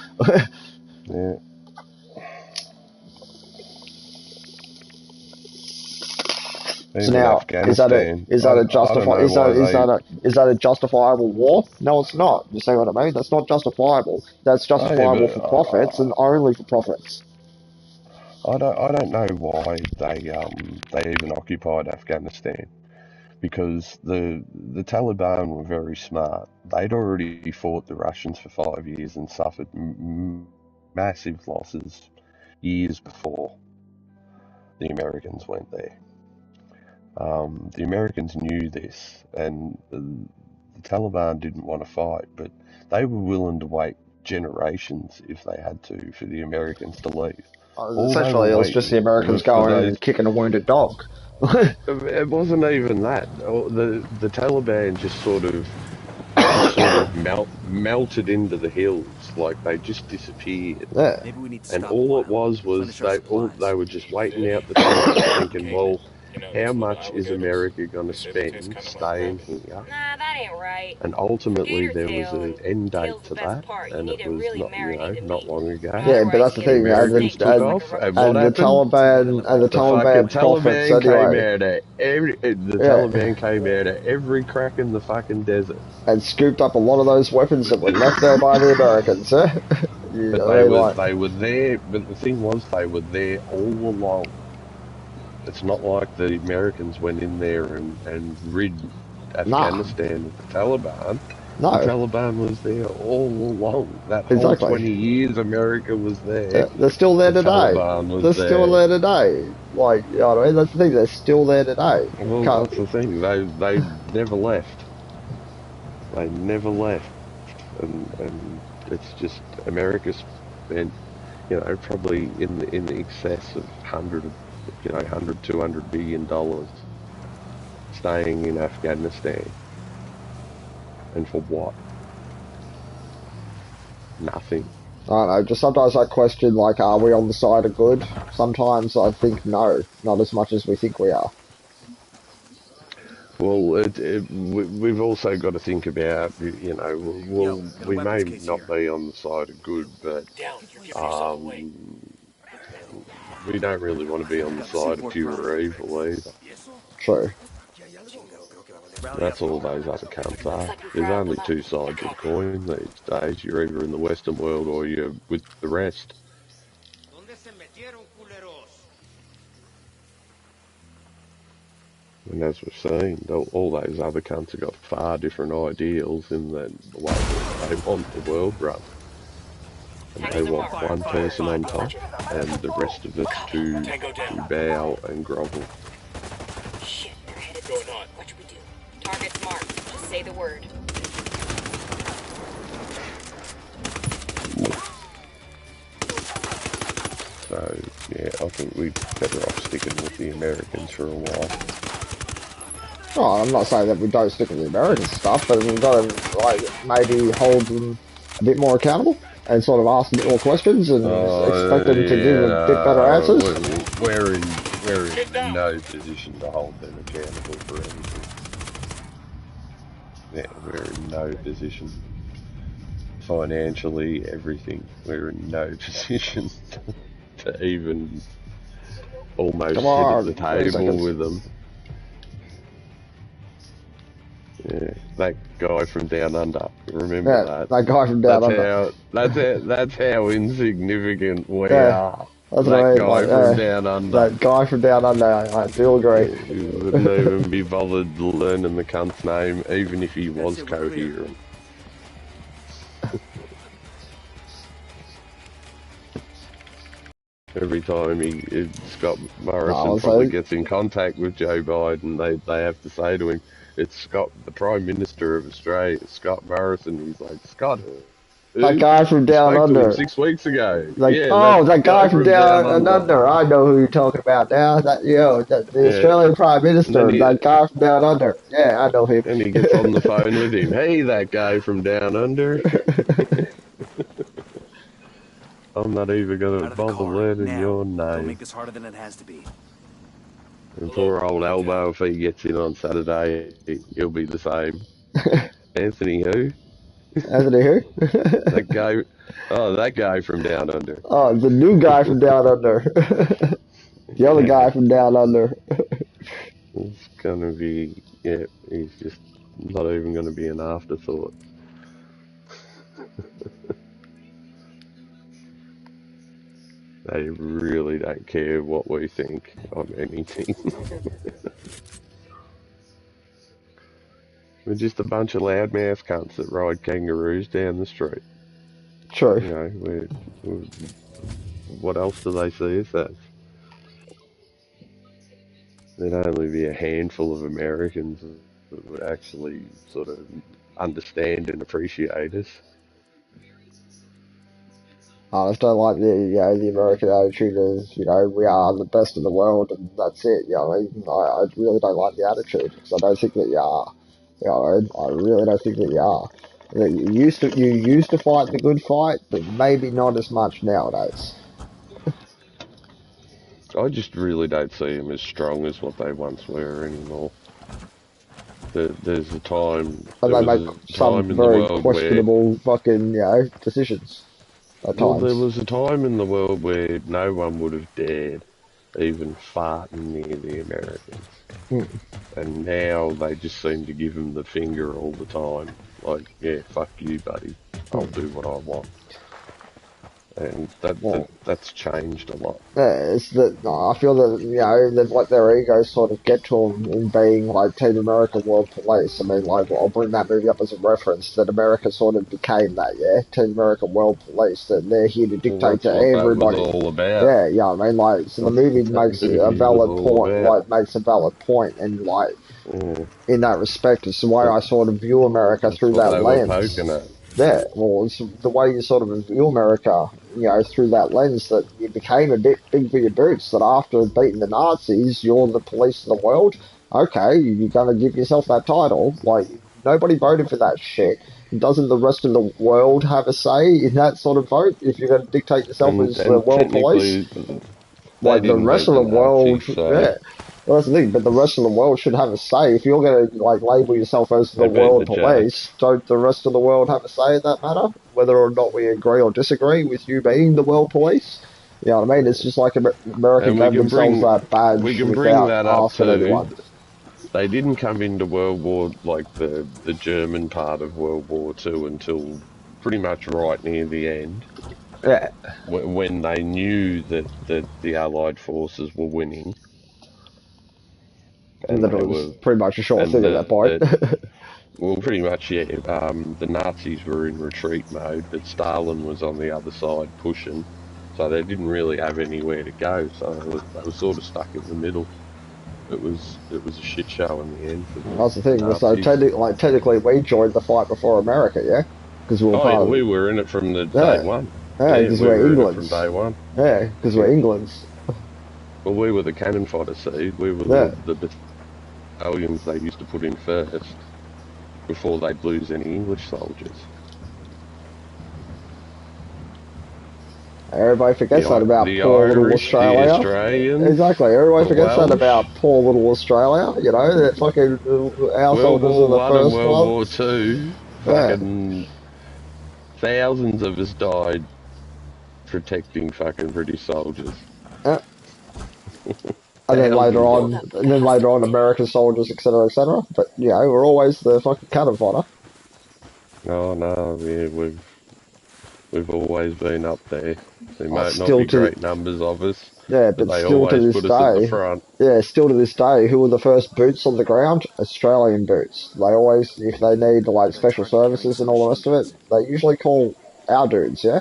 Yeah. Even So now, Afghanistan. is that I don't know why is that a justifiable war? No, it's not. You see what I mean? That's not justifiable. That's Oh, yeah, justifiable but for profits and only for profits. I don't know why they even occupied Afghanistan, because the Taliban were very smart. They'd already fought the Russians for 5 years and suffered massive losses years before the Americans went there. The Americans knew this, and the Taliban didn't want to fight, but they were willing to wait generations if they had to for the Americans to leave. All they were Essentially, it was just the waiting Americans was for going those. and kicking a wounded dog. It wasn't even that. The Taliban just sort of melted into the hills, like they just disappeared. Yeah. Maybe we need to And stop all a it while. was Replenish our supplies. they were just waiting out the time, thinking, well, You know, how those little much is alligators, America going to they say they taste spend kind of like staying rabbit. here? Nah, that ain't right. And ultimately, Gator there was an tail end date tail's to the best that, part. You and need it to was really marinate the not meat. long ago. Yeah, but that's the The thing. Americans took off, and what And the happened? The fucking Taliban profits Taliban came anyway. out of the Yeah, Taliban came out of every crack in the fucking desert. and scooped up a lot of those weapons that were left there by the Americans. Huh? But I mean, like, they were there. But the thing was, they were there all along. It's not like the Americans went in there and rid nah, Afghanistan of the Taliban. The no, Taliban was there all along. That whole exactly. 20 years, America was there. They're still there The today. Taliban was They're still there. there today. Like, you know what I mean? That's the thing. They're still there today. Well, Can't, that's the thing. They never left. They never left, and it's just America spent, probably in the excess of 100, $200 billion staying in Afghanistan, and for what? Nothing. I don't know. Just sometimes I question, like, are we on the side of good? Sometimes I think no, not as much as we think we are. Well, we've also got to think about, we weapons may case not here. be on the side of good, but Down, you're giving yourself away. we don't really want to be on the Got the side of C4 pure primed. evil either. True. Rally up. That's all those other cunts Looks are. like we've There's riled only them up. two sides of the coin these days. You're either in the Western world or you're with the rest. And as we've seen, all those other cunts have got far different ideals in the way that they want the world run. And they want one person on top and the rest of us to bow and grovel. Shit, they're headed this way. What should we do? Target's marked. Just say the word. So, yeah, I think we're better off sticking with the Americans for a while. Oh, I'm not saying that we don't stick with the American stuff, but we've got to, like, maybe hold them a bit more accountable and sort of ask a bit more questions and expect them to give a bit better answers. We're in no position to hold them accountable for anything. Yeah, we're in no position. Financially, everything. We're in no position to even almost sit at the table with them. Yeah, that guy from Down Under. Remember that? That guy from Down Under. That's how insignificant we are. That's that what I mean. guy from Down Under. That guy from Down Under. I do agree. He wouldn't even be bothered learning the cunt's name, even if he was coherent. Every time Scott Morrison probably gets in contact with Joe Biden, they have to say to him, "It's Scott, the Prime Minister of Australia, Scott Morrison." He's like, "Scott, that guy from Down Under. 6 weeks ago." Like, yeah, that guy from Down Under. I know who you're talking about now. The Australian Prime Minister, that guy from Down Under. Yeah, I know him. And he gets on the phone with him. "Hey, that guy from Down Under." I'm not even going to bother learning your name. Don't make this harder than it has to be. And poor old Elbow, if he gets in on Saturday, he'll be the same. Anthony who? Anthony who? That guy from Down Under. Oh, the new guy from Down Under. The other guy from Down Under. It's gonna be, yeah, he's just not even gonna be an afterthought. They really don't care what we think on anything. We're just a bunch of loudmouth cunts that ride kangaroos down the street. True. You know, what else do they see us as? There'd only be a handful of Americans that would actually sort of understand and appreciate us. I just don't like the American attitude of, we are the best in the world and that's it, I really don't like the attitude because I don't think that you are. I really don't think that you are. You used to fight the good fight, but maybe not as much nowadays. I just really don't see them as strong as what they once were anymore. There's a time, And there they was make a some time in the very world where, questionable fucking, decisions at well, there times. was a time in the world where no one would have dared even farting near the Americans. Mm. And now they just seem to give them the finger all the time. Like, yeah, fuck you, buddy. I'll do what I want. And that's changed a lot. Yeah, it's that I feel that they've let their egos sort of get to them in being like Team America World Police. I mean, like I'll bring that movie up as a reference that America sort of became that, Team America World Police. That they're here to Well, dictate that's to what everybody. that was all about. Yeah, I mean, like so the movie makes a valid point, and like in that respect, it's the way I sort of view America That's through what that they were lens. poking at. Yeah, well, it's the way you sort of view America, through that lens that you became a bit big for your boots, that after beating the Nazis, you're the police of the world. Okay, you're going to give yourself that title. Like, nobody voted for that shit. Doesn't the rest of the world have a say in that sort of vote if you're going to dictate yourself as the And world police? technically, they Like, the didn't rest beat of the the world, Nazis, so yeah. Well, that's the thing, but the rest of the world should have a say. If you're going to, like, label yourself as the they beat world the Japs. police, don't the rest of the world have a say in that matter? Whether or not we agree or disagree with you being the world police? You know what I mean? It's just like America And we gave can themselves that badge bring without that up asking too. anyone. They didn't come into World War, like the German part of World War II, until pretty much right near the end. Yeah. When they knew that the Allied forces were winning. And that it was pretty much a short thing at that point. Well, pretty much, yeah. The Nazis were in retreat mode, but Stalin was on the other side pushing, so they didn't really have anywhere to go. So they were sort of stuck in the middle. It was a shit show in the end for the That's the thing. Nazis. So technically, we joined the fight before America, yeah, because we were part of. We were in it from the day one. Yeah, because we we're were England from day one. Yeah, because we're England's. Well, we were the cannon fodder seed. We were the battalions they used to put in first before they'd lose any English soldiers. Everybody forgets that about poor Irish, little Australia. The Australians, exactly. Everybody forgets Welsh. that about poor little Australia. That fucking our soldiers are the first World War ones. II, fucking thousands of us died protecting fucking British soldiers. And then later on, American soldiers, etc., etc. But we're always the fucking cannon fodder. Oh no, yeah, we've always been up there. There might not be great numbers of us. Yeah, but they still always to this put us at the day, front. still to this day, who are the first boots on the ground? Australian boots. They always, if they need like special services and all the rest of it, they usually call our dudes. Yeah,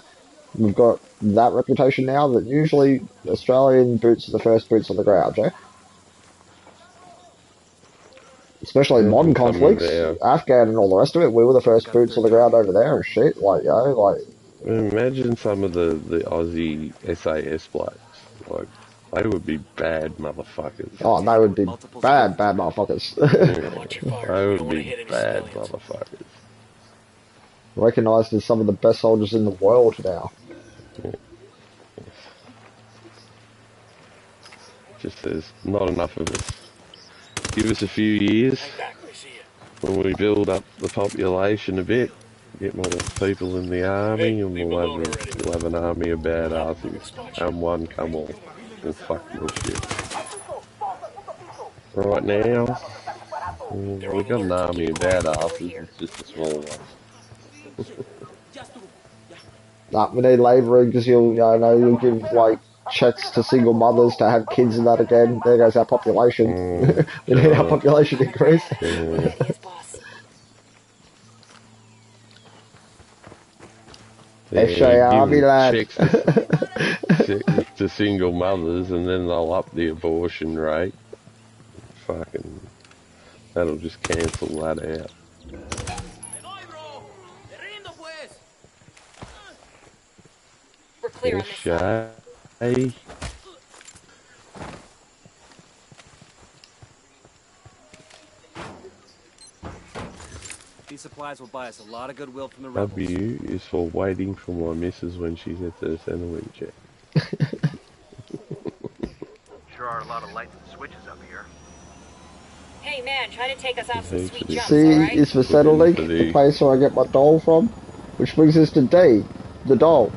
we've got that reputation now that usually Australian boots are the first boots on the ground. Yeah. Especially in modern conflicts, Afghan and all the rest of it, we were the first boots on the ground over there and shit. Imagine some of the Aussie SAS blokes. Like, they would be bad motherfuckers. Oh, they would be bad motherfuckers. They would be bad motherfuckers. Recognised as some of the best soldiers in the world now. Yeah. Just there's not enough of us. Give us a few years when we build up the population a bit, get more people in the army, and we'll have an army of badasses. And one come on, we'll fuck your shit. Right now, we got an army of badasses, it's just a small one. Nah, we need labouring because you'll give like checks to single mothers to have kids and that again. There goes our population. We need our population increase. Yeah, SJ Army give lad. checks to single mothers, and then they'll up the abortion rate. Fucking, that'll just cancel that out. We're clear on this side. SJ. These supplies will buy us a lot of goodwill from the rebels. W is for waiting for my missus when she's at the centerwing check. Sure are a lot of lights and switches up here. Hey man, try to take us off some sweet jumps, C alright? is for Settlelink, the place where I get my doll from. Which brings us to D, the doll.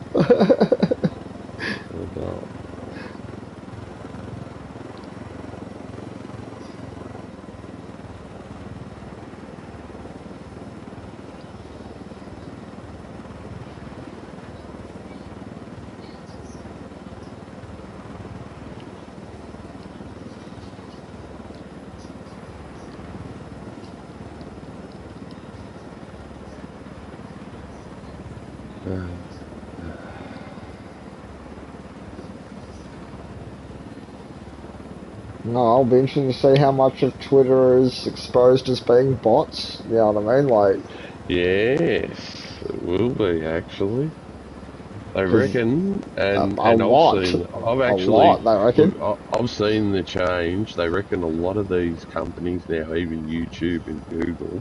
No, I'll be interested to see how much of Twitter is exposed as being bots. You know what I mean? Like, yes, it will be actually. I reckon, and I've seen the change. They reckon a lot of these companies now, even YouTube and Google,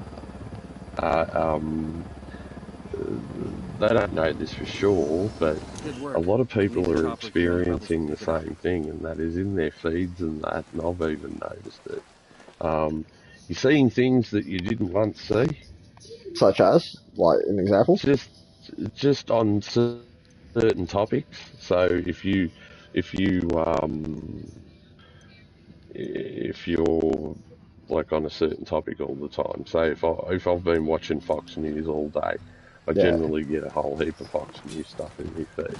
they don't know this for sure, but a lot of people are experiencing the same thing, and that is in their feeds and that, and I've even noticed it. You're seeing things that you didn't once see. Such as? Like, an example? Just on certain topics. So if you're like on a certain topic all the time. Say if I've been watching Fox News all day, I generally get a whole heap of Fox News stuff in my feed.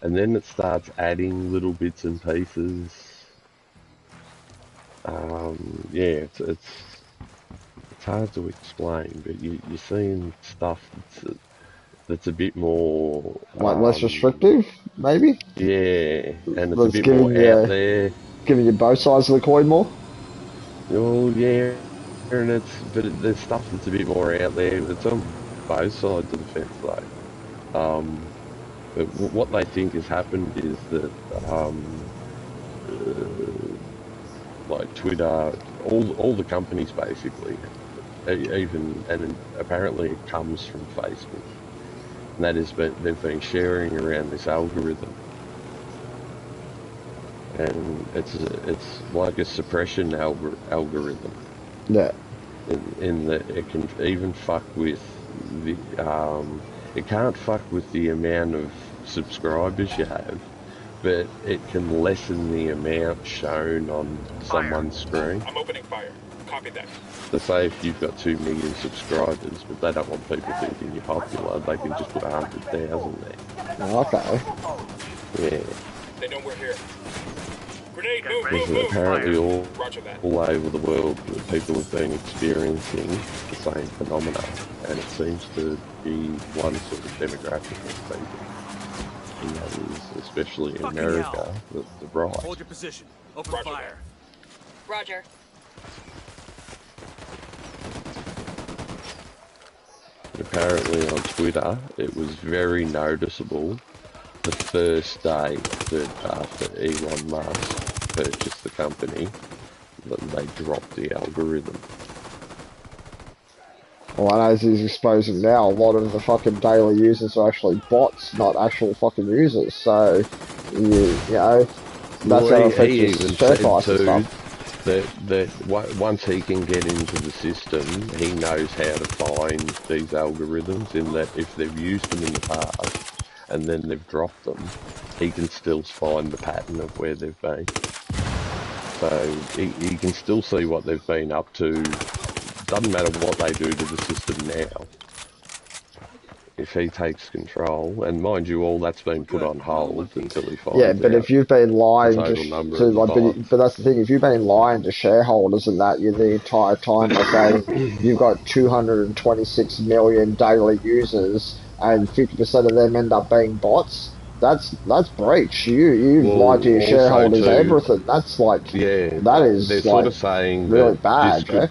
And then it starts adding little bits and pieces. It's hard to explain, but you're seeing stuff that's a bit more like less restrictive, maybe? Yeah, and it's a bit more out there. Giving you both sides of the coin more? Oh yeah, and there's stuff that's a bit more out there. It's on both sides of the fence though. But what they think has happened is that like Twitter, all the companies basically, and apparently it comes from Facebook. And that is, they've been sharing around this algorithm, and it's like a suppression algorithm. Yeah. In that it can even fuck with the it can't fuck with the amount of subscribers you have, but it can lessen the amount shown on someone's screen. I'm opening fire. Copy that. So say if you've got 2 million subscribers, but they don't want people thinking you're popular, they can just put 100,000 there. Okay. Yeah. They know we're here. Grenade, Because apparently all over the world, people have been experiencing the same phenomena, and it seems to be one sort of demographic of people. And that is, especially in America, the right. Hold your position. Open fire. Roger. Apparently on Twitter, it was very noticeable the first day that after Elon Musk purchased the company, that they dropped the algorithm. Well, as he's exposing now, a lot of the fucking daily users are actually bots, not actual fucking users. So, you know, that's how it affects his share price and stuff. That once he can get into the system, he knows how to find these algorithms, in that if they've used them in the past and then they've dropped them, he can still find the pattern of where they've been. So he can still see what they've been up to. Doesn't matter what they do to the system now. If he takes control, and mind you, all that's been put on hold until he finds Yeah, but out if you've been the lying total number to of the like, bots. but that's the thing. If you've been lying to shareholders and that you the entire time by saying you've got 226 million daily users and 50% of them end up being bots, that's breach. You've lied to Well, your also shareholders too, everything. That's like yeah, that they're is sort like of saying really that bad, yeah.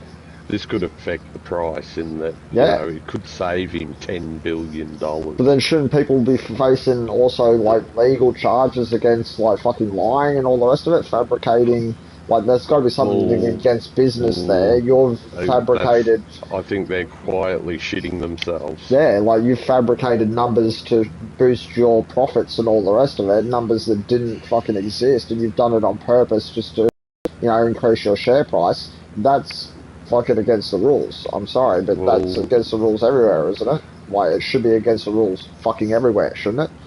this could affect the price in that, you Yeah. know, it could save him $10 billion. But then shouldn't people be facing also like legal charges against like fucking lying and all the rest of it, fabricating? Like there's got to be something against business there. You've fabricated. I think they're quietly shitting themselves. Yeah, like you've fabricated numbers to boost your profits and all the rest of it, numbers that didn't fucking exist, and you've done it on purpose just to, increase your share price. That's fucking against the rules. I'm sorry, but that's against the rules everywhere, isn't it? Like, it should be against the rules fucking everywhere, shouldn't it?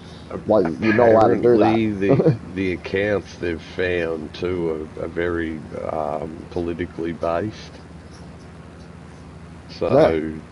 Like, you're not allowed to do that. The accounts they've found too are very politically based. So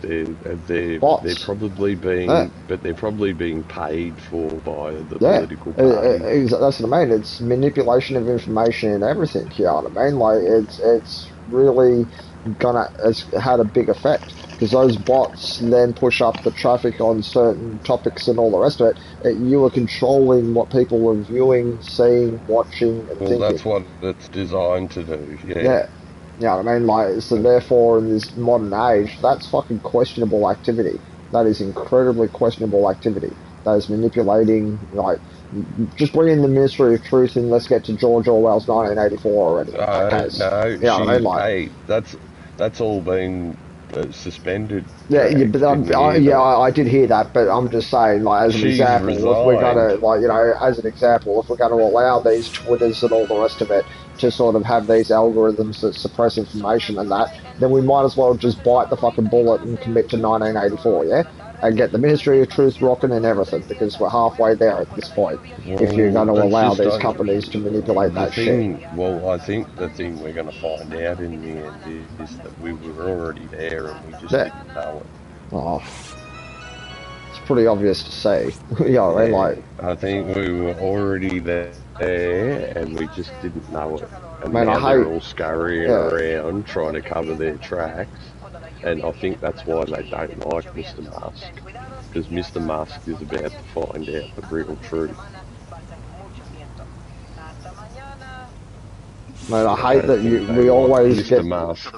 they're probably being, but they're probably being paid for by the political party. That's what I mean. It's manipulation of information and everything. You know what I mean? Like it's really it's had a big effect because those bots then push up the traffic on certain topics and all the rest of it. You are controlling what people are viewing, seeing, watching, and thinking. Well, that's what it's designed to do. Yeah. You know what I mean? Like, so therefore, in this modern age, that's fucking questionable activity. That is incredibly questionable activity. That is manipulating, like, just bring in the Ministry of Truth and let's get to George Orwell's 1984 already. No, you know what I mean? Like, hey, that's all been suspended. Yeah, but I did hear that, but I'm just saying, like, as an example, if we're gonna, like, as an example, if we're gonna allow these Twitters and all the rest of it to sort of have these algorithms that suppress information and that, then we might as well just bite the fucking bullet and commit to 1984, yeah? And get the Ministry of Truth rocking and everything, because we're halfway there at this point. Well, if you're going to allow these companies to manipulate that shit. Well, I think the thing we're going to find out in the end is that we were already there and we just didn't know it. Oh, it's pretty obvious to say. I think we were already there and we just didn't know it. And now they're all scurrying around trying to cover their tracks. And I think that's why they don't like Mr. Musk. Because Mr. Musk is about to find out the real truth. Man, I hate that we always Mr. get Musk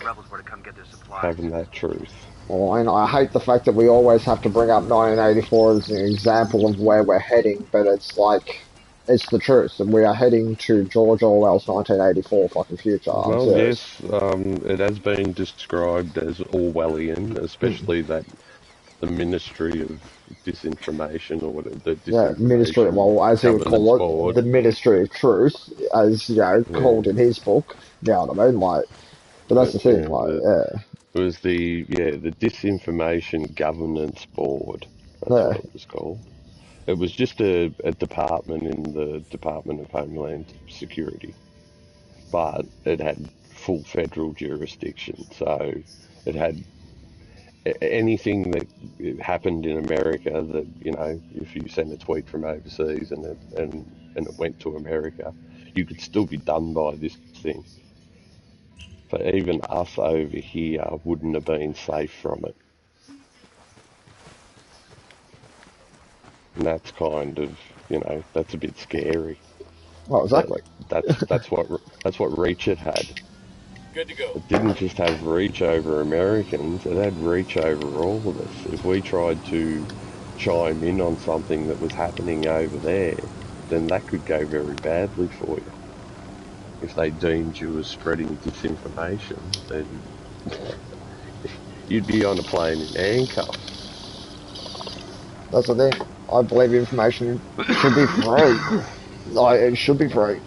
having that truth. Well, and I hate the fact that we always have to bring up 1984 as an example of where we're heading, but it's like, it's the truth, and we are heading to George Orwell's 1984 fucking future. Well, yes, it has been described as Orwellian, especially that the Ministry of Disinformation, or whatever, the Disinformation Ministry, well, as he would call it, the Ministry of Truth, as, called in his book, you know what I mean, like, but that's the thing, It was the Disinformation Governance Board, that's what it was called. It was just a department in the Department of Homeland Security, but it had full federal jurisdiction, so it had anything that happened in America that, if you send a tweet from overseas and it went to America, you could still be done by this thing. But even us over here wouldn't have been safe from it. And that's kind of, that's a bit scary. Oh, exactly. That's what Reach it had. Good to go. It didn't just have reach over Americans, it had reach over all of us. If we tried to chime in on something that was happening over there, then that could go very badly for you. If they deemed you as spreading disinformation, then you'd be on a plane in handcuffs. That's the thing. I believe information should be free. Like, it should be free.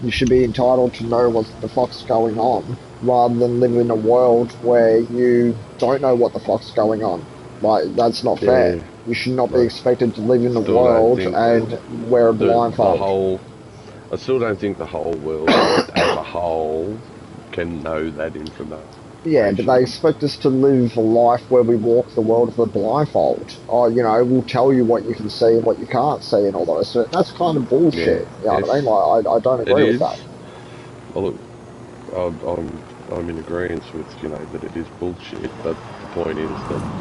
You should be entitled to know what the fuck's going on, rather than live in a world where you don't know what the fuck's going on. Like, that's not fair. You should not be expected to live in the world and wear a blindfold. I still don't think the whole world whole can know that information. Yeah, but they expect us to live a life where we walk the world with a blindfold. Oh, you know, we'll tell you what you can see and what you can't see and all the rest of it. That's kind of bullshit. You know what I mean? Like, I don't It agree with that. is. Well, I'm in agreement with that it is bullshit. But the point is that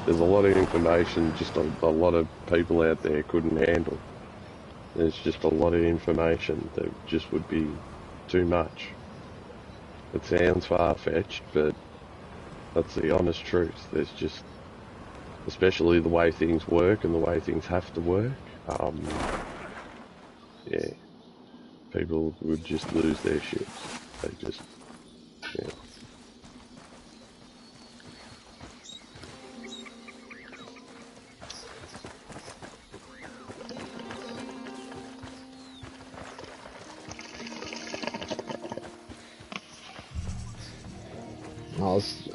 there's a lot of information just a lot of people out there couldn't handle. There's just a lot of information that just would be too much. It sounds far-fetched, but that's the honest truth. There's just, especially the way things work and the way things have to work, yeah, people would just lose their shits. They just, yeah.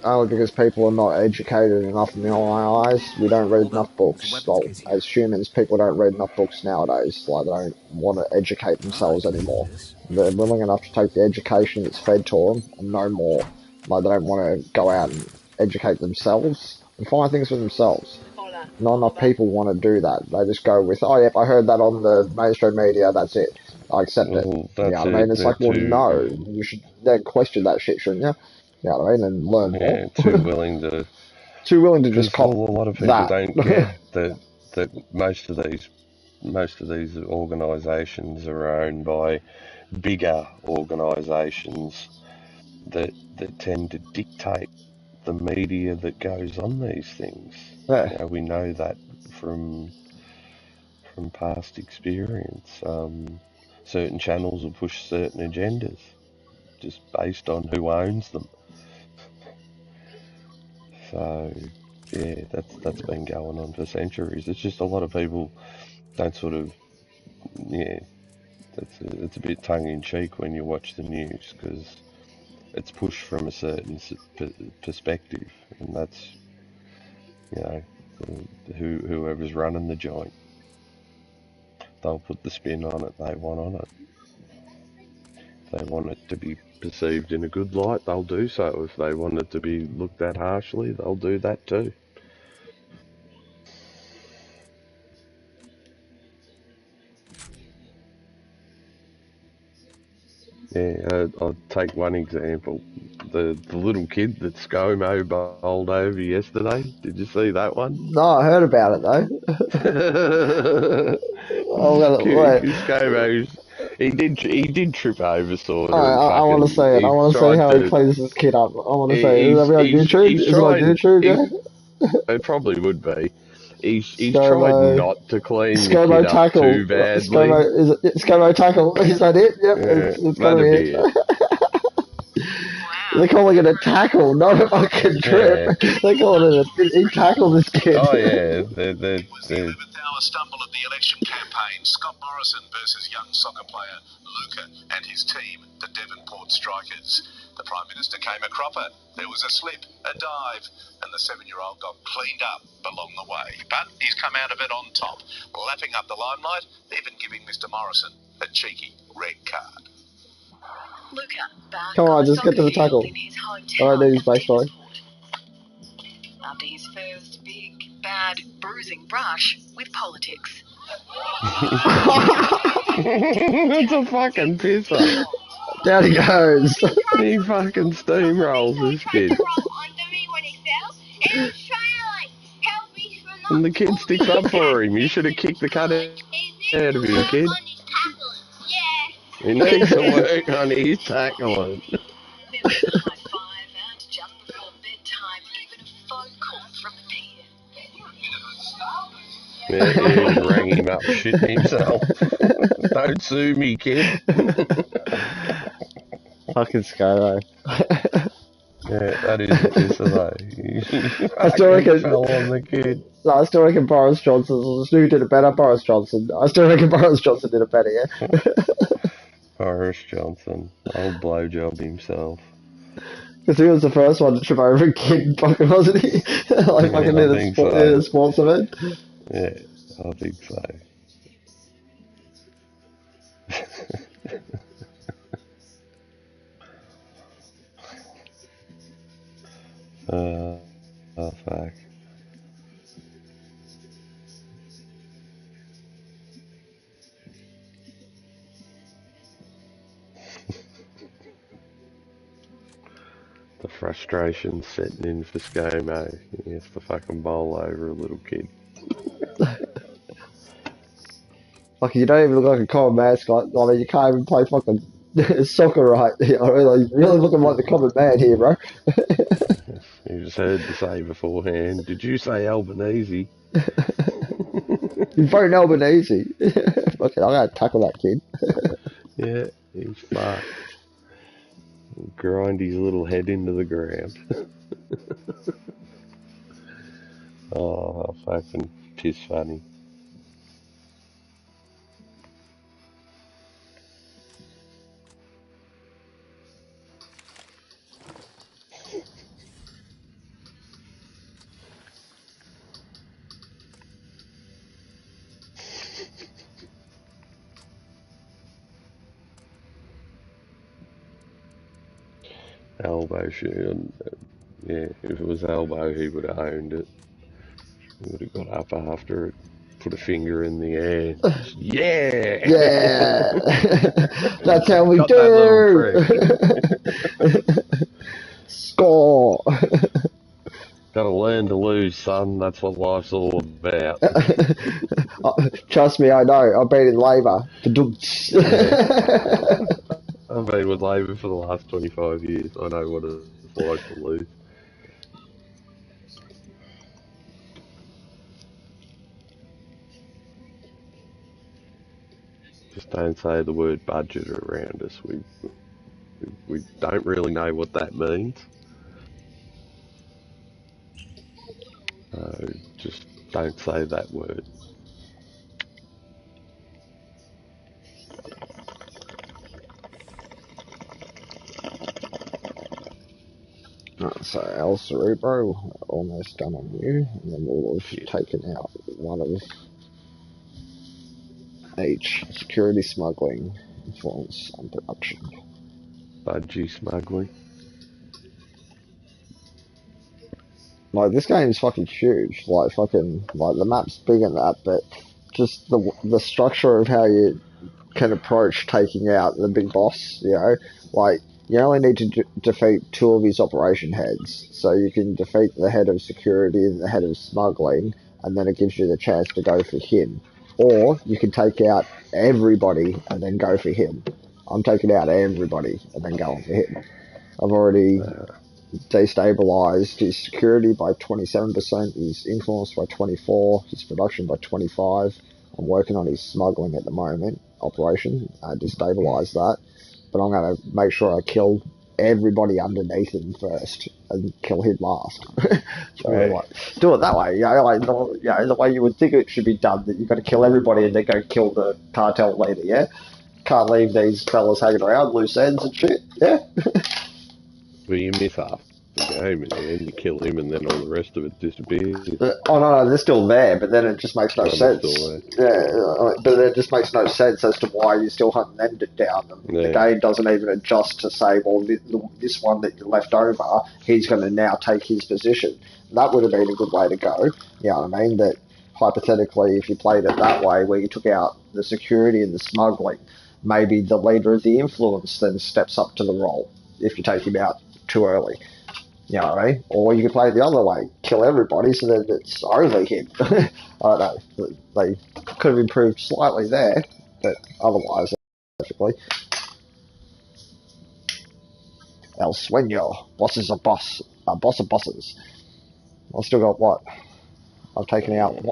Only because people are not educated enough in my eyes. We don't read enough books. Well, as humans, people don't read enough books nowadays. Like, they don't want to educate themselves anymore. They're willing enough to take the education that's fed to them and no more. Like, they don't want to go out and educate themselves and find things for themselves. Not enough people want to do that. They just go with, oh, yep, I heard that on the mainstream media, that's it. I accept it. You know what I mean? It's like, well, no. You should then question that shit, shouldn't you? You know what I mean? And learn more. Yeah, too willing to just cop a lot of people that. don't get that most of these organisations are owned by bigger organisations that tend to dictate the media that goes on these things. Yeah. We know that from past experience. Certain channels will push certain agendas just based on who owns them. So yeah, that's been going on for centuries. It's just a lot of people don't sort of, yeah, it's a bit tongue in cheek when you watch the news because it's pushed from a certain perspective, and that's whoever's running the joint, they'll put the spin on it they want on it. If they want it to be perceived in a good light, they'll do so. If they want it to be looked at harshly, they'll do that too. Yeah, I'll take one example. The little kid that ScoMo bowled over yesterday. Did you see that one? No, I heard about it though. ScoMo's, he did trip over sort of. I want to see it. I want to see how he cleans this kid up. I want to see it. Is it on YouTube? Is it on YouTube, yeah? It probably would be. He's tried not to clean the kid up tackle. Too badly. ScoMo tackle. Is that it? Yep, it's gonna be it. They're calling it a tackle, not a fucking trip. Yeah. They're calling it he tackled this kid. Oh yeah, they're hour stumble of the election campaign, Scott Morrison versus young soccer player Luca and his team, the Devonport Strikers. The Prime Minister came a cropper. There was a slip, a dive, and the 7-year-old got cleaned up along the way. But he's come out of it on top, lapping up the limelight, even giving Mr. Morrison a cheeky red card. Luca, come on, just get to the tackle. Alright, there he's back, sorry. After his first big, bad, bruising brush with politics. It's a fucking pisser. Down he goes. He fucking steamrolls this kid. And the kid sticks up for him. You should have kicked the cut out of him, kid. He needs to work on his tackling. Yeah, he rang him up shitting himself. Don't sue me, kid. Fucking ScoMo. Yeah, that is a pisser though. I still reckon fell on the kid. No, I still reckon Boris Johnson. Who did it better? Boris Johnson. I still reckon Boris Johnson did it better, yeah? Boris Johnson. Old blowjob himself. Because he was the first one to trip over a kid, fucking, wasn't he? Like, fucking in a sports event. Yeah, I think so. Oh, fuck. The frustration setting in for ScoMo. He has to fucking bowl over a little kid. Like, you don't even look like a common mascot. I mean, you can't even play fucking soccer right. You know, like, you're really looking like the common man here, bro. You just heard the say beforehand. Did you say Albanese? You're very Albanese. Okay, I'm gonna tackle that kid. Yeah, he's fucked. Grind his little head into the ground. Oh, fucking piss funny. Elbow shoot. Yeah, if it was Elbow, he would have owned it. He would have got up after it, put a finger in the air. Yeah! Yeah! That's how we got do! That little trick. Score! Gotta learn to lose, son. That's what life's all about. Trust me, I know. I've been in labour. Yeah. I've been with Labour for the last 25 years. I know what it's like to lose. Just don't say the word budget around us. We don't really know what that means. Just don't say that word. So El Cerebro, almost done on you, and then we'll have taken out one of each. Security smuggling, influence and production. Budgie smuggling. Like, this game is fucking huge. Like, the map's big and that, but just the structure of how you can approach taking out the big boss, you know, like, you only need to defeat two of his operation heads. So you can defeat the head of security and the head of smuggling, and then it gives you the chance to go for him. Or you can take out everybody and then go for him. I'm taking out everybody and then going for him. I've already destabilized his security by 27%, his influence by 24%, his production by 25%. I'm working on his smuggling at the moment, operation, destabilize that. But I'm going to make sure I kill everybody underneath him first and kill him last. So like, do it that way, you know, like, the way you would think it should be done, that you've got to kill everybody and then go kill the cartel leader, yeah? Can't leave these fellas hanging around, loose ends and shit, yeah? Well, you miss half the game in the end. You kill him and then all the rest of it disappears. Oh no, they're still there, but then it just makes no sense. Yeah, but it just makes no sense as to why you're still hunting them down. The game doesn't even adjust to say, well, this one that you left over, he's going to now take his position. That would have been a good way to go. You know what I mean? That hypothetically, if you played it that way, where you took out the security and the smuggling, maybe the leader of the influence then steps up to the role if you take him out too early. You know what I mean? Or you could play it the other way, kill everybody so that it's only him. I don't know. They could have improved slightly there, but otherwise, basically. El Sueño, boss is a boss of bosses. I've still got what? I've taken out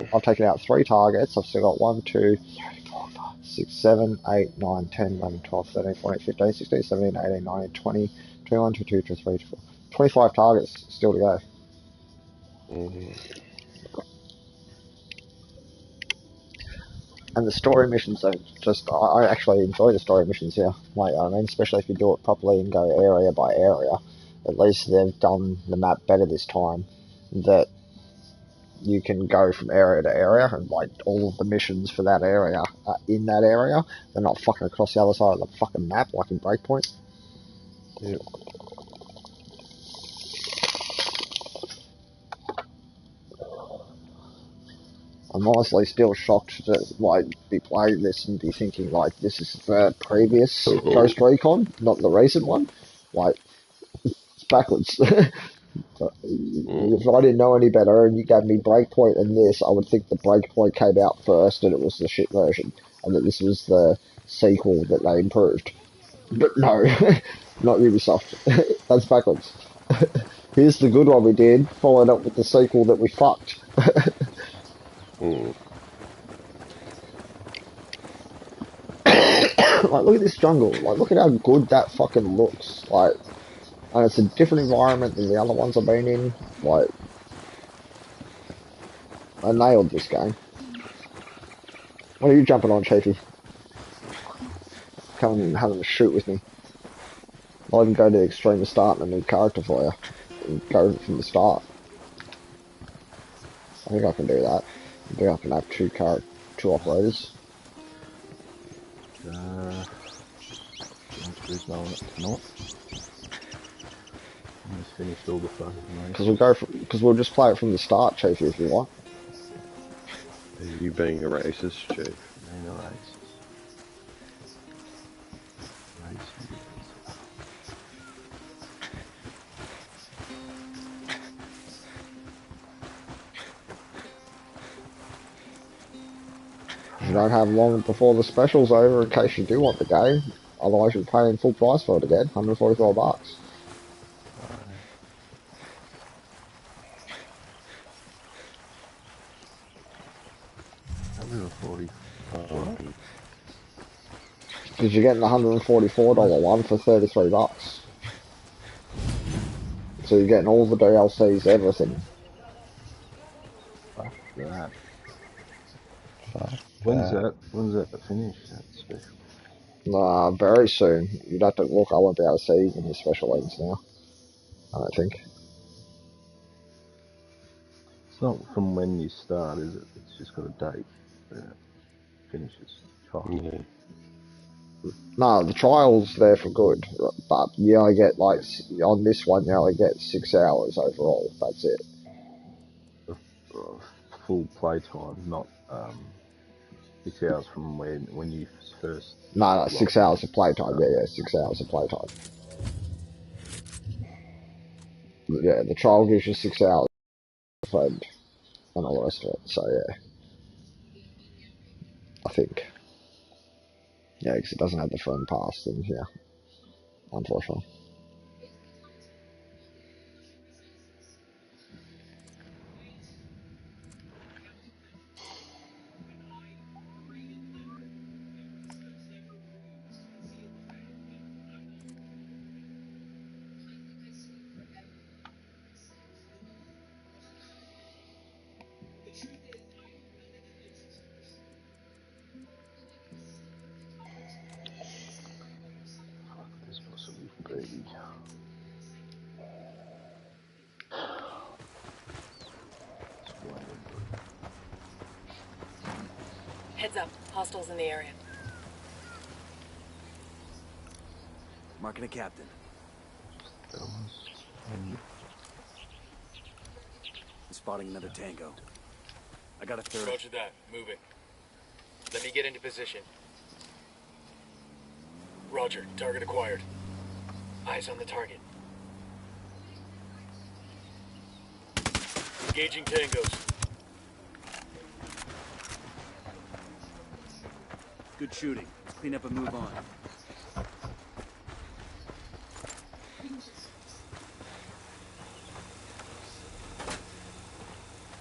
3 targets. I've still got 1, 2, 3, 4, 5, 6, 7, 8, 9, 10, 11, 12, 13, 14, 15, 16, 17, 18, 19, 20, 21, 22, 23, 24. 25 targets still to go. And the story missions are just, I actually enjoy the story missions here. Like, I mean, especially if you do it properly and go area by area. At least they've done the map better this time. That you can go from area to area, and like all of the missions for that area are in that area. They're not fucking across the other side of the fucking map like in Breakpoint. Yep. I'm honestly still shocked to like be playing this and be thinking like this is the previous Ghost Recon, not the recent one. Like it's backwards. If I didn't know any better and you gave me Breakpoint and this, I would think the Breakpoint came out first and it was the shit version, and that this was the sequel that they improved. But no, not Ubisoft. That's backwards. Here's the good one we did, followed up with the sequel that we fucked. Like, look at this jungle. Like, look at how good that fucking looks. Like, and it's a different environment than the other ones I've been in. Like, I nailed this game. What are you jumping on, Chiefy? Come and having a shoot with me. I'll even go to the extreme of starting a new character for you. And go from the start. I think I can do that. I think I can have two operators. I'm just knowing it tonight. I just finished all the fucking Because we'll just play it from the start, Chiefy, if you want. Are you being a racist, Chief? Being a racist. You don't have long before the special's over in case you do want the game. Otherwise, you're paying full price for it again, $144. Because you're getting the $144 one for $33. So you're getting all the DLCs, everything. Fuck that. Fuck When's that. that finished, that special? Nah, very soon. You'd have to look, I won't be able to see in the special ends now. I don't think. It's not from when you start, is it? It's just got a date that it finishes. Yeah. No, the trial's there for good, but you only get, like, on this one, you only get 6 hours overall. That's it. Full playtime, not 6 hours from when you first... No, 6 hours of playtime. Yeah, 6 hours of playtime. Yeah, the trial gives you 6 hours and all the rest of it. So, yeah. I think. Yeah, because it doesn't have the friend pass thing here, unfortunately. This possibly be... Heads up. Hostiles in the area. Marking a captain. I'm spotting another tango. I got a third. Roger that. Moving. Let me get into position. Roger. Target acquired. Eyes on the target. Engaging tangos. Good shooting. Let's clean up and move on.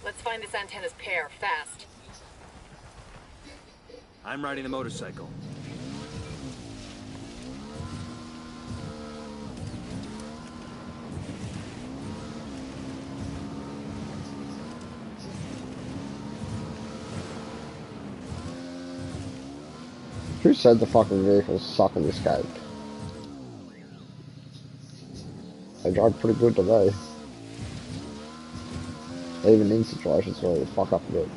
Let's find this antenna's pair, fast. I'm riding the motorcycle. Who said the fucking vehicles suck in this game? They drive pretty good today. Even in situations where they fuck up a bit,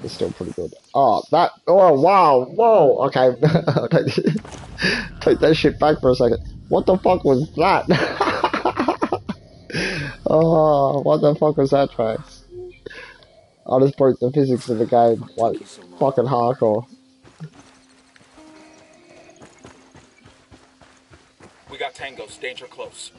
it's still pretty good. Oh, that, oh wow, whoa, okay. Take that shit back for a second. What the fuck was that? Oh, what the fuck was that, Trax? I just broke the physics of the game, like, fucking hardcore. We got tangos. Danger close.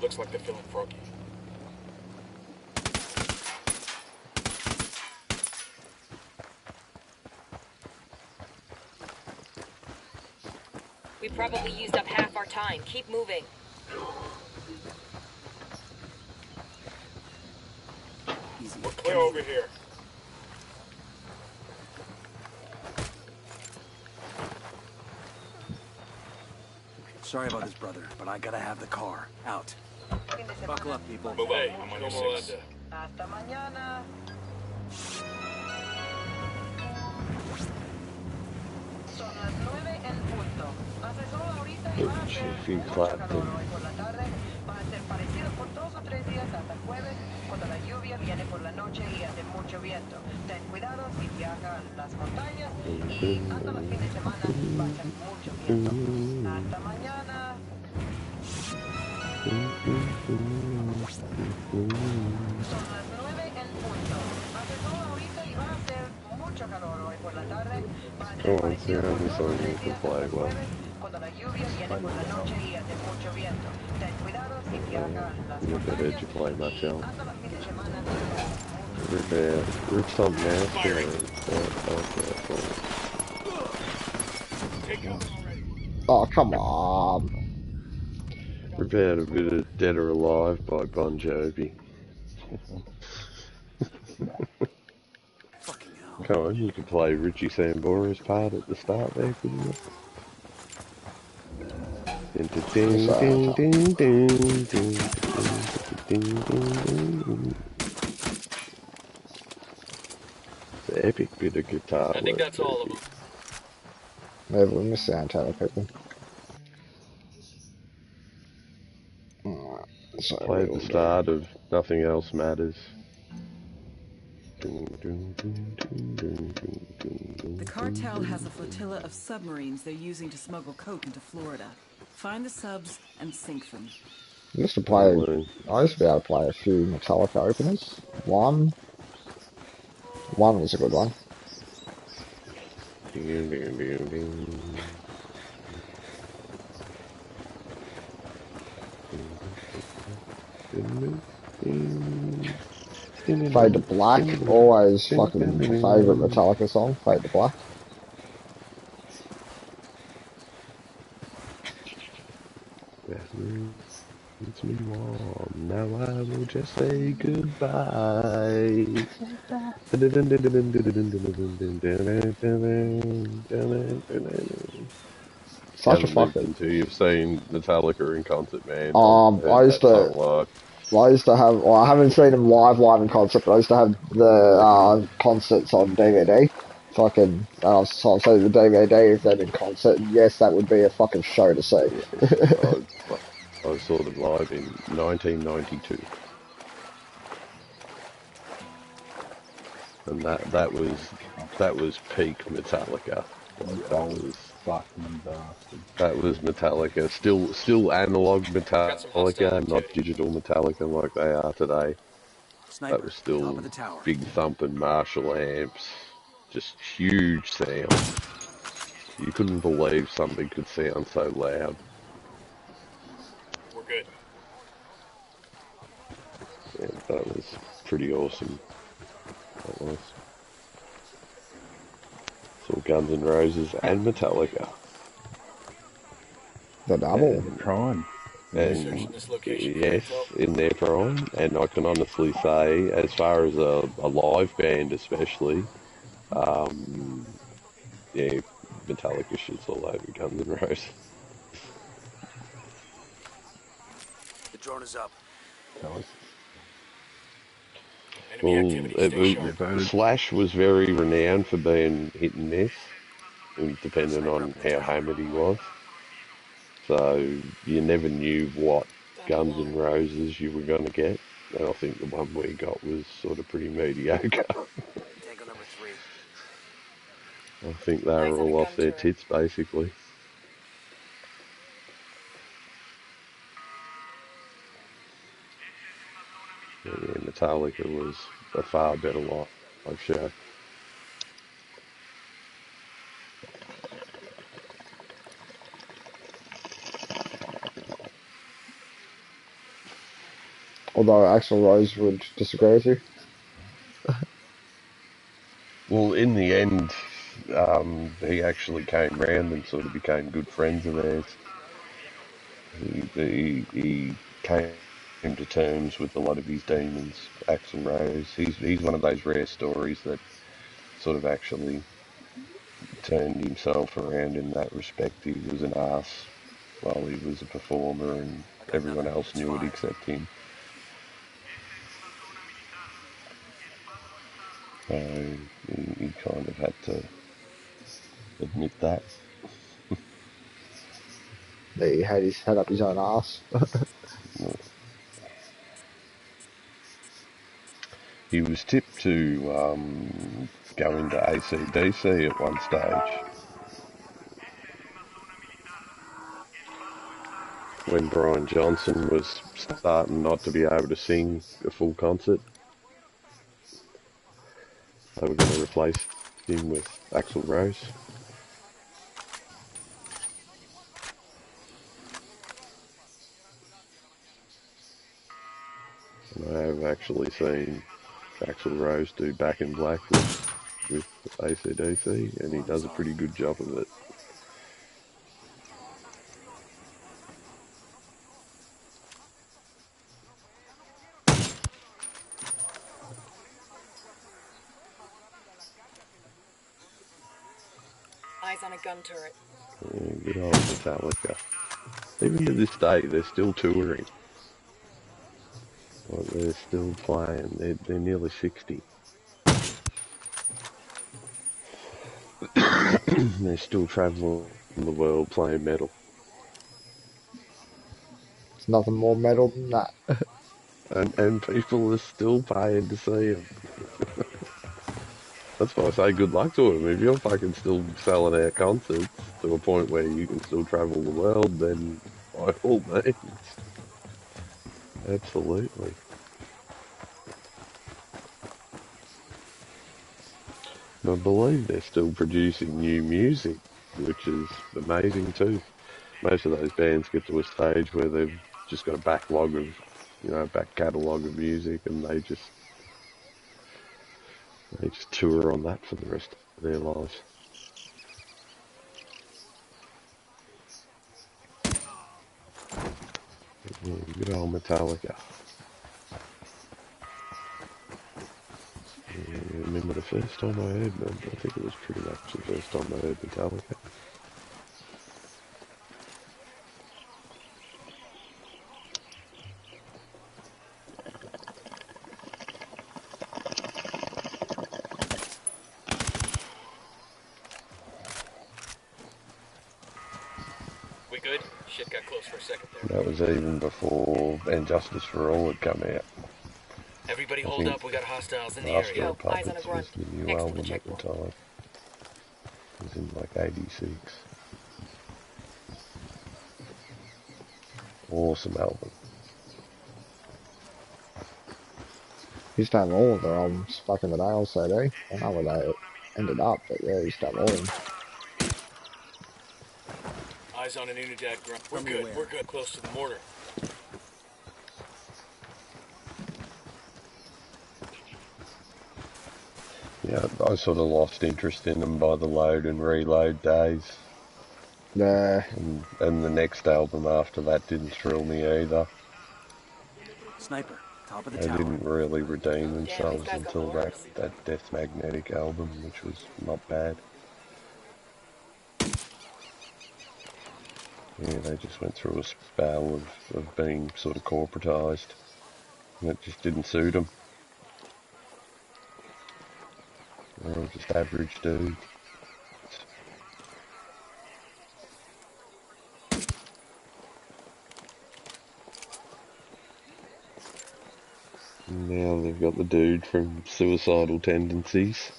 Looks like they're feeling froggy. We probably used up half our time. Keep moving. We're clear over here. Sorry about this, brother, but I gotta have the car. Out. Buckle up, people. Move on. I'm on your 6. Hasta mañana. Son las 9 en punto. Hace sol ahorita y va a ser mucho calor hoy por la tarde. Va a ser parecido por 2 o 3 días hasta el jueves, cuando la lluvia viene por la noche y hace mucho viento. Ten cuidado si viaja a las montañas y hasta los fines de semana va a ser mucho viento. Hasta mañana. Son las 9 en punto. Hace sol ahorita y va a ser mucho calor hoy por la tarde. Va a ser parecido por 2 o 3 días hasta el jueves, cuando la lluvia viene por la noche y hace mucho viento. Ten cuidado si viaja a las montañas y hasta los fines de semana va a ser Rip something nasty. Oh, come on. Rip out a bit of Dead or Alive by Bon Jovi. Come on, you could play Richie Sambora's part at the start there, couldn't you? It's an epic bit of guitar. I think that's all of them. Maybe we miss the antenna people. Play at the start of Nothing Else Matters. The cartel has a flotilla of submarines they're using to smuggle coke into Florida. Find the subs and sink them. I used to be able to play a few Metallica openers. One was a good one. Fade to Black, always fucking favourite Metallica song, Fade to Black. It's me warm. Now I will just say goodbye. Such a fucking. You've seen Metallica in concert, man. I used to have. Well, I haven't seen them live in concert, but I used to have the concerts on DVD. Fucking, so I'll say the DVD if they're in concert. And yes, that would be a fucking show to see. I saw them live in 1992, and that was peak Metallica. That was Metallica. Still analog Metallica, not digital Metallica like they are today. That was still big thumping Marshall amps, just huge sound. You couldn't believe something could sound so loud. We're good. Yeah, that was pretty awesome. That was. Saw Guns N' Roses and Metallica. The double. Prime. And yes, in their prime. And I can honestly say, as far as a live band especially, yeah, Metallica shits all over Guns N' Roses. The drone is up. Well, Slash was very renowned for being hit and miss, depending on how hammered he was. So you never knew what Guns N' Roses you were going to get. And I think the one we got was sort of pretty mediocre. Tango number 3. I think they were all off their tits, basically. Yeah, Metallica was a far better live show. Although Axl Rose would disagree with you. Well, in the end, he actually came round and sort of became good friends of theirs. He came to terms with a lot of his demons, Axl Rose. He's one of those rare stories that sort of actually turned himself around in that respect. He was an ass while he was a performer, and everyone else knew it except him. So he kind of had to admit that. That he had his head up his own ass. He was tipped to go into AC/DC at one stage when Brian Johnson was starting not to be able to sing a full concert. They were going to replace him with Axl Rose. And I have actually seen Axl Rose do Back in Black with AC/DC, and he does a pretty good job of it. Eyes on a gun turret. Yeah, good old Metallica. Even to this day, they're still touring. Like, they're still playing. They're nearly 60. They're still travelling the world playing metal. It's nothing more metal than that. And people are still paying to see them. That's why I say good luck to them. If you're fucking still selling out concerts to a point where you can still travel the world, then by all means. Absolutely. I believe they're still producing new music, which is amazing too. Most of those bands get to a stage where they've just got a backlog of, back catalogue of music, and they just tour on that for the rest of their lives. Yeah, good old Metallica. Yeah, I remember the first time I heard them. I think it was pretty much the first time I heard Metallica. We good? Shit got close for a second there. That was even before And Justice for All had come out. Everybody hold up, we got hostiles in the Master area. of Puppets was the new album at the time. It was in like 86. Awesome album. Used to have all of their albums back in the day on CD. I don't know where they ended up, but yeah, used to have all of them. Eyes on an Unidad grunt. We're good, we're good. Close to the mortar. Yeah, I sort of lost interest in them by the load and reload days. Yeah. And the next album after that didn't thrill me either. Sniper, top of the They tower. didn't really redeem themselves until that Death Magnetic album, which was not bad. Yeah, they just went through a spell of being sort of corporatised, and it just didn't suit them. They're all just average dudes. Now they've got the dude from Suicidal Tendencies.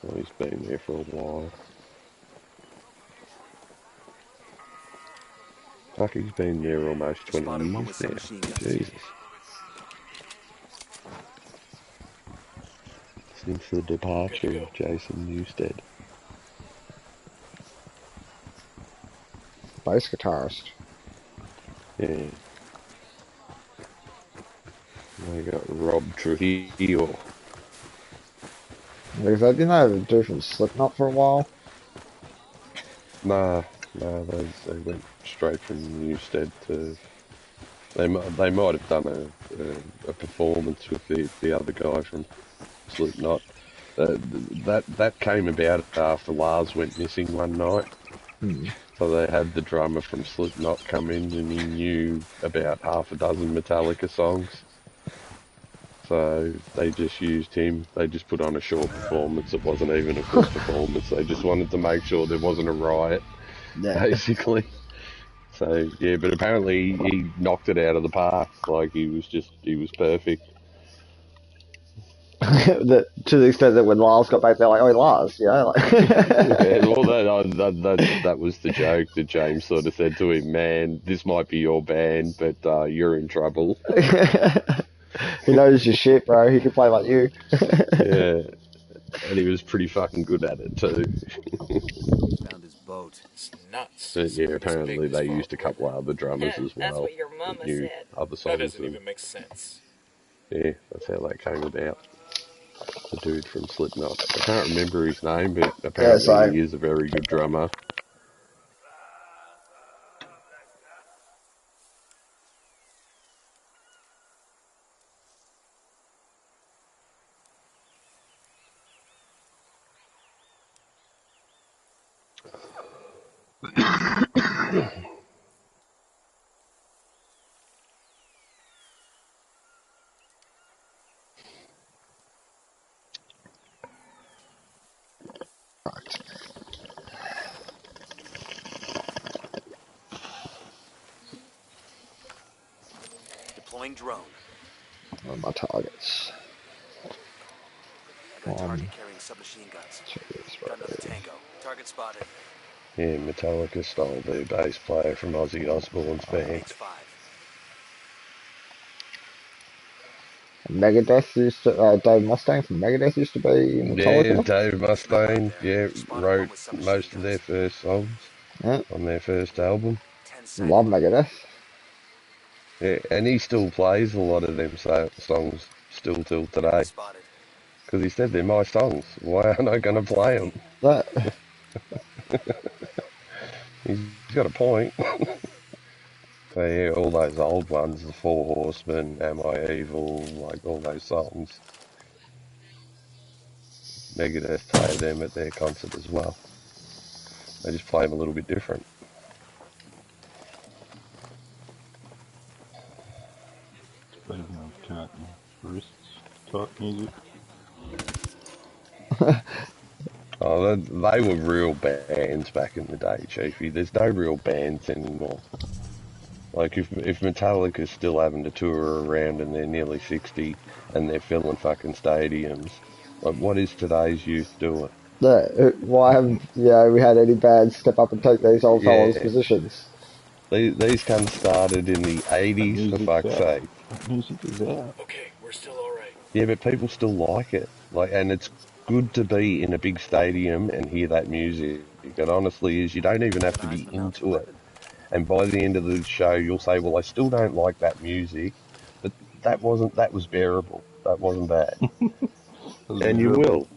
Well, he's been there for a while. Fuck, he's been there almost 20 years now. Jesus. Since the departure of Jason Newsted. Bass guitarist. Yeah. They got Rob Trujillo. Because they didn't have a dude from Slipknot for a while. Nah, they went straight from Newstead to. They might have done a performance with the other guy from Slipknot. That came about after Lars went missing one night. So they had the drummer from Slipknot come in, and he knew about half a dozen Metallica songs. So they just used him. They just put on a short performance. It wasn't even a full performance. They just wanted to make sure there wasn't a riot, basically. So, yeah, but apparently he knocked it out of the park. Like, he was perfect. To the extent that when Lars got back, they're like, "Oh, Lars, yeah." Like Yeah, well, that was the joke that James sort of said to him, "Man, this might be your band, but you're in trouble." He knows your shit, bro. He can play like you. Yeah, and he was pretty fucking good at it too. Found his boat. It's nuts. But yeah, apparently they used a couple of other drummers as That's well. what your mama That knew said. other That songs. doesn't even make sense. Yeah, that's how that came about. The dude from Slipknot. I can't remember his name, but apparently he is a very good drummer. Deploying drone. What are my targets? I got a target carrying submachine guns. Got another tango. Target spotted. Yeah, Metallica stole their bass player from Ozzy Osbourne's band. Megadeth used to, Dave Mustaine from Megadeth used to be Metallica. Yeah, Dave Mustaine, wrote most of their first songs on their first album. Love Megadeth. Yeah, and he still plays a lot of them songs still till today. Because he said they're my songs. Why aren't I going to play them? He's got a point. So yeah, all those old ones, the Four Horsemen, Am I Evil, like all those songs. Megadeth play them at their concert as well. They just play them a little bit different. Speaking of cutting wrists type music. Oh, they were real bands back in the day, Chiefy. There's no real bands anymore. Like, if Metallica's still having to tour around and they're nearly 60 and they're filling fucking stadiums, like, what is today's youth doing? Why haven't we had any bands step up and take these old fellas' positions? These cunts started in the 80s, for fuck's sake. Music is out. Okay, we're still alright. Yeah, but people still like it. Like, and it's good to be in a big stadium and hear that music. It honestly is. You don't even have to be into it. And by the end of the show, you'll say, well, I still don't like that music, but that was bearable. That wasn't bad. And you will.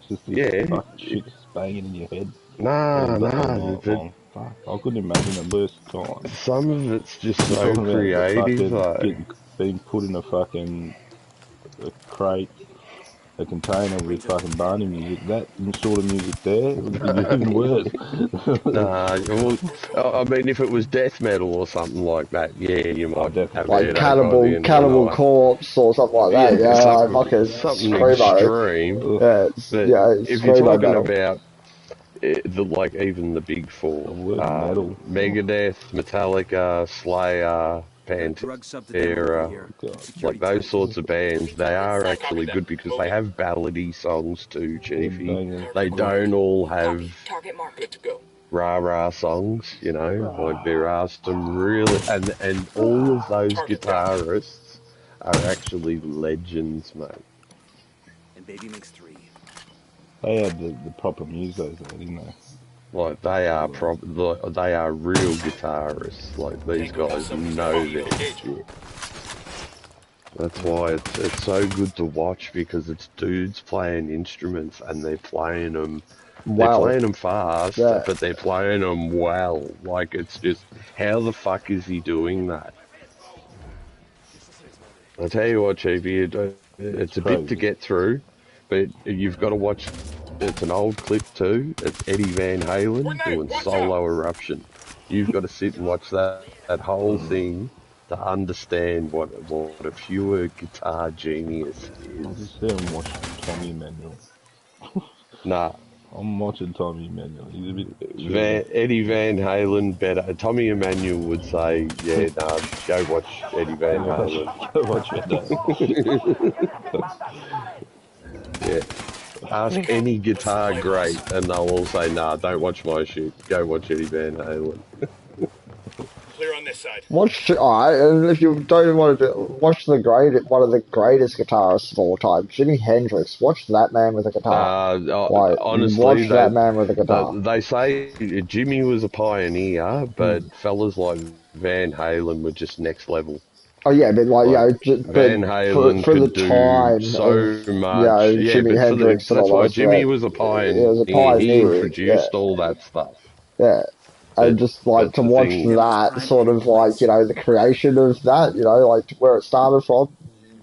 It's just fuck shit just banging in your head. Fuck, I couldn't imagine it worse time. Some of it's just so creative, though. Being put in a crate, a container with fucking Barney music. That sort of music there would be even worse. Well, I mean, if it was death metal or something like that, yeah, you might have like Cannibal Corpse or something like that. Yeah, something extreme. If you're talking about even the big four, metal. Megadeth, Metallica, Slayer, Pantera, like those sorts of bands, they are actually good because they have ballady songs too, Chiefy. They don't all have rah-rah songs, you know, like there are some really, and all of those guitarists are actually legends, mate. And baby makes 3. They had the proper musos there, didn't they? Like they are they are real guitarists. Like these guys know their shit. That's why it's so good to watch because it's dudes playing instruments and they're playing them. They're playing them fast, but they're playing them well. Like it's just, how the fuck is he doing that? I tell you what, Chiefy, it's a bit to get through, but you've got to watch. It's an old clip too. It's Eddie Van Halen doing Solo Eruption. You've got to sit and watch that whole thing to understand what a pure guitar genius I'll is. just sit and watch Tommy Emmanuel. Nah. I'm watching Tommy Emmanuel. He's a bit chilled. Eddie Van Halen better. Tommy Emmanuel would say, yeah, nah, go watch Eddie Van Halen. Go watch Van Yeah. Ask any guitar great and they'll all say, nah, don't watch my shit. Go watch Eddie Van Halen. Clear on this side. Alright, and if you don't want to watch one of the greatest guitarists of all time, Jimi Hendrix. Watch that man with a guitar. Honestly, watch that man with a guitar. They say Jimmy was a pioneer, but fellas like Van Halen were just next level. Oh yeah, but Van Halen for the could do time so of, much. Jimi Hendrix and that's all why that. Jimmy was a pioneer. He was a pioneer. He introduced all that stuff. Yeah. And just like to watch that sort of like, the creation of that, like where it started from,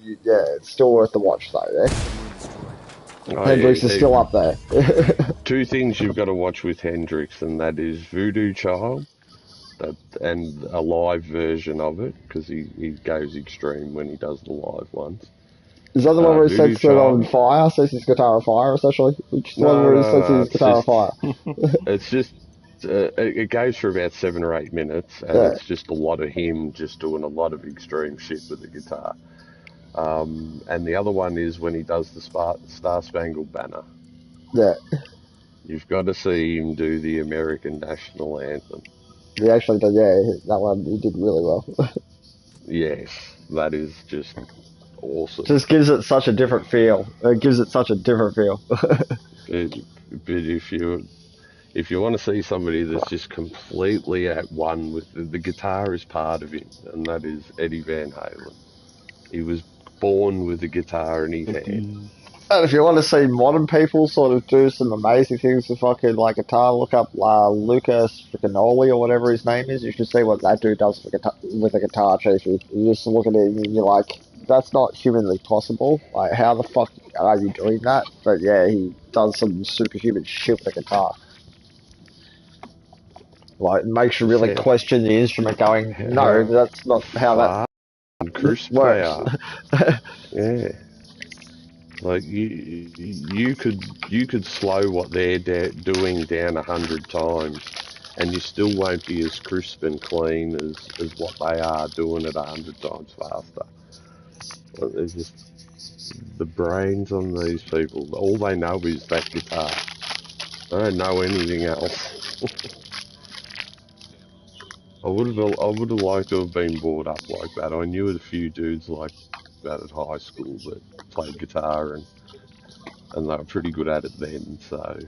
it's still worth the watch though, yeah? Hendrix is still up there. 2 things you've got to watch with Hendrix, and that is Voodoo Child, and a live version of it, because he goes extreme when he does the live ones. Is that the one where he sets it on fire, sets his guitar on fire, essentially? Which is the one where he sets his guitar on fire? It's just, it goes for about 7 or 8 minutes, and it's just a lot of him just doing a lot of extreme shit with the guitar. And the other one is when he does the Star Spangled Banner. Yeah. You've got to see him do the American National Anthem. He actually did, that one he did really well. Yes, that is just awesome. Just gives it such a different feel. It gives it such a different feel. But if you want to see somebody that's just completely at one with the guitar is part of him, and that is Eddie Van Halen. He was born with a guitar in his hand. And if you want to see modern people sort of do some amazing things with fucking like guitar, look up Lucas Fricanoli or whatever his name is. You should see what that dude does with a guitar, Chiefy. You just look at it and you're like, that's not humanly possible. Like, how the fuck are you doing that? But yeah, he does some superhuman shit with a guitar. Like, it makes you really question the instrument going, no, that's not how that works. Yeah. Like you could slow what they're doing down 100 times, and you still won't be as crisp and clean as what they are doing it 100 times faster. It's just the brains on these people. All they know is that guitar. They don't know anything else. I would have liked to have been brought up like that. I knew a few dudes like that at high school that played guitar and they were pretty good at it then, so...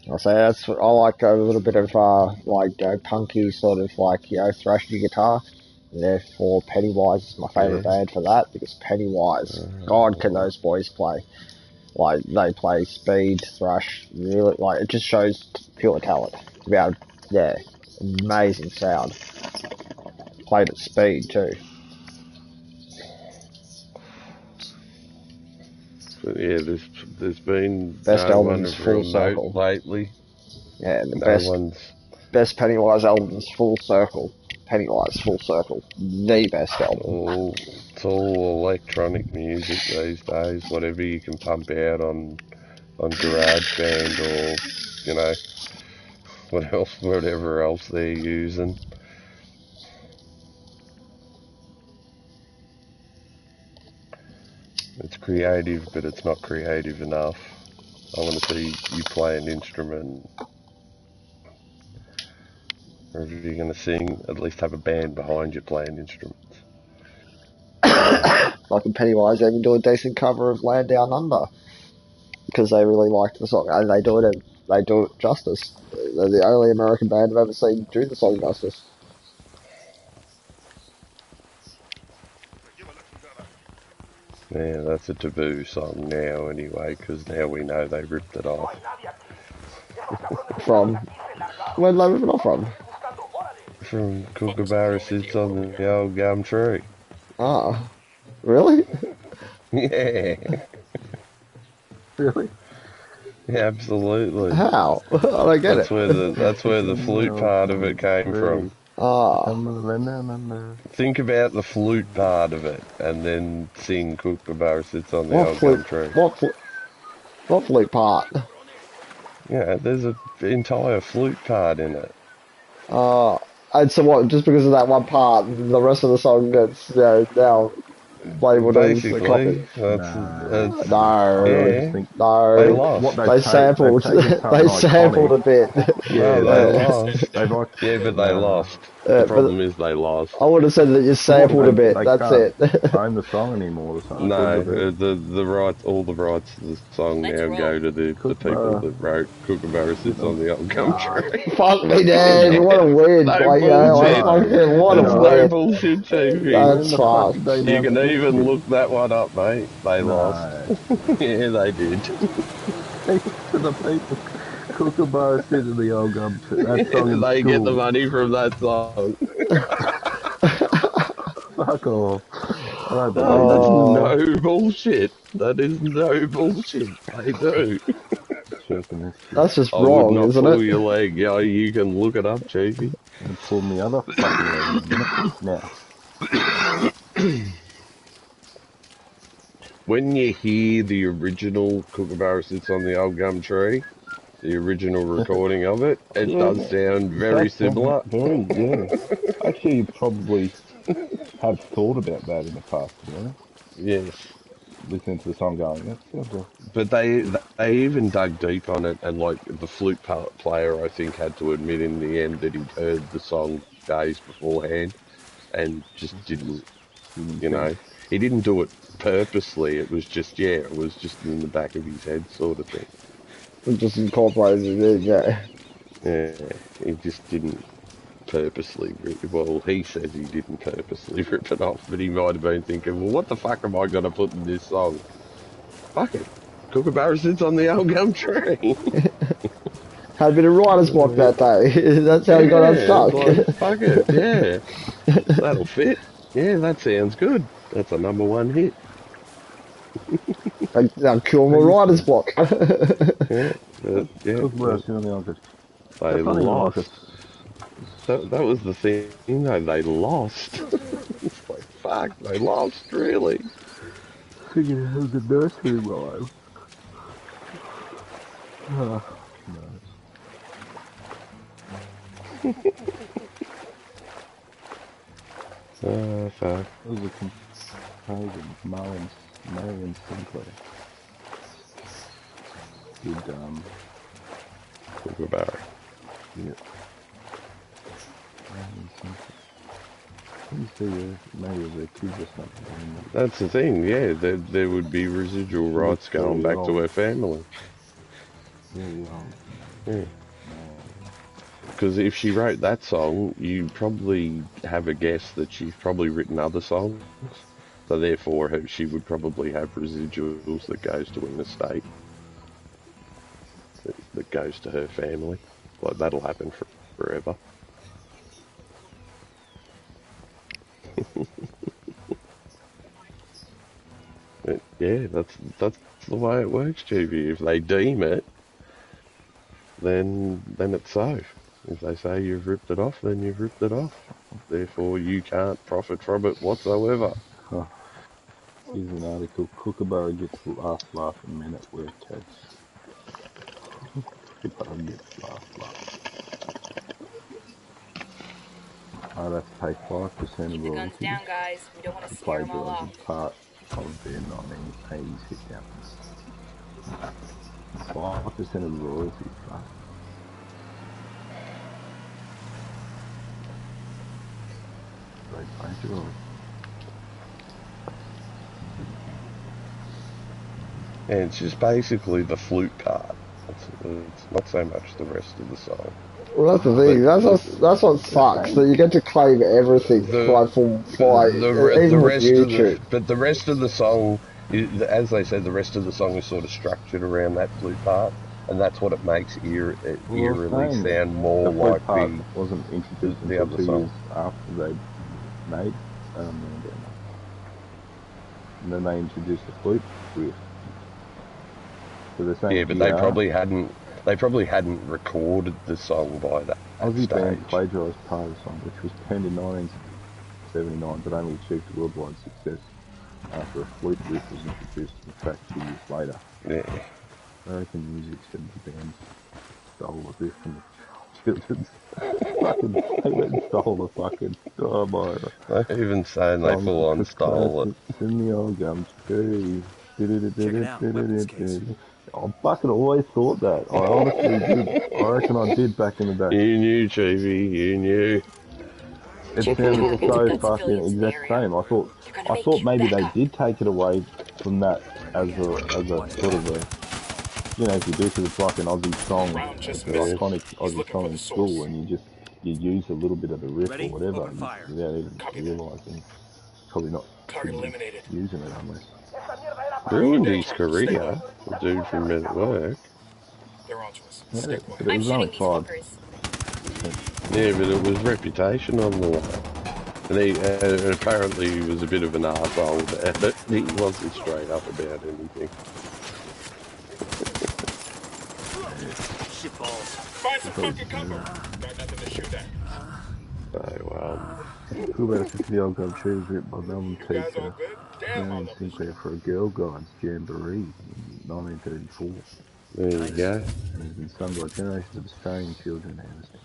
I'll say I like a little bit of, punky sort of, thrashy guitar. Therefore, Pennywise is my favourite band for that, because Pennywise, God, can those boys play. Like, they play speed, thrash, really, it just shows pure talent. Amazing sound. Played at speed, too. But yeah, there's been best albums full circle lately. Yeah, the best Pennywise albums full circle. Pennywise full circle, the best album. It's all electronic music these days. Whatever you can pump out on GarageBand or whatever else they're using. It's creative, but it's not creative enough. I want to see you play an instrument. Or if you're going to sing, at least have a band behind you playing instruments. Like in Pennywise, they even do a decent cover of Land Down Under because they really liked the song and they do it justice. They're the only American band I've ever seen do the song justice. Yeah, that's a taboo song now anyway, because now we know they ripped it off. From? Where did they rip it off from? From Kookaburra Sits on the Old Gum Tree. Ah, really? Yeah. Really? Yeah, absolutely. How? I don't get That's it. where the flute part of it came from. Ah. Think about the flute part of it, and then sing Kookaburra Sits on the What Old flute? Gum Tree. What flute part? Yeah, there's an entire flute part in it. And so what? Just because of that one part, the rest of the song gets now labelled as a copy. Basically, that's No, yeah. no. They lost. They sampled. They sampled a bit. Yeah, they lost. Yeah, but they lost. The problem is they lost. I would have said that you sampled a bit. That's it. Own the song anymore or something. No, the rights, all the rights to the song now go to the people that wrote Kookaburra Sits on the Old Gum Tree. Fuck me, Dad. What a win. No Like, bullshit. What a win. No bullshit, TV. That's fucked. You can even look that one up, mate. They lost. Yeah, they did. To the people. Kookaburra Sits on the Old Gum Tree. That song they get the money from that song. Fuck off. That's no bullshit. That is no bullshit. They do. That's just I wrong, would not isn't pull it? your leg. Yeah, you can look it up, Chiefy. And pull me other fucking leg now. When you hear the original Kookaburra Sits on the Old Gum Tree, the original recording of it, it does sound very similar. Very, yeah. Actually, you probably have thought about that in the past, to be honest. Yes. Listening to the song going, that sounds like... But they even dug deep on it, and like the flute player, I think, had to admit in the end that he'd heard the song days beforehand and just didn't, you know, he didn't do it purposely. It was just, it was just in the back of his head sort of thing. It just incorporated it in, yeah. Yeah, he just didn't purposely rip it. Well, he says he didn't purposely rip it off, but he might have been thinking, well, what the fuck am I going to put in this song? Fuck it. Kookaburra Sits on the Old Gum Tree. Had a bit of writer's block that day. That's how he got unstuck. Like, fuck it, yeah. That'll fit. Yeah, that sounds good. That's a #1 hit. They'll kill my writer's block. Yeah. They lost. That was the thing, though. They lost. It's like, fuck, they lost, really. Figured it was a nursery rhyme. No. Fuck. It was a composer, Marion Sinclair. Did, Kookaburra. Yeah. Marion Sinclair. You see, maybe it was a kid or something. That's the thing, yeah. There would be residual rights going back to her family. Yeah. Because if she wrote that song, you probably have a guess that she's probably written other songs. So therefore, she would probably have residuals that goes to an estate. That goes to her family. Like, that'll happen forever. Yeah, that's the way it works, GB. If they deem it, then it's so. If they say you've ripped it off, then you've ripped it off. Therefore, you can't profit from it whatsoever. Huh. Here's an article. Kookaburra gets last laugh in Men at Work case. Kookaburra gets last laugh. I'd have to pay 5% of Keep the guns down, guys. We don't want to scare them all off. Part of their 1980s hit albums. 5% of the royalties, fuck. Great plagiarism. And it's just basically the flute part. It's not so much the rest of the song. Well, that's the thing. That's what sucks. That you get to claim everything, even with YouTube. But the rest of the song, as they said, the rest of the song is sort of structured around that flute part, and that's what it makes eerily sound more like the wasn't introduced the until other 2 song. years after they made Bandana. And then they introduced the flute riff. So they're saying, yeah, but they probably hadn't recorded the song by that Aussie stage. band plagiarised part of the song, which was penned in 1979, but only achieved worldwide success after a flute riff was introduced to the track 2 years later. Yeah. American music said the band stole the riff from the Children's. They went and stole the fucking They're even saying they full on stole it. In the old gums tree. Check it out, weapons case. I fucking always thought that. I honestly did. I reckon I did back in the day. You knew, Chiefy, you knew. It sounded so fucking exact same. I thought maybe they did take it away from that as a sort of a, you know, if you do, because it's like an Aussie song, it's an iconic Aussie song in school, and you use a little bit of the riff or whatever without even realising. Probably not using it unless. Ruined his career, the dude from Men at Work. They're onto us. Yeah, but it was only 5. Yeah, but it was reputation on the line. And apparently he was a bit of an arsehole about it. He wasn't straight up about anything. Shit balls. Find some fucking cover. Got nothing to shoot at. So, Who better for the old gum tree was written by Melvin teacher Marion Sinclair for a Girl Guides Jamboree in 1934. There you go. And has been sung by generations of Australian children ever since.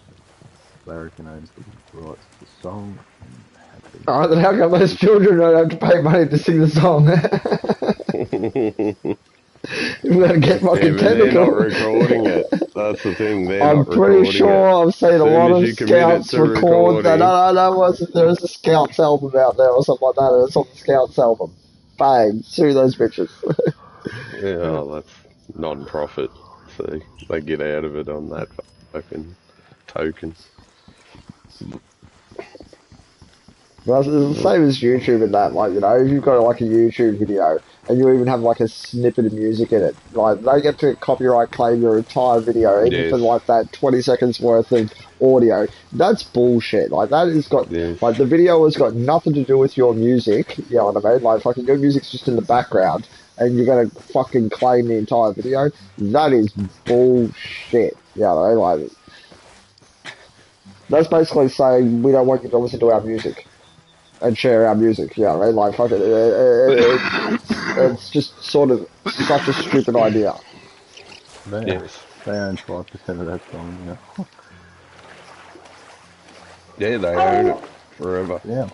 Larrikin owns the rights to the song. Alright, then how come those children don't have to pay money to sing the song? We're gonna get fucking technical. They're not recording it. That's the thing. I'm pretty sure I've seen a lot of scouts record that. There is a Scouts album out there or something like that, and it's on the Scouts album. Bang, sue those bitches. Yeah, well, that's non-profit. See, they get out of it on that fucking token. Well, it's the same as YouTube and that, like, you know, if you've got like a YouTube video and you even have like a snippet of music in it, like, they get to copyright claim your entire video, even for like that 20 seconds worth of audio. That's bullshit. Like, that has got, like, the video has got nothing to do with your music, you know what I mean? Like, fucking your music's just in the background and you're gonna fucking claim the entire video. That is bullshit. You know what I mean? Like, that's basically saying we don't want you to listen to our music and share our music, you know what I mean? Like, fuck it, it's just sort of such a stupid idea. They own 5% of that song, yeah. Yeah, they own it forever. Yeah.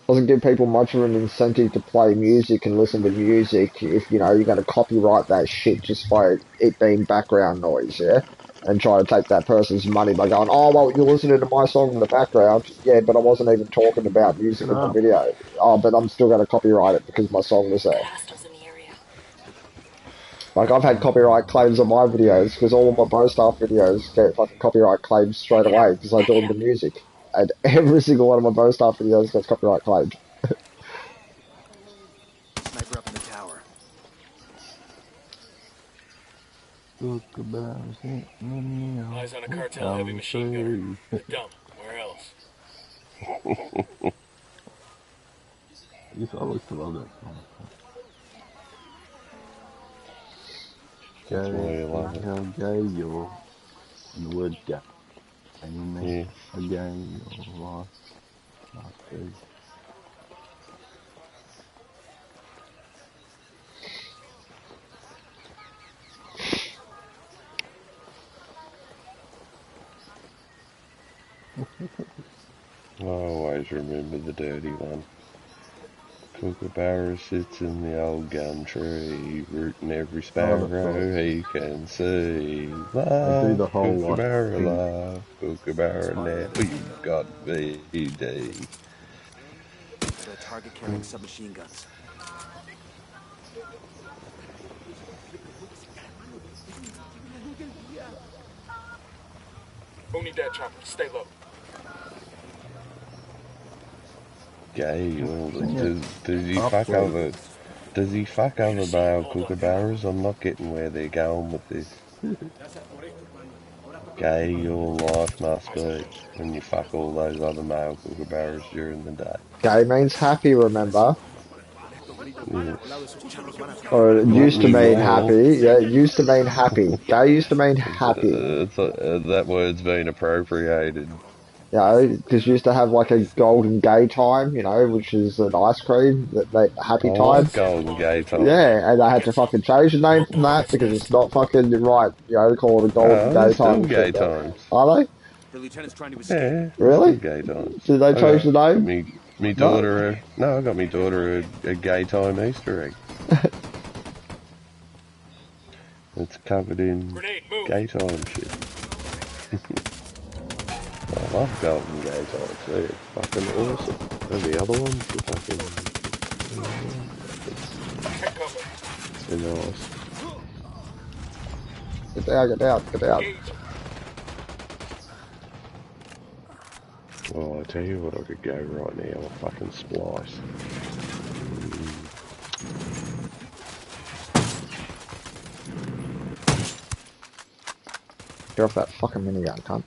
Doesn't give people much of an incentive to play music and listen to music if, you know, you're going to copyright that shit just by it being background noise, yeah? And try to take that person's money by going, oh, well, you're listening to my song in the background. Yeah, but I wasn't even talking about music in the video. Oh, but I'm still going to copyright it because my song was there. Like, I've had copyright claims on my videos because all of my Bro Staff videos get fucking copyright claims straight away because I do them the music. And every single one of my Bro Staff videos gets copyright claimed. Sniper up in the tower. Eyes on a cartel heavy machine gunner. The dump. Where else? Yes, I used to love that song. Go, and the word go. And then again, your life. I always always remember the dirty one. Kookaburra sits in the old gum tree, rooting every sparrow he can see. I do Laugh, the whole Kookaburra, thing. laugh, Kookaburra, now you've got VD. Got a target carrying submachine guns. Who need that chopper? Stay low. Gay, or does he Up fuck close. over? Does he fuck over male kookaburras? I'm not getting where they're going with this. Gay, your life must be when you fuck all those other male kookaburras during the day. Gay means happy, remember? Yes. Or it Not used to mean anymore. happy. Yeah, it used to mean happy. Gay used to mean happy. That word's been appropriated. You know, because you used to have like a golden gay time, you know, which is an ice cream that they I happy time. like golden gay time. Yeah, and they had to fucking change the name from that because it's not fucking right, you know, to call it a golden Oh, there's gay still time and gay shit now. times. Are they? The lieutenant's trying to escape. Yeah, there's still Really? gay times. Did they I change the got name? me No. daughter I got me daughter a gay time Easter egg. It's covered in gay time shit. I love golden gay times. They're fucking awesome. And the other ones are fucking they're nice. Get down, get down, get down. Oh, I tell you what I could go right now, a fucking splice. Get off that fucking minigun, cunt.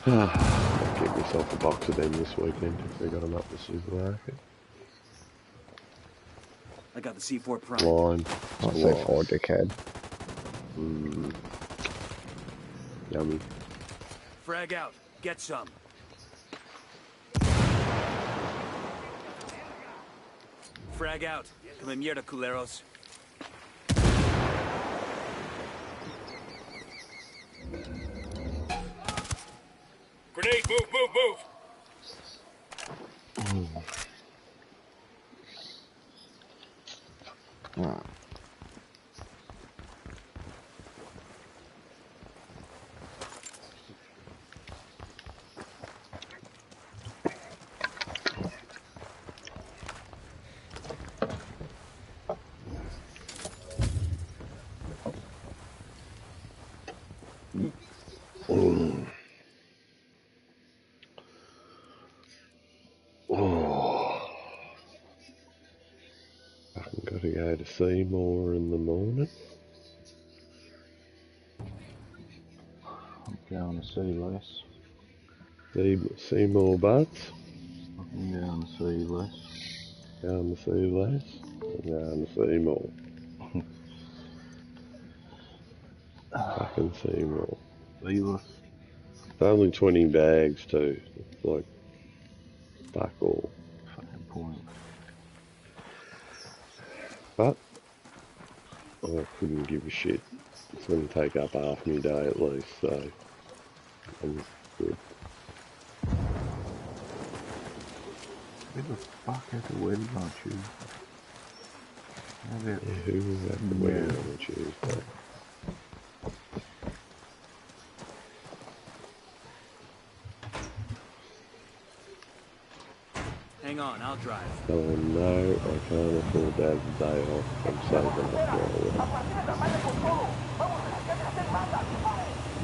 I'll get myself a box of them this weekend if they got them up the supermarket. I got the C4 prime. Line. I'll say for dickhead. Yummy. Frag out. Get some. Frag out. Come mierda, culeros. Grenade, move, move, move! Alright. I've got to go to Seymour in the morning. I'm going to see less. Seymour Butts. I'm going to see less. Going to see less. I'm going to see more. Fucking Seymour. Leeless. It's only 20 bags too. It's like, fuck all. Fucking point. But, I couldn't give a shit. It's going to take up half my day at least, so I'm good. Who the fuck has a wedding on Tuesday? Yeah, who was at the wedding on a Tuesday? Hang on, I'll drive. Oh no, I can't afford to have the day off. I'm saving up for all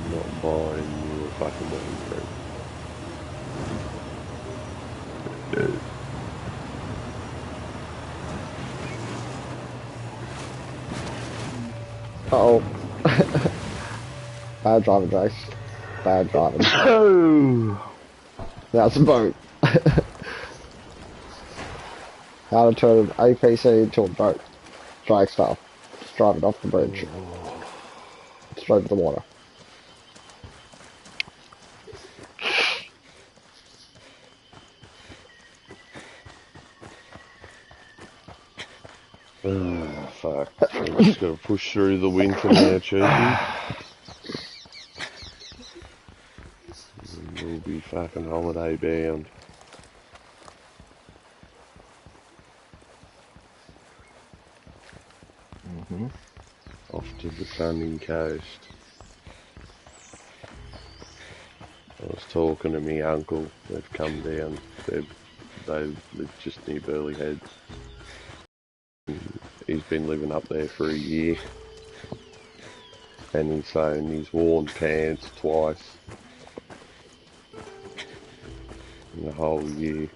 I'm not buying you a fucking wedding drink. Uh-oh. Bad driving, Jace. Bad driving. Oh! That's a boat. How to turn an APC into a boat. Drag style. Just drive it off the bridge. Straight to the water. Fuck. I'm just gonna push through the winter now, cheeky. We'll be fucking holiday bound. Off to the sunny coast. I was talking to my uncle. They've come down. They live just near Burley Head. He's been living up there for a year. And he's saying he's worn pants twice in the whole year. You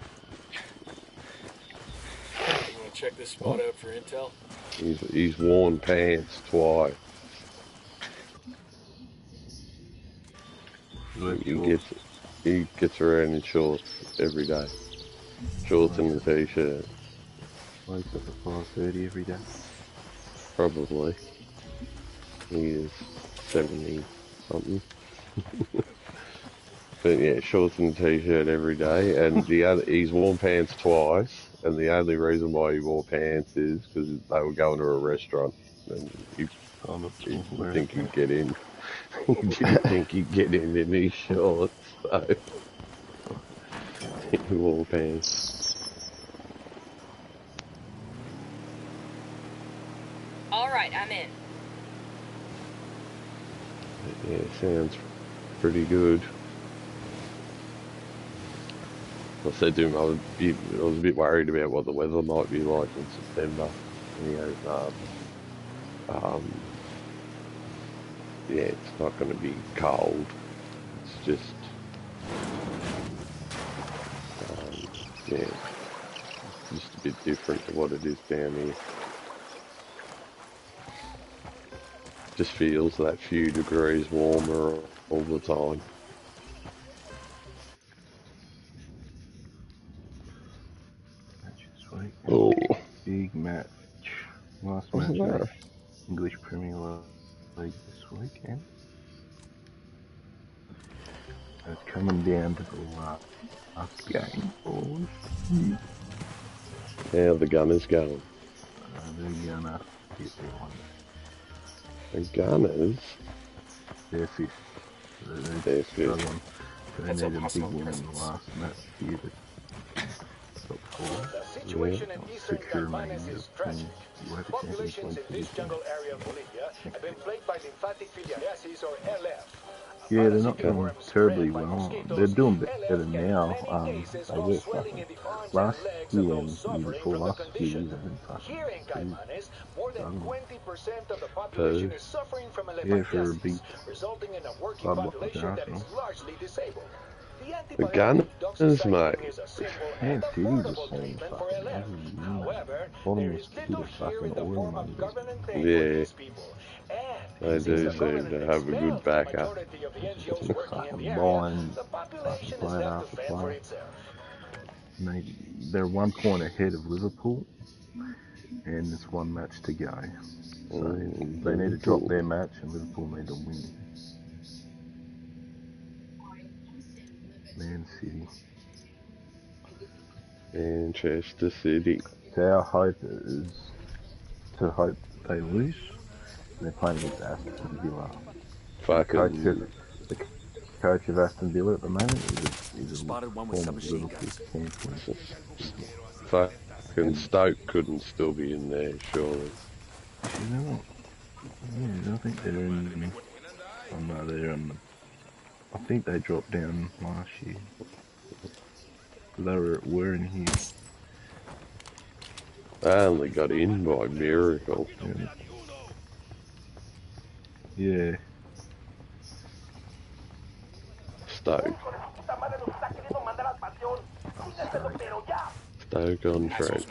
want to check this spot out for intel? He's worn pants twice. He gets around in shorts every day. Shorts and a t-shirt. Wakes up at 5:30 every day. Probably. He is 70 something. But yeah, shorts and a t-shirt every day, and he's worn pants twice, and the only reason why he wore pants is because they were going to a restaurant, and he didn't think he'd get in. He didn't think he'd get in his shorts, so he wore pants. Alright, I'm in. Yeah, sounds pretty good. I said to him I was a bit worried about what the weather might be like in September. And he goes, yeah, it's not going to be cold. It's just, yeah, just a bit different to what it is down here. Just feels that few degrees warmer all the time. Sweet. Oh, big match. Last match of the English Premier League this weekend. It's coming down to the last game, boys. How the Gunners going? They're gonna get their one. The Gunners? They're fifth. They're fifth. They need a big win in the last match here to top four. The situation in eastern Secure Caimanes is tragic. Populations in this jungle area of Bolivia have been plagued by lymphatic filariasis or LF. Yeah, they're not doing terribly well. They're doing better now. They were fucking last year and year before last year, they've been fucking Here in Caimanes, more than 20% of the population is suffering from for a big resulting in a working club like population that is Arsenal. largely disabled. The Gunners, mate. Man City just seems fucking bottomless pit of fucking oil mongers. Yeah. They do seem to have a good backup. Fucking buying fucking player after player. They're 1 point ahead of Liverpool, and it's one match to go. So they need to drop their match, and Liverpool need to win. Man City. Manchester City. So our hope is to hope they lose. They're playing against Aston Villa. The coach of Aston Villa at the moment is a Spotted one with submachine guns. Fucking Stoke couldn't still be in there, surely. You know what? Yeah, I think they're in. Oh no, they're in. I think they dropped down last year. They were in here. They only got in by miracle. Yeah. Stoke. Stoke on track.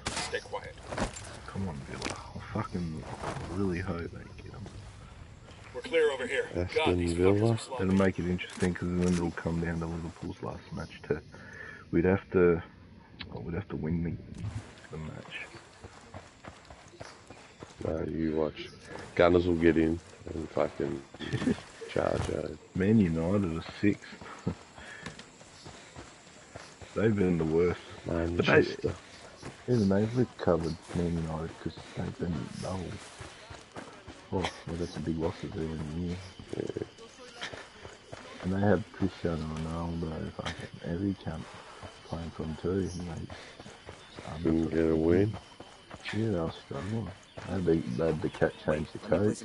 Stay quiet. Come on, Villa. I fucking really hope they get them. We're clear over here. Aston Villa. That'll make it interesting because then it'll come down to Liverpool's last match too. We'd have to win the match. No, you watch. Gunners will get in and fucking charge out. Man United are 6th. They've been the worst. Manchester. Even they've recovered Man United because they've been doubled. Oh, well, that's a big loss at the end of the year. Yeah. And they have Cristiano Ronaldo, fucking every camp playing for them too. And they just Couldn't get a win. Yeah, they were struggling. They had the cat change the coach.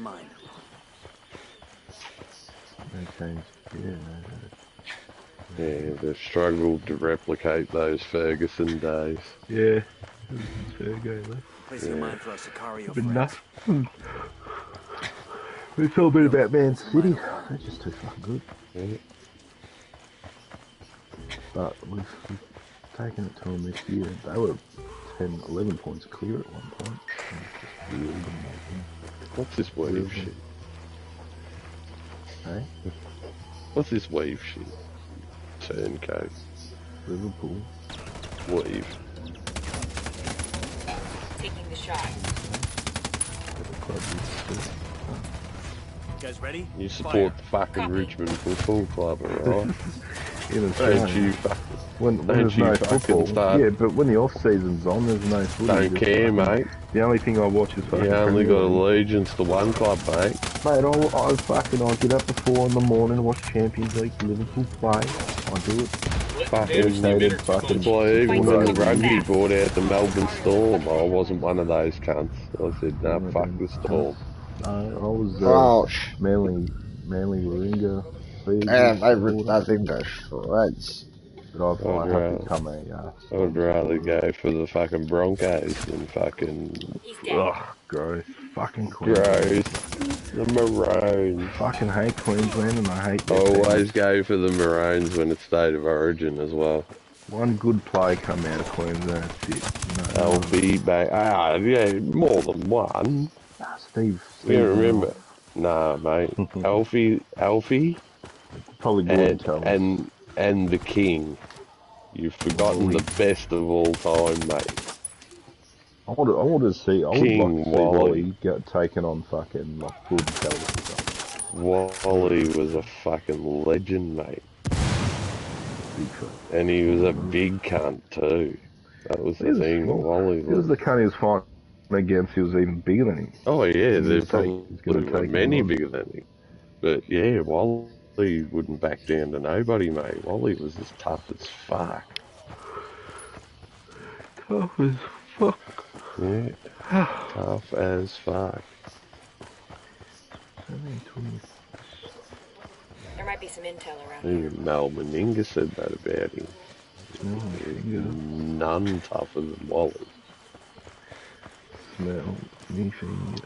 They changed, Yeah, they've struggled to replicate those Ferguson days. Yeah, fair game, eh? Place your mind for our Sicario But friends. nothing. It's all been about Man City. They're just too fucking good. Yeah. But we've taken it to them this year. They were 10, 11 points clear at one point. What's this wave shit? Hey? What's this wave shit? Turncoat. Liverpool. Wave. Taking the shot. You guys ready? You support the fucking Richmond Football Club, alright? In Don't you when don't there's you no fucking football. start. Yeah, but when the off season's on, there's no footy. Don't care, mate. The only thing I watch is fucking. You only Premier got League. allegiance to one club, mate. Mate, I'll get up at 4 in the morning, watch Champions League, Liverpool play. I do it. Fucking, that's why even when the rugby brought out the Melbourne Storm, I wasn't one of those cunts. I said, nah, fuck the Storm. No, I was Ouch. Manly Warringah. Man, that thing goes shreds. But I have become a... I'd rather go for the fucking Broncos than fucking... Ugh, gross. Fucking Gross. Queensland. The Maroons. Fucking hate Queensland and I hate I their always team. go for the Maroons when it's State of Origin as well. One good play come out of Queensland, that's it. I'll be back. Yeah, more than one. Steve Yeah, remember? Nah, mate. Alfie, probably and the King. You've forgotten the best of all time, mate. I want to see King Wally get taken on fucking like good television. Wally was a fucking legend, mate. And he was a big cunt too. That was the thing. Wally He was the cunt he was fighting against. He was even bigger than him. Oh yeah, there's gonna probably take many him on. bigger than him. But yeah, Wally wouldn't back down to nobody, mate. Wally was as tough as fuck. Tough as fuck. Yeah. Tough as fuck. There might be some intel around. Even Mel Meninga said that about him. None tougher than Wally. Smell me finger.